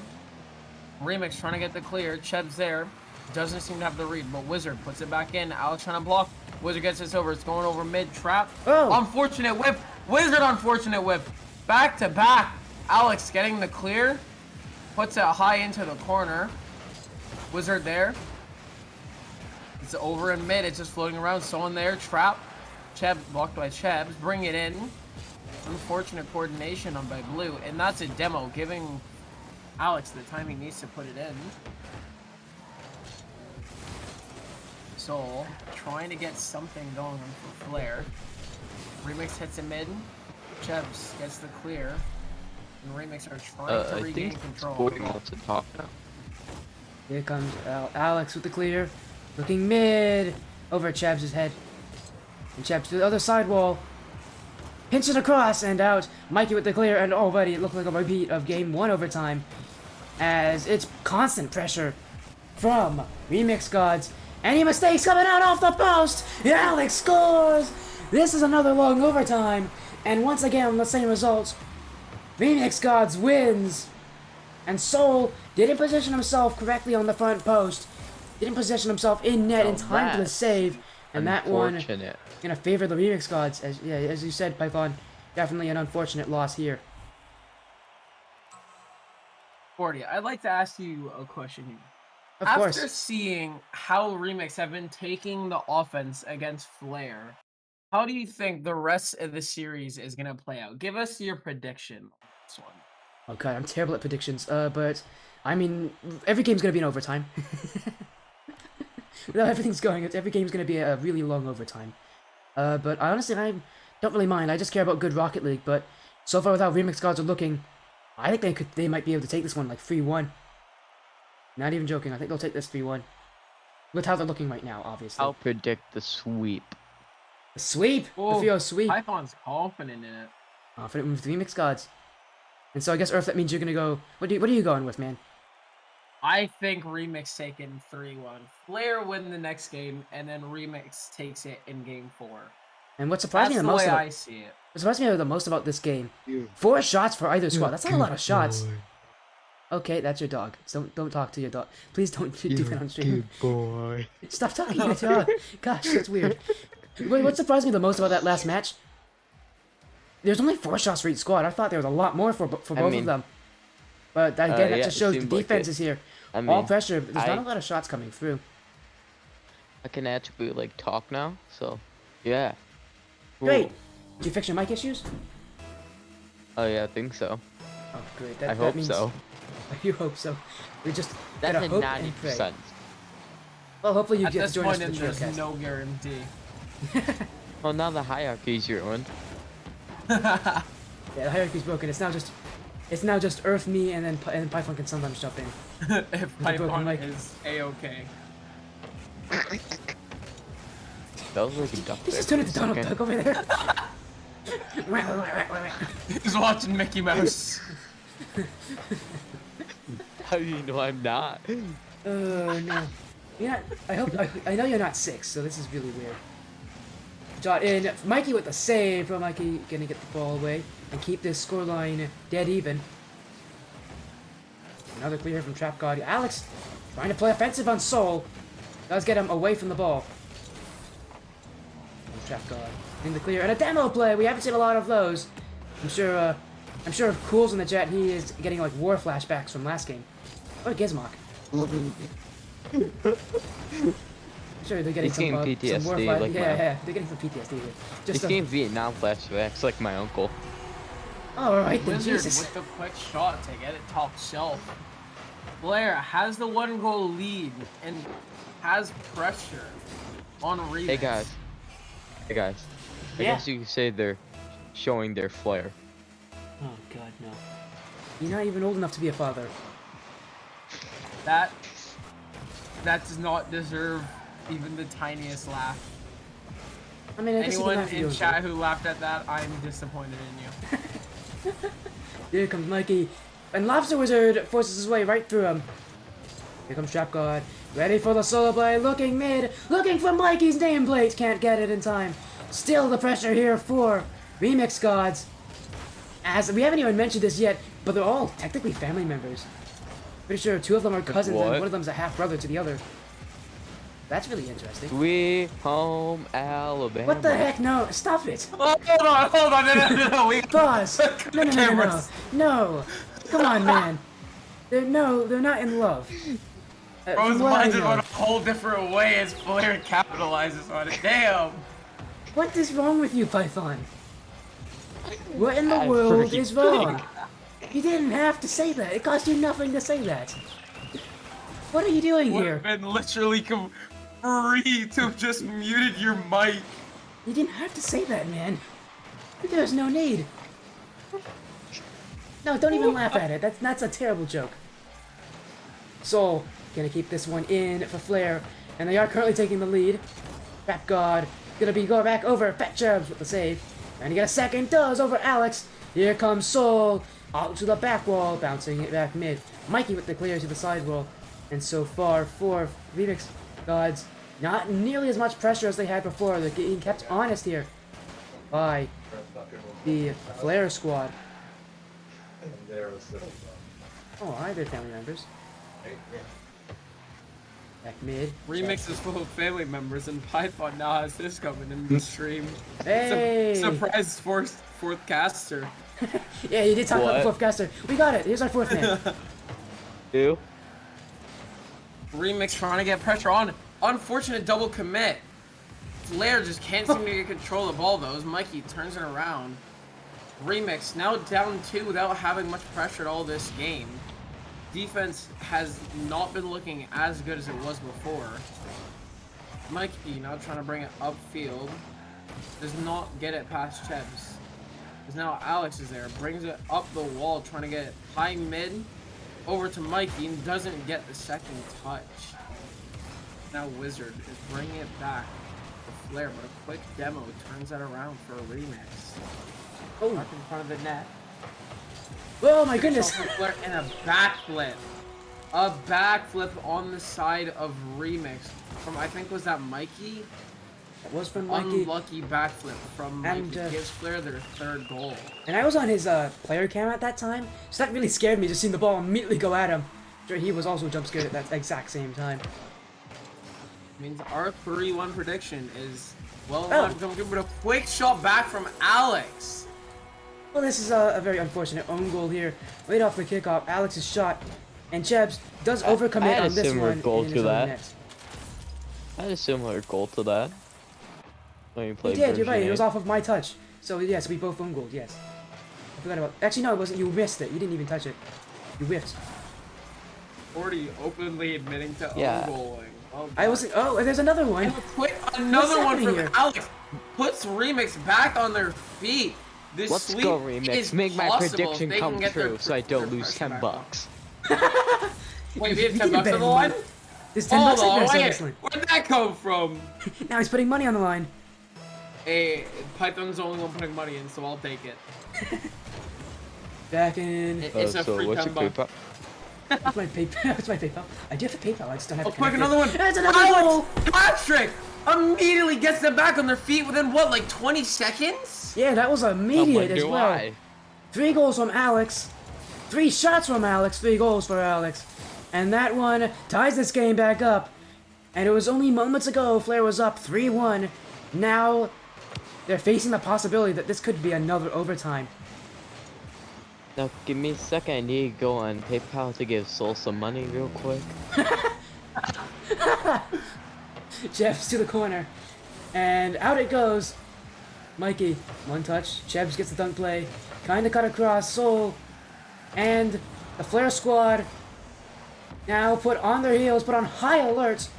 Remix trying to get the clear. Cheb's there. Doesn't seem to have the read, but Wizard puts it back in. Alex trying to block. Wizard gets this over. It's going over mid. Trap. Oh. Unfortunate whip. Wizard unfortunate whip. Back to back. Alex getting the clear. Puts it high into the corner. Wizard there. It's over in mid. It's just floating around. Someone there. Trap. Cheb blocked by Chebs. Bring it in. Unfortunate coordination on by Blue. And that's a demo, giving Alex the time he needs to put it in. Soul trying to get something going on for Flair. Remix hits him mid. Chebs gets the clear. And Remix are trying to I regain think control. Sporting wants to talk now. Here comes Alex with the clear. Looking mid. Over Chebs' head. And Chebs to the other side wall. Pinches across and out. Mikey with the clear, and already it looked like a repeat of game 1 overtime. As it's constant pressure from Remix Gods. Any mistakes coming out off the post? Alex scores! This is another long overtime. And once again, the same results. Remix Gods wins. And Soul didn't position himself correctly on the front post. Didn't position himself in net in time for the save. And that one Unfortunate. gonna favor the Remix Gods. As you said, Python, definitely an unfortunate loss here. 40. I'd like to ask you a question here. Of After course. seeing how Remix have been taking the offense against Flair, how do you think the rest of the series is going to play out? Give us your prediction on this one. Oh god, I'm terrible at predictions. But I mean, every game's gonna be an overtime. With how everything's going, every game's gonna be a really long overtime. But I don't really mind. I just care about good Rocket League. But so far, with how Remix Gods are looking, I think they might be able to take this one like 3-1. Not even joking. I think they'll take this 3-1. With how they're looking right now, obviously. I'll predict the sweep. The sweep. Oh, The 3-0 sweep. Python's confident in it. Confident with Remix Gods. And so I guess Earth, that means you're gonna go. What are you going with, man? I think Remix taking 3-1. Flair win the next game, and then Remix takes it in game 4. And what surprised That's me the the most way about I see it. what surprised me the most about this game, 4 shots for either squad. That's not a lot of shots. Okay, that's your dog. Don't talk to your dog. Please don't do that on stream. Boy. Stop talking to your dog. Gosh, that's weird. What surprised me the most about that last match? There's only 4 shots for each squad. I thought there was a lot more for both of them. But again, that yeah, just it shows the seemed like defense it. is here. I mean, All pressure. There's not I- a lot of shots coming through. I can attribute like talk now, so yeah. Great. Cool. Did you fix your mic issues? Oh yeah, I think so. Oh, great. I That hope means, so. You hope so. We just That's gotta a hope and pray. 90%. Well, hopefully you At get this to join us point, for the there's showcast. no guarantee. Oh, now the hierarchy's ruined. Yeah, the hierarchy's broken. It's now just Earth, me, and then Python can sometimes jump in. If broken Python mic. is a-okay. That was like a duck. He's just there turned into for a Donald second. Duck over there. He's watching Mickey Mouse. How do you know I'm not? Oh no. You're not, I know you're not 6, so this is really weird. Shot in. Mikey with the save. But Mikey gonna get the ball away and keep this scoreline dead even. Another clear from Trap God. Alex trying to play offensive on Soul. Does get him away from the ball. Trap God in the clear and a demo play. We haven't seen a lot of those. I'm sure Cool's in the chat. He is getting like war flashbacks from last game. What a Gizmock. I'm sure they're getting He's getting some PTSD, war like yeah, they're getting some PTSD here. He's Just getting Vietnam flashbacks like my uncle. all right, then, Wizard Jesus. with the quick shot to get it top shelf. Blair has the 1-goal lead and has pressure on Remix. Hey guys. I Yeah. guess you could say they're showing their flair. Oh God, no. You're not even old enough to be a father. That does not deserve even the tiniest laugh. I mean, I guess you can Anyone laugh at in yours, chat who laughed at that, I'm disappointed in you. Here comes Mikey, and Lobster Wizard forces his way right through him. Here comes Trap God, ready for the solo play, looking mid, looking for Mikey's nameplate, can't get it in time. Still the pressure here for Remix Gods. As we haven't even mentioned this yet, but they're all technically family members. Pretty sure 2 of them are cousins and What? one of them's a half brother to the other. That's really interesting. Sweet home Alabama. What the heck? No, stop it. Oh, hold on, no, we Pause. No, no, no, no, no. Cameras. No. Come on, man. They're not in love. Bro's From what I minded know. on a whole different way as Flair capitalizes on it. Damn. What is wrong with you, Python? What in the I'm world freaking is wrong? You didn't have to say that. It cost you nothing to say that. What are you doing Would here? have been literally free to have just muted your mic. You didn't have to say that, man. There's no need. No, don't even laugh at it. That's a terrible joke. Soul gonna keep this one in for Flair, and they are currently taking the lead. Trap God gonna be going back over Fat Chubbs with the save, and he got a second does over Alex. Here comes Soul out to the back wall, bouncing it back mid. Mikey with the clear to the side wall, and so far for Remix Gods, not nearly as much pressure as they had before. They're getting kept honest here by the Flair squad. Oh, hi there, family members. Back mid. Remix is full of family members, and Python now has this coming in the stream. Hey! Surprise fourth caster. Yeah, you did talk about the What? fourth caster. We got it. Here's our fourth man. Ew. Remix trying to get pressure on. Unfortunate double commit. Flair just can't seem to get control of the ball though as Mikey turns it around. Remix now down 2 without having much pressure at all this game. Defense has not been looking as good as it was before. Mikey now trying to bring it upfield. Does not get it past Chebs. Because now Alex is there. Brings it up the wall trying to get it high mid over to Mikey and doesn't get the second touch. Now Wizard is bringing it back to Flair, but a quick demo turns that around for a Remix. Oh, Up in front of the net. oh my goodness. Shot from Flair and a backflip. A backflip on the side of Remix from, I think, was that Mikey? That was from Mikey. Unlucky backflip from Mikey. And, Gives Flair their 3rd goal. And I was on his player cam at that time, so that really scared me, just seeing the ball immediately go at him. Sure, he was also jump scared at that exact same time. Means our 3-1 prediction is well Oh. alive to come good, but a quick shot back from Alex. Well, this is a very unfortunate own goal here. Right off the kickoff, Alex's shot. And Chebs does I overcommit had a on this similar one goal in to his own that. net. I had a similar goal to that. When you You played did, you're right, it was version off of my touch. So yes, we both own goaled, yes. I forgot about, actually no, it wasn't, you missed it, you didn't even touch it. You whiffed. 40 openly admitting to Yeah. own goaling. Oh, I wasn't, oh, and there's another one. and a quick, another one happening from here? Alex. puts Remix back on their feet. This Let's sweep go, Remix. is Make my possible if prediction they can come get their true so I don't lose pressure 10 back bucks. Wait, we have You 10 need to bucks bet on the him line? money. There's 10 Hold bucks in on, there, wait, seriously. where'd that come from? Now he's putting money on the line. Hey, Python's the only one putting money in, so I'll take it. Back in. It's a free what's 10 your bucks. PayPal? That's my PayPal. That's my PayPal. I do have a PayPal. I just don't have Oh, it quick, connected. another one. That's another goal. Patrick immediately gets them back on their feet within what, like 20 seconds? Yeah, that was immediate as do well. I. 3 goals from Alex. 3 shots from Alex. 3 goals for Alex. And that one ties this game back up. And it was only moments ago Flair was up 3-1. Now they're facing the possibility that this could be another overtime. Now, give me a second. I need to go on PayPal to give Soul some money real quick. Chebs to the corner. And out it goes. Mikey, one touch. Chebs gets the dunk play. Kinda cut across. Soul. And the Flair squad now put on their heels, put on high alert.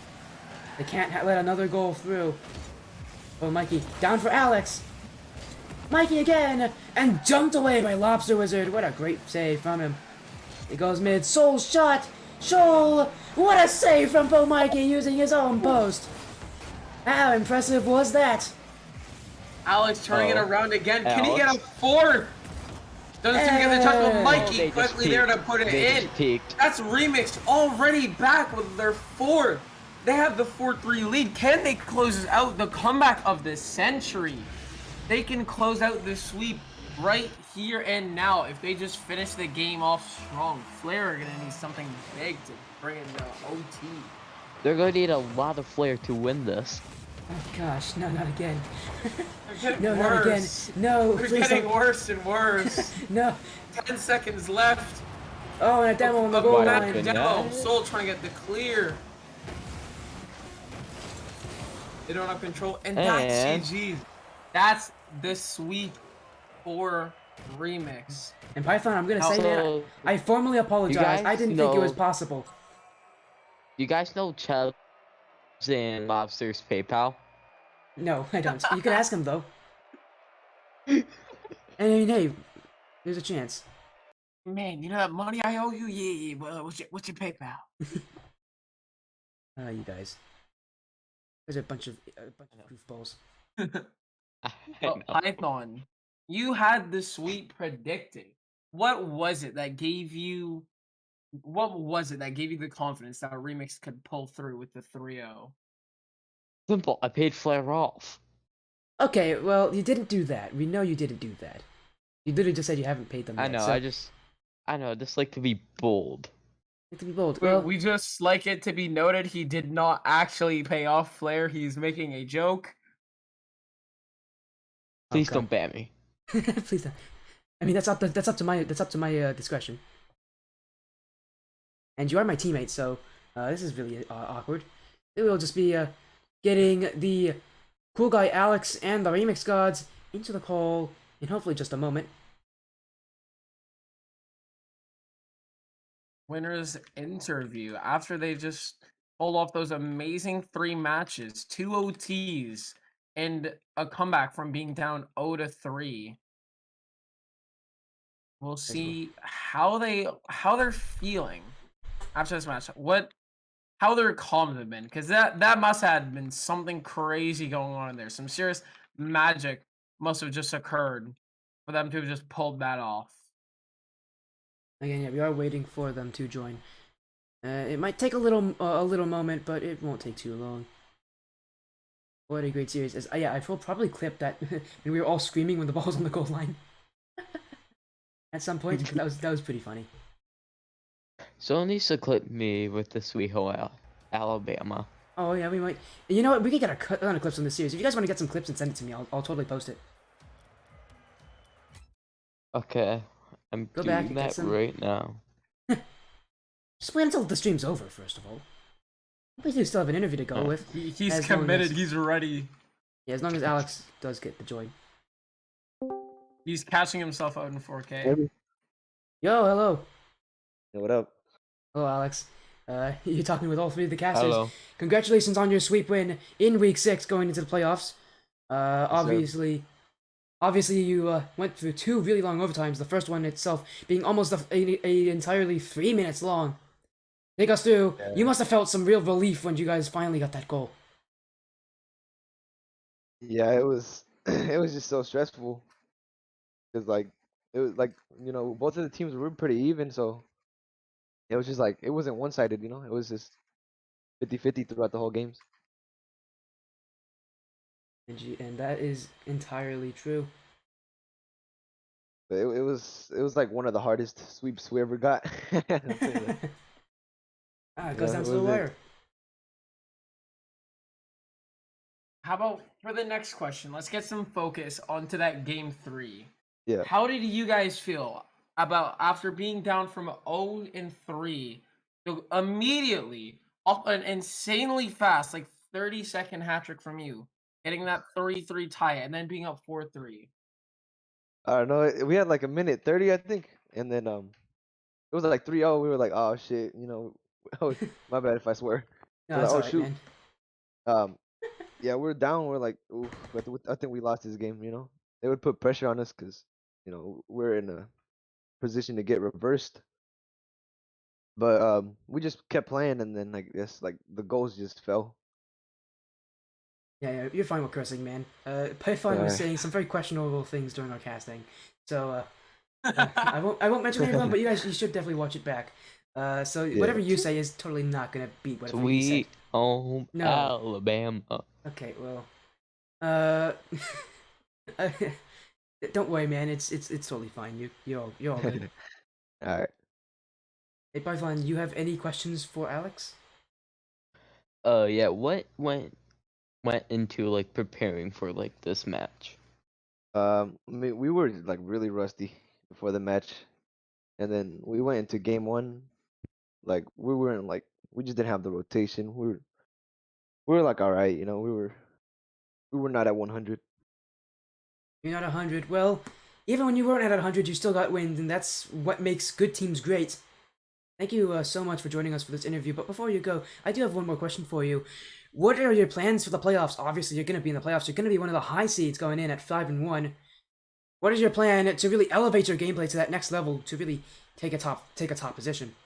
They can't let another goal through. Oh, Mikey, down for Alex. Mikey again, and jumped away by Lobster Wizard. What a great save from him. He goes mid. Soul shot. Shoal. What a save from Bo Mikey using his own post. How impressive was that? Alex turning it Oh. around again. Can he Alex? get a fourth? Doesn't seem to get the touch, but Hey. Mikey They just quickly there to peeked. put it They in. just peeked. That's Remix already back with their fourth. They have the 4-3 lead. Can they close out the comeback of the century? They can close out the sweep right here and now if they just finish the game off strong. Flair are going to need something big to bring in the OT. They're going to need a lot of flair to win this. Oh gosh, no, not again. They're getting No, not again. worse. No, They're please getting don't. worse and worse. No. 10 seconds left. Oh, and a demo on the Look goal at that line. demo. Soul trying to get the clear. They don't have control. And that's And- GG. That's the sweep for Remix. And Python, I'm gonna say, man, So, I formally apologize. guys I didn't think it was know- possible. you guys know Chubbs and Lobster's PayPal? No, I don't. You can ask him though. I mean, hey, there's a chance. Man, you know that money I owe you? Yeah, well, what's your PayPal? You guys. There's a bunch of goofballs. I But know. Python, you had the sweep predicted. What was it that gave you the confidence that Remix could pull through with the 3-0? Simple. I paid Flair off. Okay, well, you didn't do that. We know you didn't do that. You literally just said you haven't paid them yet. I know. So, I know. I just like to be bold. to be bold. Well, We just like it to be noted he did not actually pay off Flair. He's making a joke. Please God. don't ban me. Please don't. I mean, that's up to my discretion. And you are my teammate, so this is really awkward. It will just be getting the cool guy Alex and the Remix gods into the call in hopefully just a moment. Winners interview after they just pulled off those amazing 3 matches, 2 OTs, and a comeback from being down 0-3. We'll see how they're feeling after this match. How their comms have been, because that must have been something crazy going on in there. Some serious magic must have just occurred for them to have just pulled that off. Again, yeah, we are waiting for them to join. It might take a little moment, but it won't take too long. What a great series! Yeah, I will probably clip that when we were all screaming when the ball was on the goal line. At some point, 'cause that was pretty funny. Someone needs to clip me with the Sweet Home Alabama. Oh yeah, we might. You know what? We could get a ton of clips from this series. If you guys want to get some clips and send it to me, I'll totally post it. Okay, I'm Go back doing and get that some- right now. Just wait until the stream's over, first of all. We do still have an interview to go with. He's As long committed. as- He's ready. Yeah, as long as Alex does get the join. He's catching himself out in 4K. Yo, hello. Hey, what up? Hello, Alex. You're talking with all 3 of the casters. Hello. Congratulations on your sweep win in Week 6 going into the playoffs. Obviously, you went through 2 really long overtimes. The first one itself being almost a entirely 3 minutes long. Take us through. Yeah. You must have felt some real relief when you guys finally got that goal. Yeah, it was it was just so stressful because like it was like both of the teams were pretty even, so it was just like it wasn't one-sided. It was just 50-50 throughout the whole games. And that is entirely true. But it was like one of the hardest sweeps we ever got. I'll tell you that. It goes Yeah, down it to the was wire. How about for the next question? Let's get some focus onto that game 3. Yeah. How did you guys feel about after being down from 0-3 to immediately off an insanely fast, like 30-second hat trick from you, getting that 3-3 tie, and then being up 4-3? I don't know. We had like a minute 30, I think, and then it was like 3-0. We were like, oh shit, oh, my bad if I swear. No, We're that's like, oh alright, shoot. man. Yeah, we're down. We're like, ooh, I think we lost this game. They would put pressure on us because we're in a position to get reversed. But we just kept playing, and then I guess like the goals just fell. Yeah, you're fine with cursing, man. Python was Yeah. saying some very questionable things during our casting, so I won't mention any of them, but you should definitely watch it back. So Yeah. whatever you say is totally not gonna beat whatever he said. Sweet home No. Alabama. Okay, well, don't worry, man. It's totally fine. You're all good. All right. Hey, Python, you have any questions for Alex? Yeah. What went into like preparing for like this match? I mean, we were like really rusty before the match, and then we went into game 1. Like we weren't like we just didn't have the rotation. We were like all right, we were not at 100. You're not 100. Well, even when you weren't at 100, you still got wins, and that's what makes good teams great. Thank you so much for joining us for this interview. But before you go, I do have one more question for you. What are your plans for the playoffs? Obviously, you're going to be in the playoffs. You're going to be one of the high seeds going in at 5-1. What is your plan to really elevate your gameplay to that next level to really take a top position?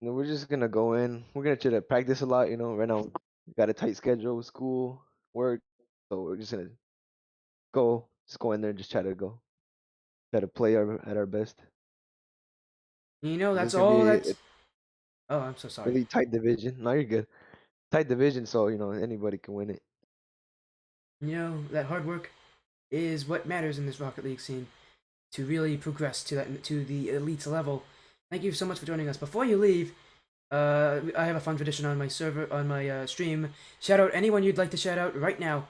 We're just gonna go in. We're gonna try to practice a lot. Right now we got a tight schedule with school, work, so we're just gonna just go in there and just try to play at our best. You know, This that's is gonna all be that's... Oh, I'm so a sorry. really tight division. No, you're good. Tight division, so anybody can win it. You know, that hard work is what matters in this Rocket League scene to really progress to the elite level. Thank you so much for joining us. Before you leave, I have a fun tradition on my server, on my stream. Shout out anyone you'd like to shout out right now.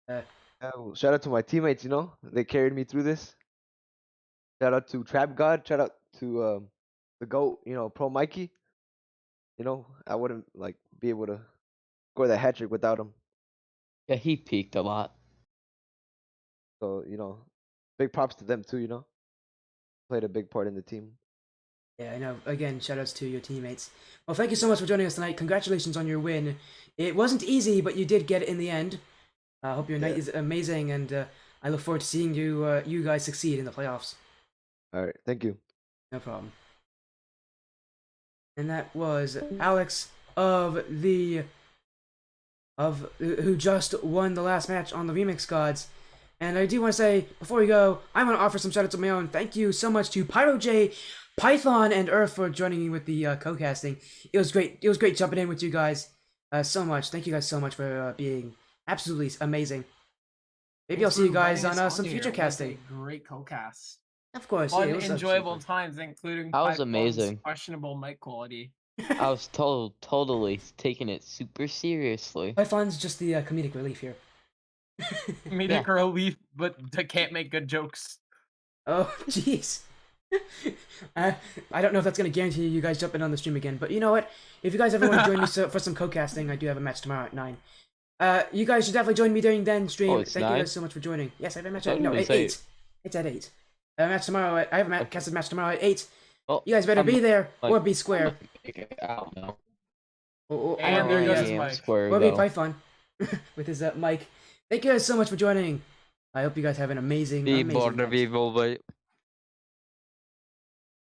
Well, shout out to my teammates. They carried me through this. Shout out to Trap God. Shout out to the GOAT. Pro Mikey. I wouldn't like be able to score that hat trick without him. Yeah, he peaked a lot. So big props to them too. Played a big part in the team. Yeah, I know. Again, shout outs to your teammates. Well, thank you so much for joining us tonight. Congratulations on your win. It wasn't easy, but you did get it in the end. I hope your night is amazing, and I look forward to seeing you guys succeed in the playoffs. All right, thank you. No problem. And that was Alex who just won the last match on the Remix Gods. And I do want to say, before we go, I want to offer some shoutouts of my own. Thank you so much to PyroJ, Python, and Earth for joining me with the co-casting. It was great. It was great jumping in with you guys so much. Thank you guys so much for being absolutely amazing. Maybe I'll see you guys on some future casting. Great co-cast. Of course. Fun, yeah, it was enjoyable fun. times, including That was Python's amazing. questionable mic quality. I was totally taking it super seriously. Python's just the comedic relief here. Comedic relief, but they can't make good jokes. Oh, jeez. I don't know if that's going to guarantee you guys jumping on the stream again, but you know what? If you guys ever want to join me for some co-casting, I do have a match tomorrow at 9. You guys should definitely join me during then stream. Oh, it's Thank you 9? guys so much for joining. Yes, I have a match I at thought it was 8. It's at 8. I have a match tomorrow. I have a casted match tomorrow at 8. Oh, You guys better be there or be square. I don't know. Or And there goes his Yeah, mic. square be go. Python with his mic. Thank you guys so much for joining. I hope you guys have an amazing, amazing night. भाई